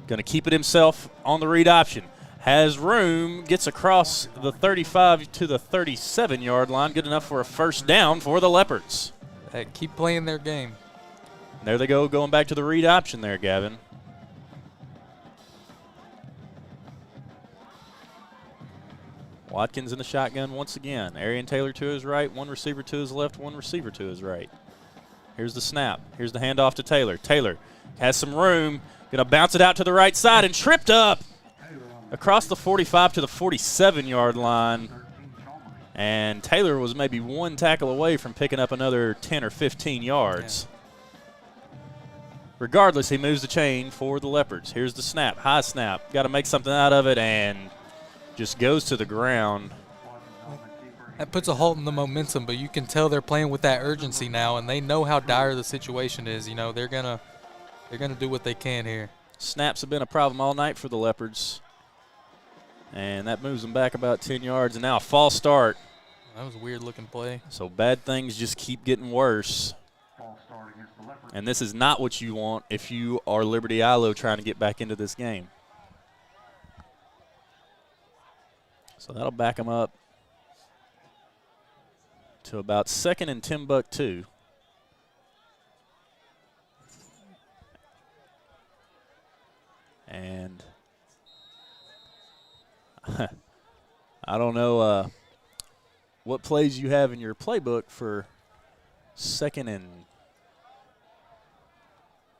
Going to keep it himself on the read option. Has room, gets across the 35 to the 37-yard line. Good enough for a first down for the Leopards. Hey, keep playing their game. There they go, going back to the read option there, Gavin. Watkins in the shotgun once again. Arian Taylor to his right, one receiver to his left, one receiver to his right. Here's the snap. Here's the handoff to Taylor. Taylor has some room, going to bounce it out to the right side and tripped up across the 45 to the 47-yard line. And Taylor was maybe one tackle away from picking up another 10 or 15 yards. Regardless, he moves the chain for the Leopards. Here's the snap, high snap. Got to make something out of it, and just goes to the ground. That puts a halt in the momentum, but you can tell they're playing with that urgency now, and they know how dire the situation is. You know, they're gonna do what they can here. Snaps have been a problem all night for the Leopards. And that moves them back about 10 yards, and now a false start. That was a weird-looking play. So bad things just keep getting worse. And this is not what you want if you are Liberty-Eylau trying to get back into this game. So that'll back them up to about 2nd and Timbuktu. And I don't know what plays you have in your playbook for 2nd and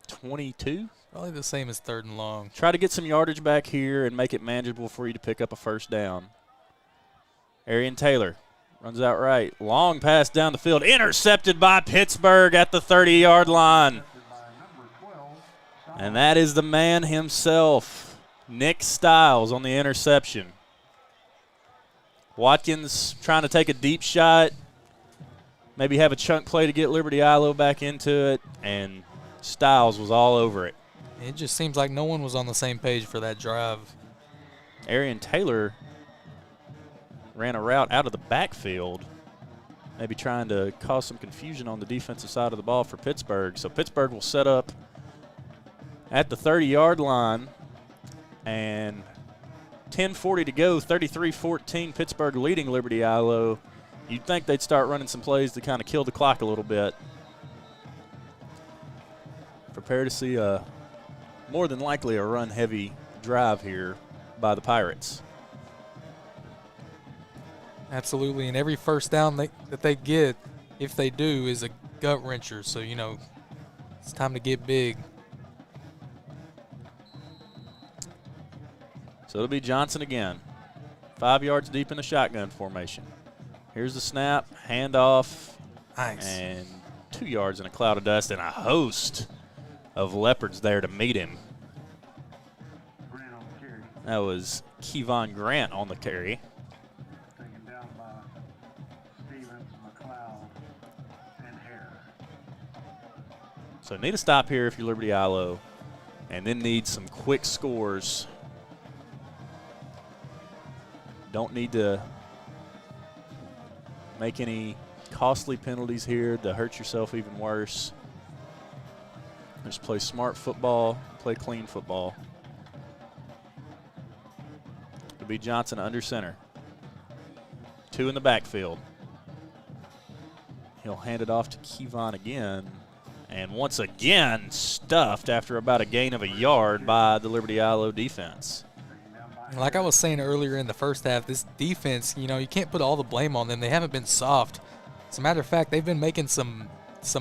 22. Probably the same as 3rd and long. Try to get some yardage back here and make it manageable for you to pick up a first down. Arian Taylor runs out right. Long pass down the field. Intercepted by Pittsburg at the 30-yard line. And that is the man himself, Nick Stiles, on the interception. Watkins trying to take a deep shot, maybe have a chunk play to get Liberty-Eylau back into it, and Stiles was all over it. It just seems like no one was on the same page for that drive. Arian Taylor ran a route out of the backfield, maybe trying to cause some confusion on the defensive side of the ball for Pittsburgh. So Pittsburgh will set up at the 30-yard line, and 10:40 to go, 33-14, Pittsburgh leading Liberty-Eylau. You'd think they'd start running some plays to kind of kill the clock a little bit. Prepare to see more than likely a run-heavy drive here by the Pirates. Absolutely, and every first down that they get, if they do, is a gut-wrencher. So, you know, it's time to get big. So it'll be Johnson again. 5 yards deep in the shotgun formation. Here's the snap, handoff, nice. And 2 yards in a cloud of dust, and a host of Leopards there to meet him. That was Kevon Grant on the carry. So need a stop here if you're Liberty-Eylau, and then need some quick scores. Don't need to make any costly penalties here to hurt yourself even worse. Just play smart football, play clean football. It'll be Johnson under center. 2 in the backfield. He'll hand it off to Kevon again. And once again, stuffed after about a gain of a yard by the Liberty-Eylau defense. Like I was saying earlier in the first half, this defense, you know, you can't put all the blame on them. They haven't been soft. As a matter of fact, they've been making some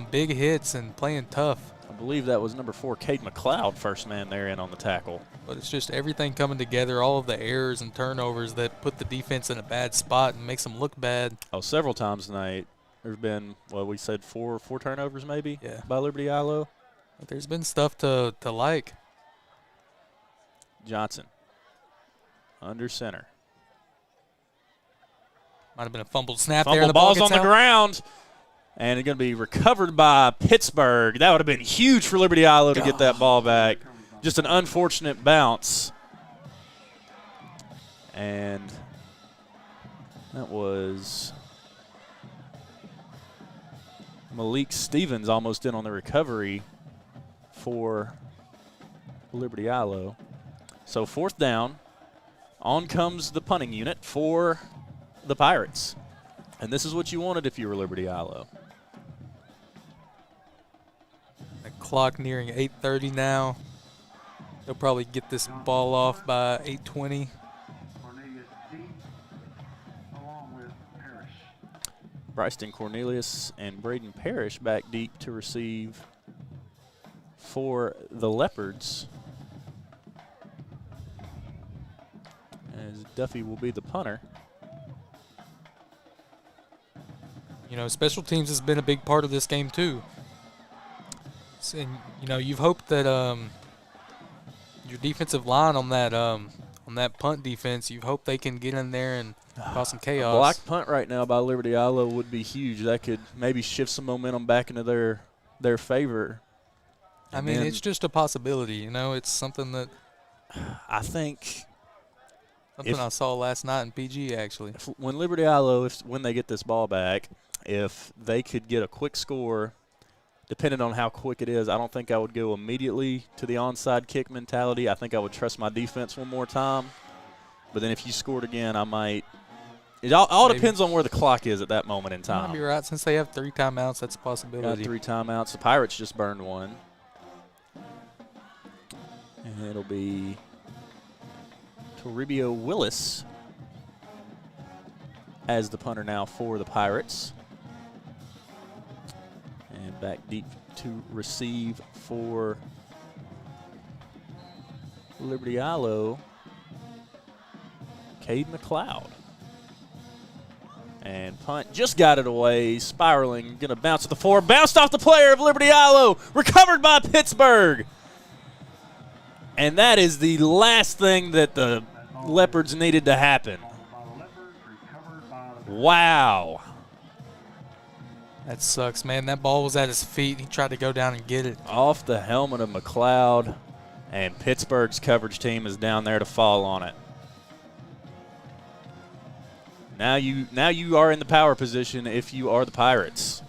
big hits and playing tough. I believe that was number 4, Cade McLeod, first man there in on the tackle. But it's just everything coming together, all of the errors and turnovers that put the defense in a bad spot and makes them look bad. Oh, several times tonight there's been, well, we said four turnovers maybe by Liberty-Eylau. But there's been stuff to like. Johnson under center. Might have been a fumbled snap Fumble, there. The ball's ball on the ground. And it's going to be recovered by Pittsburgh. That would have been huge for Liberty-Eylau to get that ball back. Just an unfortunate bounce. And that was Malik Stevens almost in on the recovery for Liberty-Eylau. So 4th down. On comes the punting unit for the Pirates. And this is what you wanted if you were Liberty-Eylau. The clock nearing 8:30 now. They'll probably get this ball off by 8:20. Bryston Cornelius and Braden Parrish back deep to receive for the Leopards. As Duffy will be the punter. You know, special teams has been a big part of this game too. And you know, you've hoped that your defensive line on that punt defense, you hope they can get in there and cause some chaos. A blocked punt right now by Liberty-Eylau would be huge. That could maybe shift some momentum back into their favor. I mean, it's just a possibility, you know. It's something that I think I saw last night in PG, actually. When Liberty-Eylau, when they get this ball back, if they could get a quick score, depending on how quick it is, I don't think I would go immediately to the onside kick mentality. I think I would trust my defense one more time. But then if you scored again, I might. It all depends on where the clock is at that moment in time. You might be right. Since they have 3 timeouts, that's a possibility. Got 3 timeouts. The Pirates just burned one. And it'll be Toribio Willis as the punter now for the Pirates. And back deep to receive for Liberty-Eylau, Cade McLeod. And punt just got it away, spiraling, going to bounce to the 4, bounced off the player of Liberty-Eylau, recovered by Pittsburg. And that is the last thing that the Leopards needed to happen. Wow. That sucks, man. That ball was at his feet. He tried to go down and get it. Off the helmet of McLeod, and Pittsburgh's coverage team is down there to fall on it. Now you are in the power position if you are the Pirates.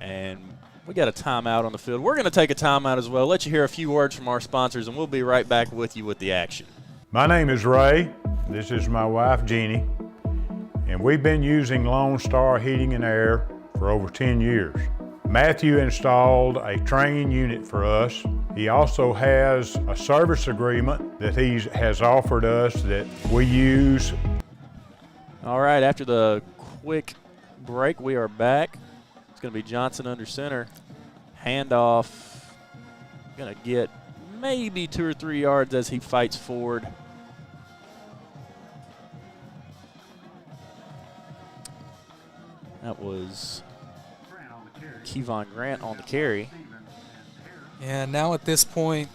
And we got a timeout on the field. We're going to take a timeout as well. Let you hear a few words from our sponsors, and we'll be right back with you with the action. My name is Ray. This is my wife, Jeannie. And we've been using Lone Star Heating and Air for over 10 years. Matthew installed a training unit for us. He also has a service agreement that he has offered us that we use. All right, after the quick break, we are back. It's going to be Johnson under center. Handoff. Going to get maybe 2 or 3 yards as he fights forward. That was Kevon Grant on the carry. Yeah, now at this point,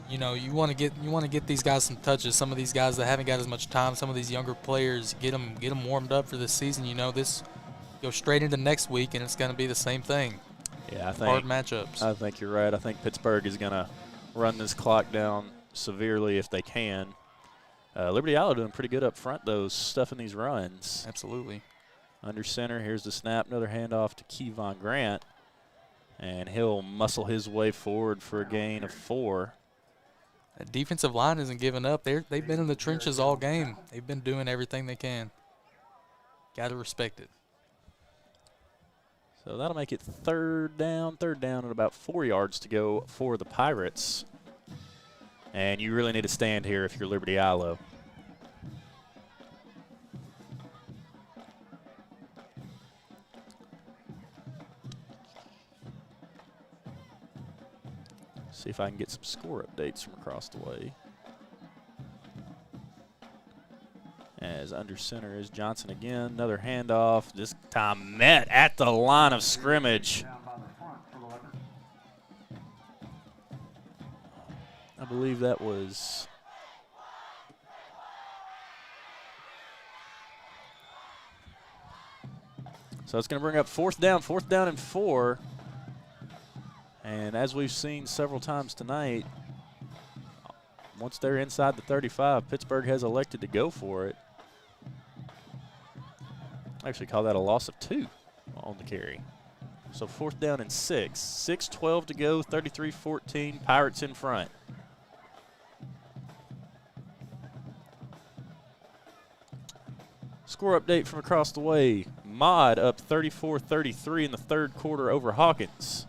you know, you want to get these guys some touches. Some of these guys that haven't got as much time, some of these younger players, get them warmed up for this season. You know, this go straight into next week, and it's going to be the same thing. Yeah, I think hard matchups. I think you're right. I think Pittsburgh is going to run this clock down severely if they can. Liberty-Eylau doing pretty good up front, though, stuffing these runs. Absolutely. Under center, here's the snap, another handoff to Kevon Grant, and he'll muscle his way forward for a gain of 4. That defensive line isn't giving up. They've been in the trenches all game. They've been doing everything they can. Got to respect it. So that'll make it third down at about 4 yards to go for the Pirates. And you really need to stand here if you're Liberty-Eylau. See if I can get some score updates from across the way. As under center is Johnson again. Another handoff. This time met at the line of scrimmage. I believe that was so it's going to bring up fourth down and 4. And as we've seen several times tonight, once they're inside the 35, Pittsburgh has elected to go for it. I actually call that a loss of 2 on the carry. So 4th down and 6. 6:12 to go, 33-14, Pirates in front. Score update from across the way. Mod up 34-33 in the 3rd quarter over Hawkins.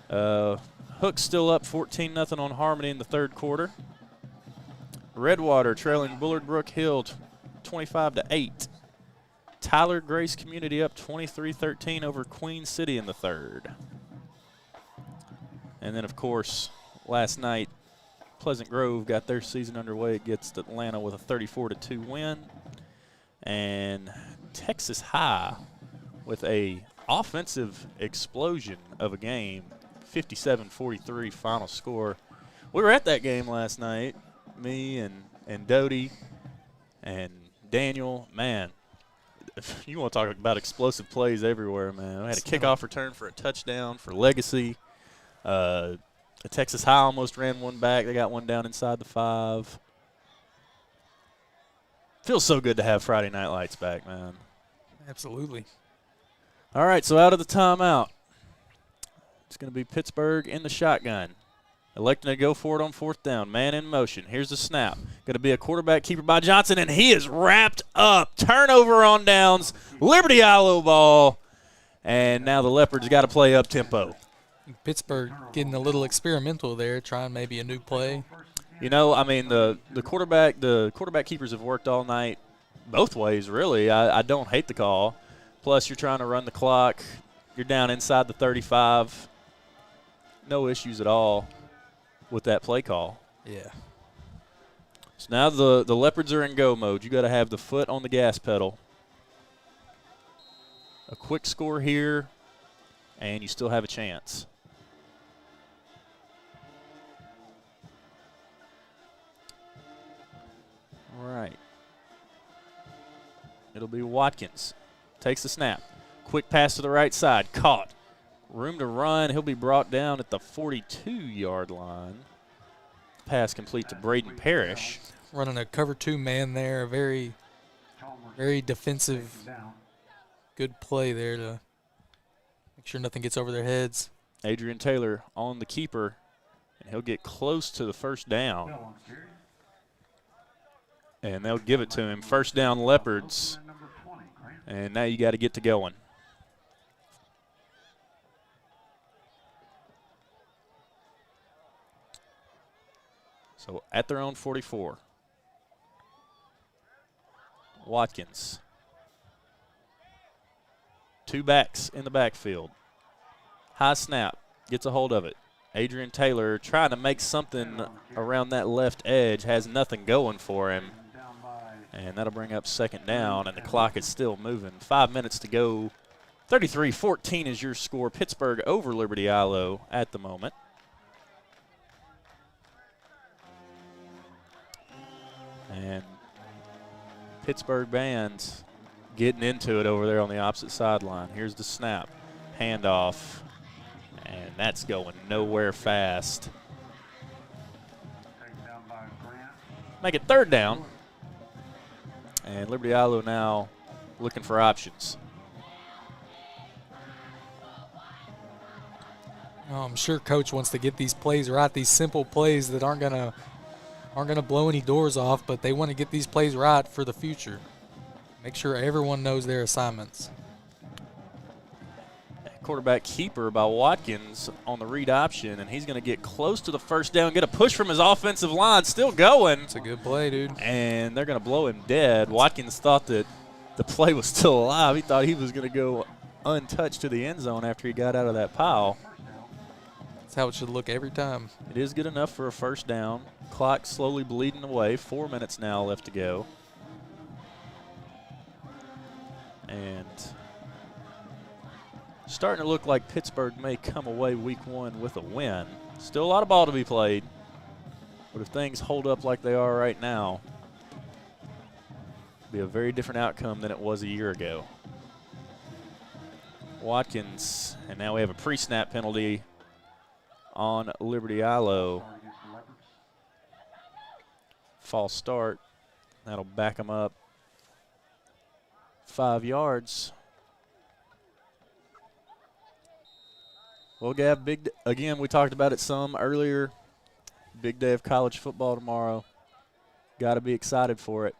Hook's still up 14-0 on Harmony in the 3rd quarter. Redwater trailing Bullard Brook Hill 25-8. Tyler Grace Community up 23-13 over Queen City in the 3rd. And then, of course, last night, Pleasant Grove got their season underway against Atlanta with a 34-2 win. And Texas High with a offensive explosion of a game, 57-43 final score. We were at that game last night, me and Doty and Daniel. Man, you want to talk about explosive plays everywhere, man. I had a kickoff return for a touchdown for Legacy. Texas High almost ran one back. They got one down inside the 5. Feels so good to have Friday Night Lights back, man. Absolutely. All right, so out of the timeout, it's going to be Pittsburgh in the shotgun. Electing to go for it on 4th down. Man in motion. Here's the snap. Going to be a quarterback keeper by Johnson, and he is wrapped up. Turnover on downs. Liberty-Eylau ball. And now the Leopards got to play up-tempo. Pittsburgh getting a little experimental there, trying maybe a new play. You know, I mean, the quarterback keepers have worked all night both ways, really. I don't hate the call. Plus, you're trying to run the clock. You're down inside the 35. No issues at all with that play call. Yeah. So now the Leopards are in go mode. You got to have the foot on the gas pedal. A quick score here, and you still have a chance. All right. It'll be Watkins. Takes the snap. Quick pass to the right side. Caught. Room to run. He'll be brought down at the 42-yard line. Pass complete to Braden Parrish. Running a cover 2 man there. Very, very defensive. Good play there to make sure nothing gets over their heads. Adrian Taylor on the keeper, and he'll get close to the first down. And they'll give it to him. First down, Leopards. And now you got to get to going. So at their own 44. Watkins. 2 backs in the backfield. High snap. Gets a hold of it. Adrian Taylor trying to make something around that left edge. Has nothing going for him. And that'll bring up 2nd down, and the clock is still moving. 5 minutes to go. 33-14 is your score. Pittsburgh over Liberty-Eylau at the moment. And Pittsburgh bands getting into it over there on the opposite sideline. Here's the snap. Handoff. And that's going nowhere fast. Make it 3rd down. And Liberty-Eylau now looking for options. Oh, I'm sure Coach wants to get these plays right, these simple plays that aren't gonna blow any doors off, but they want to get these plays right for the future. Make sure everyone knows their assignments. Quarterback keeper by Watkins on the read option, and he's going to get close to the first down, get a push from his offensive line, still going. It's a good play, dude. And they're going to blow him dead. Watkins thought that the play was still alive. He thought he was going to go untouched to the end zone after he got out of that pile. That's how it should look every time. It is good enough for a first down. Clock slowly bleeding away. 4 minutes now left to go. And starting to look like Pittsburgh may come away week 1 with a win. Still a lot of ball to be played. But if things hold up like they are right now, it'll be a very different outcome than it was a year ago. Watkins, and now we have a pre-snap penalty on Liberty-Eylau. False start. That'll back them up 5 yards. Well, Gav, again, we talked about it some earlier. Big day of college football tomorrow. Got to be excited for it.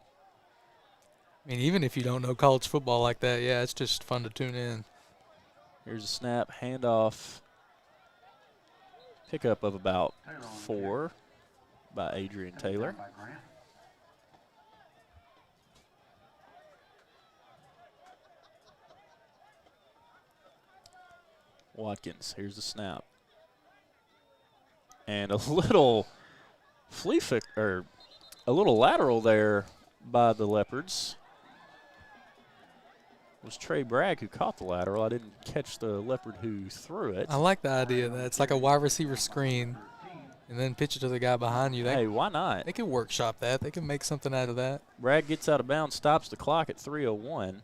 I mean, even if you don't know college football like that, yeah, it's just fun to tune in. Here's a snap, handoff. Pickup of about 4 by Adrian Taylor. Watkins, here's the snap. And a little a little lateral there by the Leopards. was Trey Bragg who caught the lateral. I didn't catch the Leopard who threw it. I like the idea that it's like a wide receiver screen and then pitch it to the guy behind you. Hey, why not? They could workshop that. They can make something out of that. Bragg gets out of bounds, stops the clock at 3:01.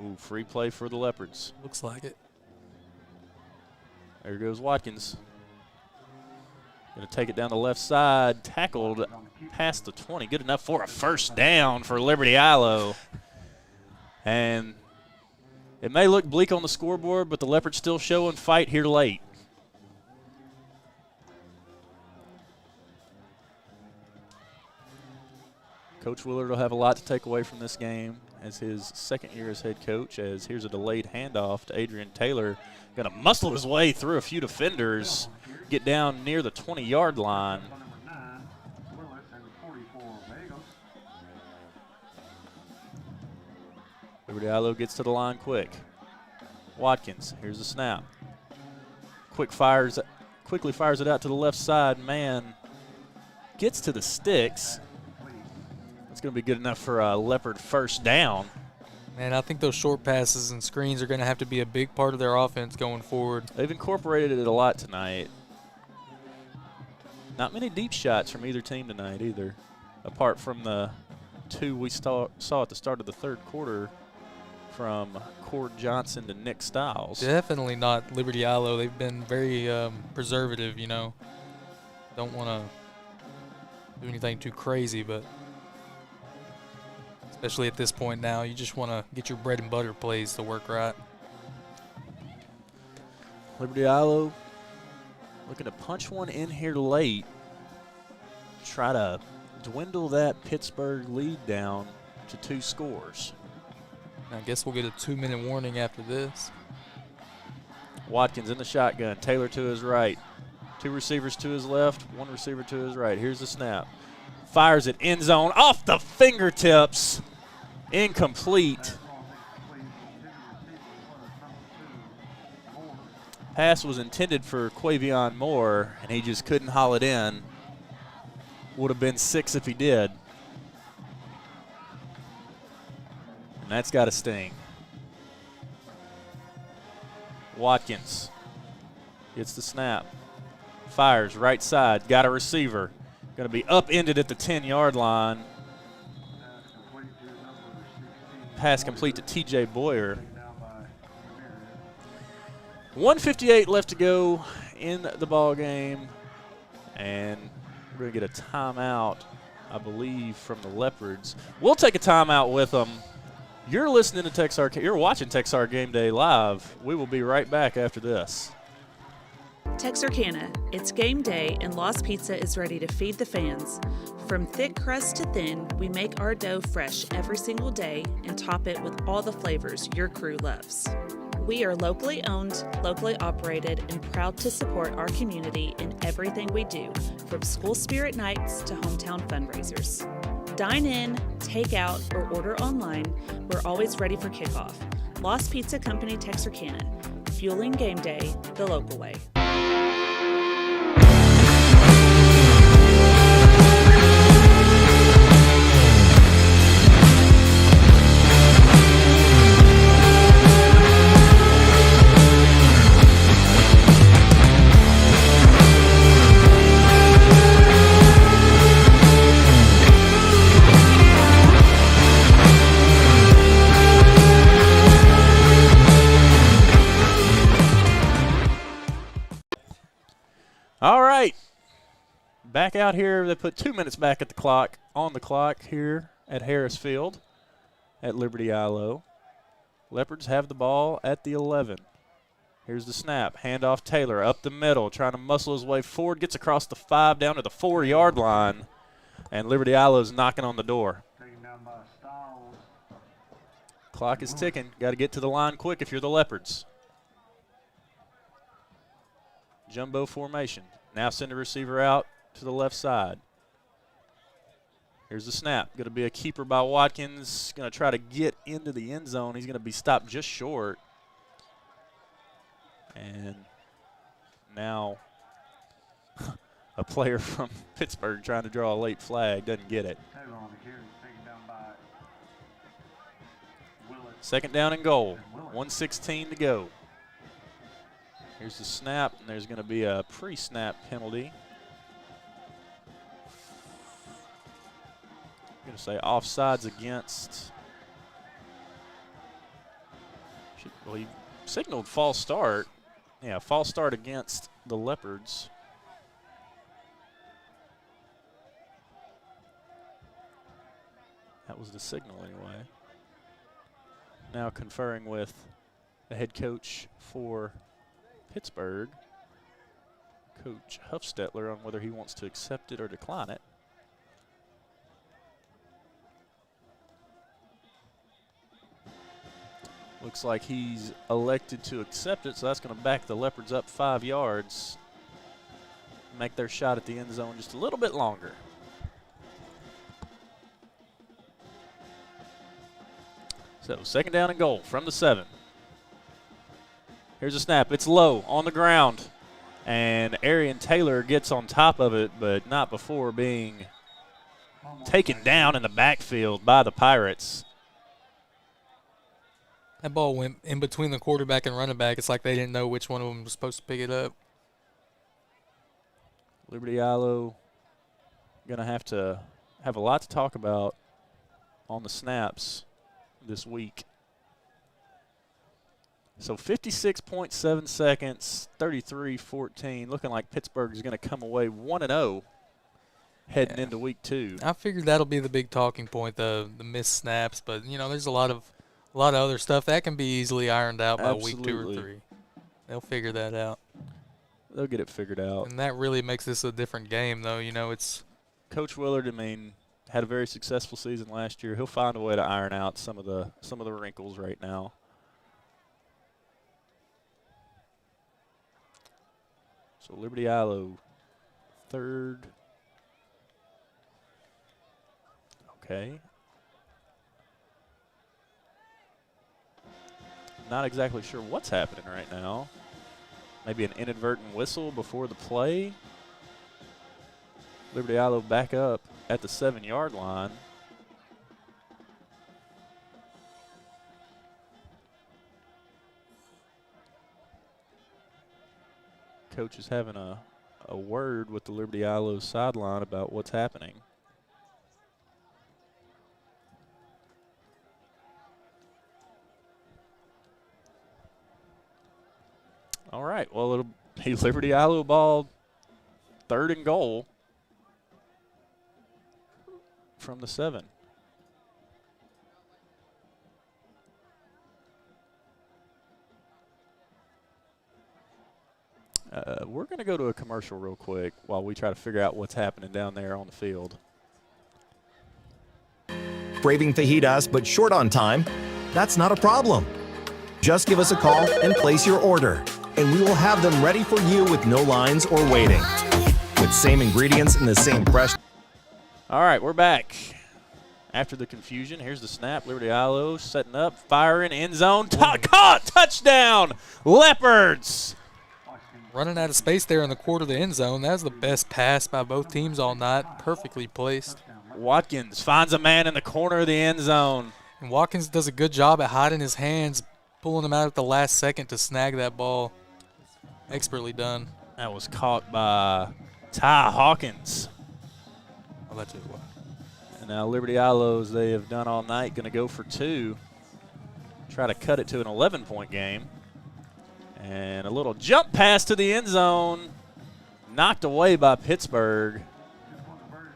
Ooh, free play for the Leopards. Looks like it. There goes Watkins. Going to take it down the left side. Tackled past the 20. Good enough for a first down for Liberty-Eylau. And it may look bleak on the scoreboard, but the Leopards still showing fight here late. Coach Willard will have a lot to take away from this game as his second year as head coach, as here's a delayed handoff to Adrian Taylor. Going to muscle his way through a few defenders, get down near the 20-yard line. Liberty-Eylau gets to the line quick. Watkins, here's the snap. Quickly fires it out to the left side. Man gets to the sticks. It's going to be good enough for a Leopard first down. Man, I think those short passes and screens are going to have to be a big part of their offense going forward. They've incorporated it a lot tonight. Not many deep shots from either team tonight either, apart from the two we saw at the start of the third quarter from Cord Johnson to Nick Stiles. Definitely not Liberty-Eylau. They've been very preservative, you know. Don't want to do anything too crazy, but especially at this point now, you just want to get your bread and butter plays to work right. Liberty-Eylau looking to punch one in here late. Try to dwindle that Pittsburg lead down to 2 scores. I guess we'll get a 2-minute warning after this. Watkins in the shotgun. Taylor to his right. 2 receivers to his left, 1 receiver to his right. Here's the snap. Fires it end zone off the fingertips. Incomplete. Pass was intended for Quavion Moore, and he just couldn't haul it in. Would have been 6 if he did. And that's got to sting. Watkins gets the snap. Fires right side. Got a receiver. Going to be upended at the 10-yard line. Pass complete to T.J. Boyer. 1:58 left to go in the ball game, and we're going to get a timeout, I believe, from the Leopards. We'll take a timeout with them. You're listening to Texarkana. You're watching Texarkana Game Day live. We will be right back after this. Texarkana, it's game day and Lost Pizza is ready to feed the fans. From thick crust to thin, we make our dough fresh every single day and top it with all the flavors your crew loves. We are locally owned, locally operated, and proud to support our community in everything we do, from school spirit nights to hometown fundraisers. Dine in, take out, or order online. We're always ready for kickoff. Lost Pizza Company, Texarkana. Fueling game day the local way. All right, back out here. They put 2 minutes back at the clock, on the clock here at Harris Field at Liberty-Eylau. Leopards have the ball at the 11. Here's the snap. Handoff Taylor up the middle, trying to muscle his way forward. Gets across the 5 down to the 4-yard line, and Liberty-Eyelau knocking on the door. Clock is ticking. Got to get to the line quick if you're the Leopards. Jumbo formation. Now send a receiver out to the left side. Here's the snap. Going to be a keeper by Watkins. Going to try to get into the end zone. He's going to be stopped just short. And now a player from Pittsburg trying to draw a late flag doesn't get it. Second down and goal. 1:16 to go. Here's the snap, and there's going to be a pre-snap penalty. I'm going to say offsides against. Well, he signaled false start. Yeah, false start against the Leopards. That was the signal anyway. Now conferring with the head coach for Pittsburg, Coach Huffstetler, on whether he wants to accept it or decline it. Looks like he's elected to accept it, so that's going to back the Leopards up 5 yards, make their shot at the end zone just a little bit longer. So second down and goal from the 7. Here's a snap. It's low on the ground, and Arian Taylor gets on top of it, but not before being taken down in the backfield by the Pirates. That ball went in between the quarterback and running back. It's like they didn't know which one of them was supposed to pick it up. Liberty-Eylau going to have a lot to talk about on the snaps this week. So 56.7 seconds, 33-14. Looking like Pittsburgh is going to come away 1-0 heading into week 2. I figured that'll be the big talking point, the missed snaps. But, you know, there's a lot of other stuff that can be easily ironed out by week 2 or 3. They'll figure that out. They'll get it figured out. And that really makes this a different game, though. You know, it's Coach Willard, I mean, had a very successful season last year. He'll find a way to iron out some of the wrinkles right now. So Liberty-Eylau, third. Okay. Not exactly sure what's happening right now. Maybe an inadvertent whistle before the play. Liberty-Eylau back up at the 7-yard line. Coach is having a word with the Liberty-Eylau sideline about what's happening. All right, well, it'll be Liberty-Eylau ball, third and goal from the 7. We're going to go to a commercial real quick while we try to figure out what's happening down there on the field. Craving fajitas but short on time? That's not a problem. Just give us a call and place your order, and we will have them ready for you with no lines or waiting. With same ingredients and the same fresh. All right, we're back. After the confusion, here's the snap. Liberty-Eylau setting up, firing, end zone, caught, touchdown, Leopards. running out of space there in the quarter of the end zone. That was the best pass by both teams all night, perfectly placed. Watkins finds a man in the corner of the end zone. And Watkins does a good job at hiding his hands, pulling him out at the last second to snag that ball. Expertly done. That was caught by Ty Hawkins. I'll let you what. And now Liberty-Eylau, as they have done all night, going to go for two. Try to cut it to an 11-point game. And a little jump pass to the end zone. Knocked away by Pittsburgh.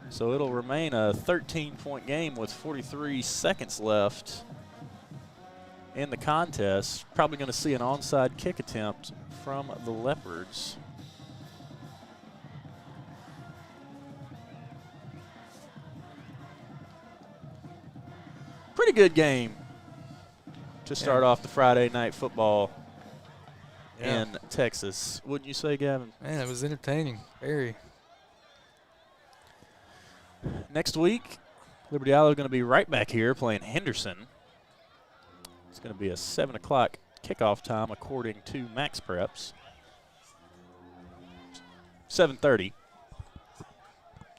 So it'll remain a 13-point game with 43 seconds left in the contest. Probably going to see an onside kick attempt from the Leopards. Pretty good game to start off the Friday night football in Texas. Wouldn't you say, Gavin? Man, it was entertaining. Very. Next week, Liberty-Eylau is going to be right back here playing Henderson. It's going to be a 7 o'clock kickoff time according to Max Preps. 7:30.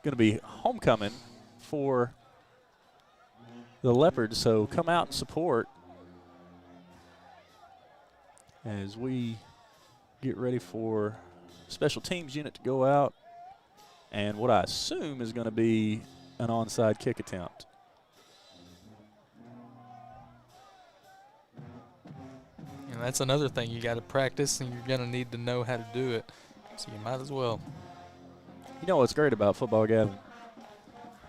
going to be homecoming for the Leopards, so come out and support as we get ready for special teams unit to go out and what I assume is going to be an onside kick attempt. And that's another thing you got to practice, and you're going to need to know how to do it. So you might as well. You know what's great about football, Gavin?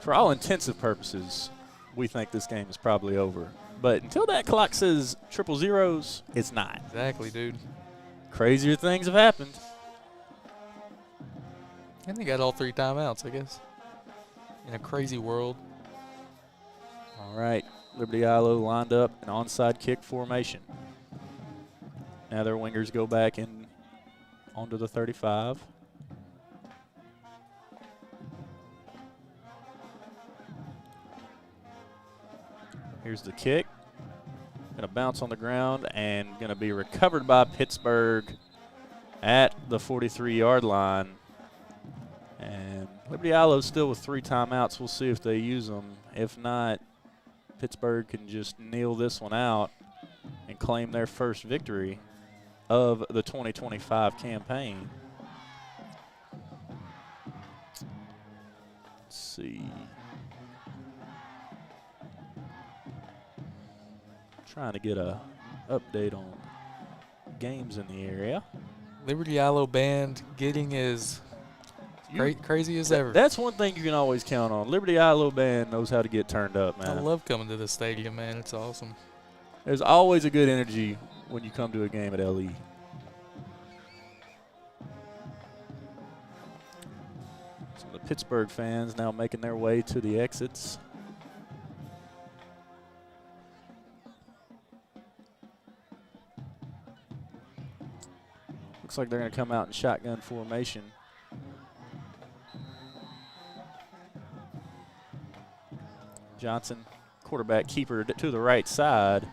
For all intensive purposes, we think this game is probably over. But until that clock says triple zeros, it's not. Exactly, dude. Crazier things have happened. And they got all 3 timeouts, I guess, in a crazy world. All right, Liberty-Eylau lined up an onside kick formation. Now their wingers go back in onto the 35. Here's the kick. Going to bounce on the ground and going to be recovered by Pittsburg at the 43-yard line. And Liberty-Eylau still with 3 timeouts. We'll see if they use them. If not, Pittsburg can just kneel this one out and claim their first victory of the 2025 campaign. Let's see. Trying to get a update on games in the area. Liberty-Eylau band getting as crazy as ever. That's one thing you can always count on. Liberty-Eylau band knows how to get turned up, man. I love coming to the stadium, man. It's awesome. There's always a good energy when you come to a game at LE. Some of the Pittsburg fans now making their way to the exits. Looks like they're going to come out in shotgun formation. Johnson, quarterback keeper to the right side.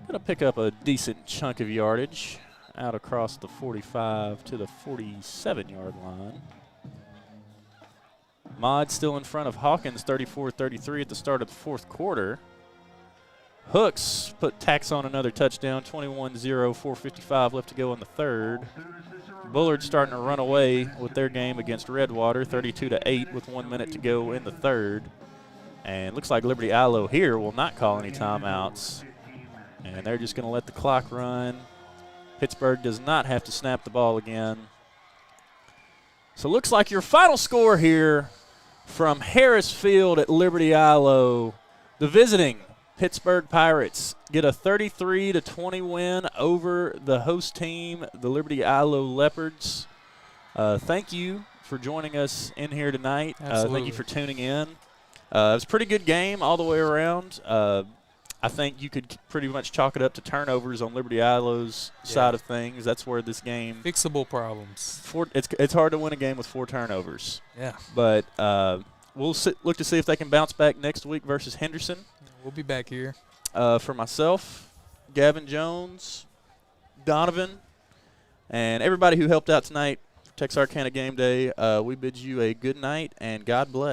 Going to pick up a decent chunk of yardage out across the 45 to the 47-yard line. Mod still in front of Hawkins, 34-33 at the start of the 4th quarter. Hooks tacks on another touchdown, 21-0, 4:55 left to go in the 3rd. Bullard starting to run away with their game against Redwater, 32-8 with 1 minute to go in the 3rd. And looks like Liberty-Eylau here will not call any timeouts. And they're just going to let the clock run. Pittsburg does not have to snap the ball again. So looks like your final score here from Harris Field at Liberty-Eylau. The visiting Pittsburg Pirates get a 33-20 win over the host team, the Liberty-Eylau Leopards. Thank you for joining us in here tonight. Thank you for tuning in. It was a pretty good game all the way around. I think you could pretty much chalk it up to turnovers on Liberty-Eyeslau's side of things. That's where this game – fixable problems. It's hard to win a game with 4 turnovers. Yeah. But we'll look to see if they can bounce back next week versus Henderson. We'll be back here. For myself, Gavin Jones, Donovan, and everybody who helped out tonight for Texarkana Game Day, we bid you a good night and God bless.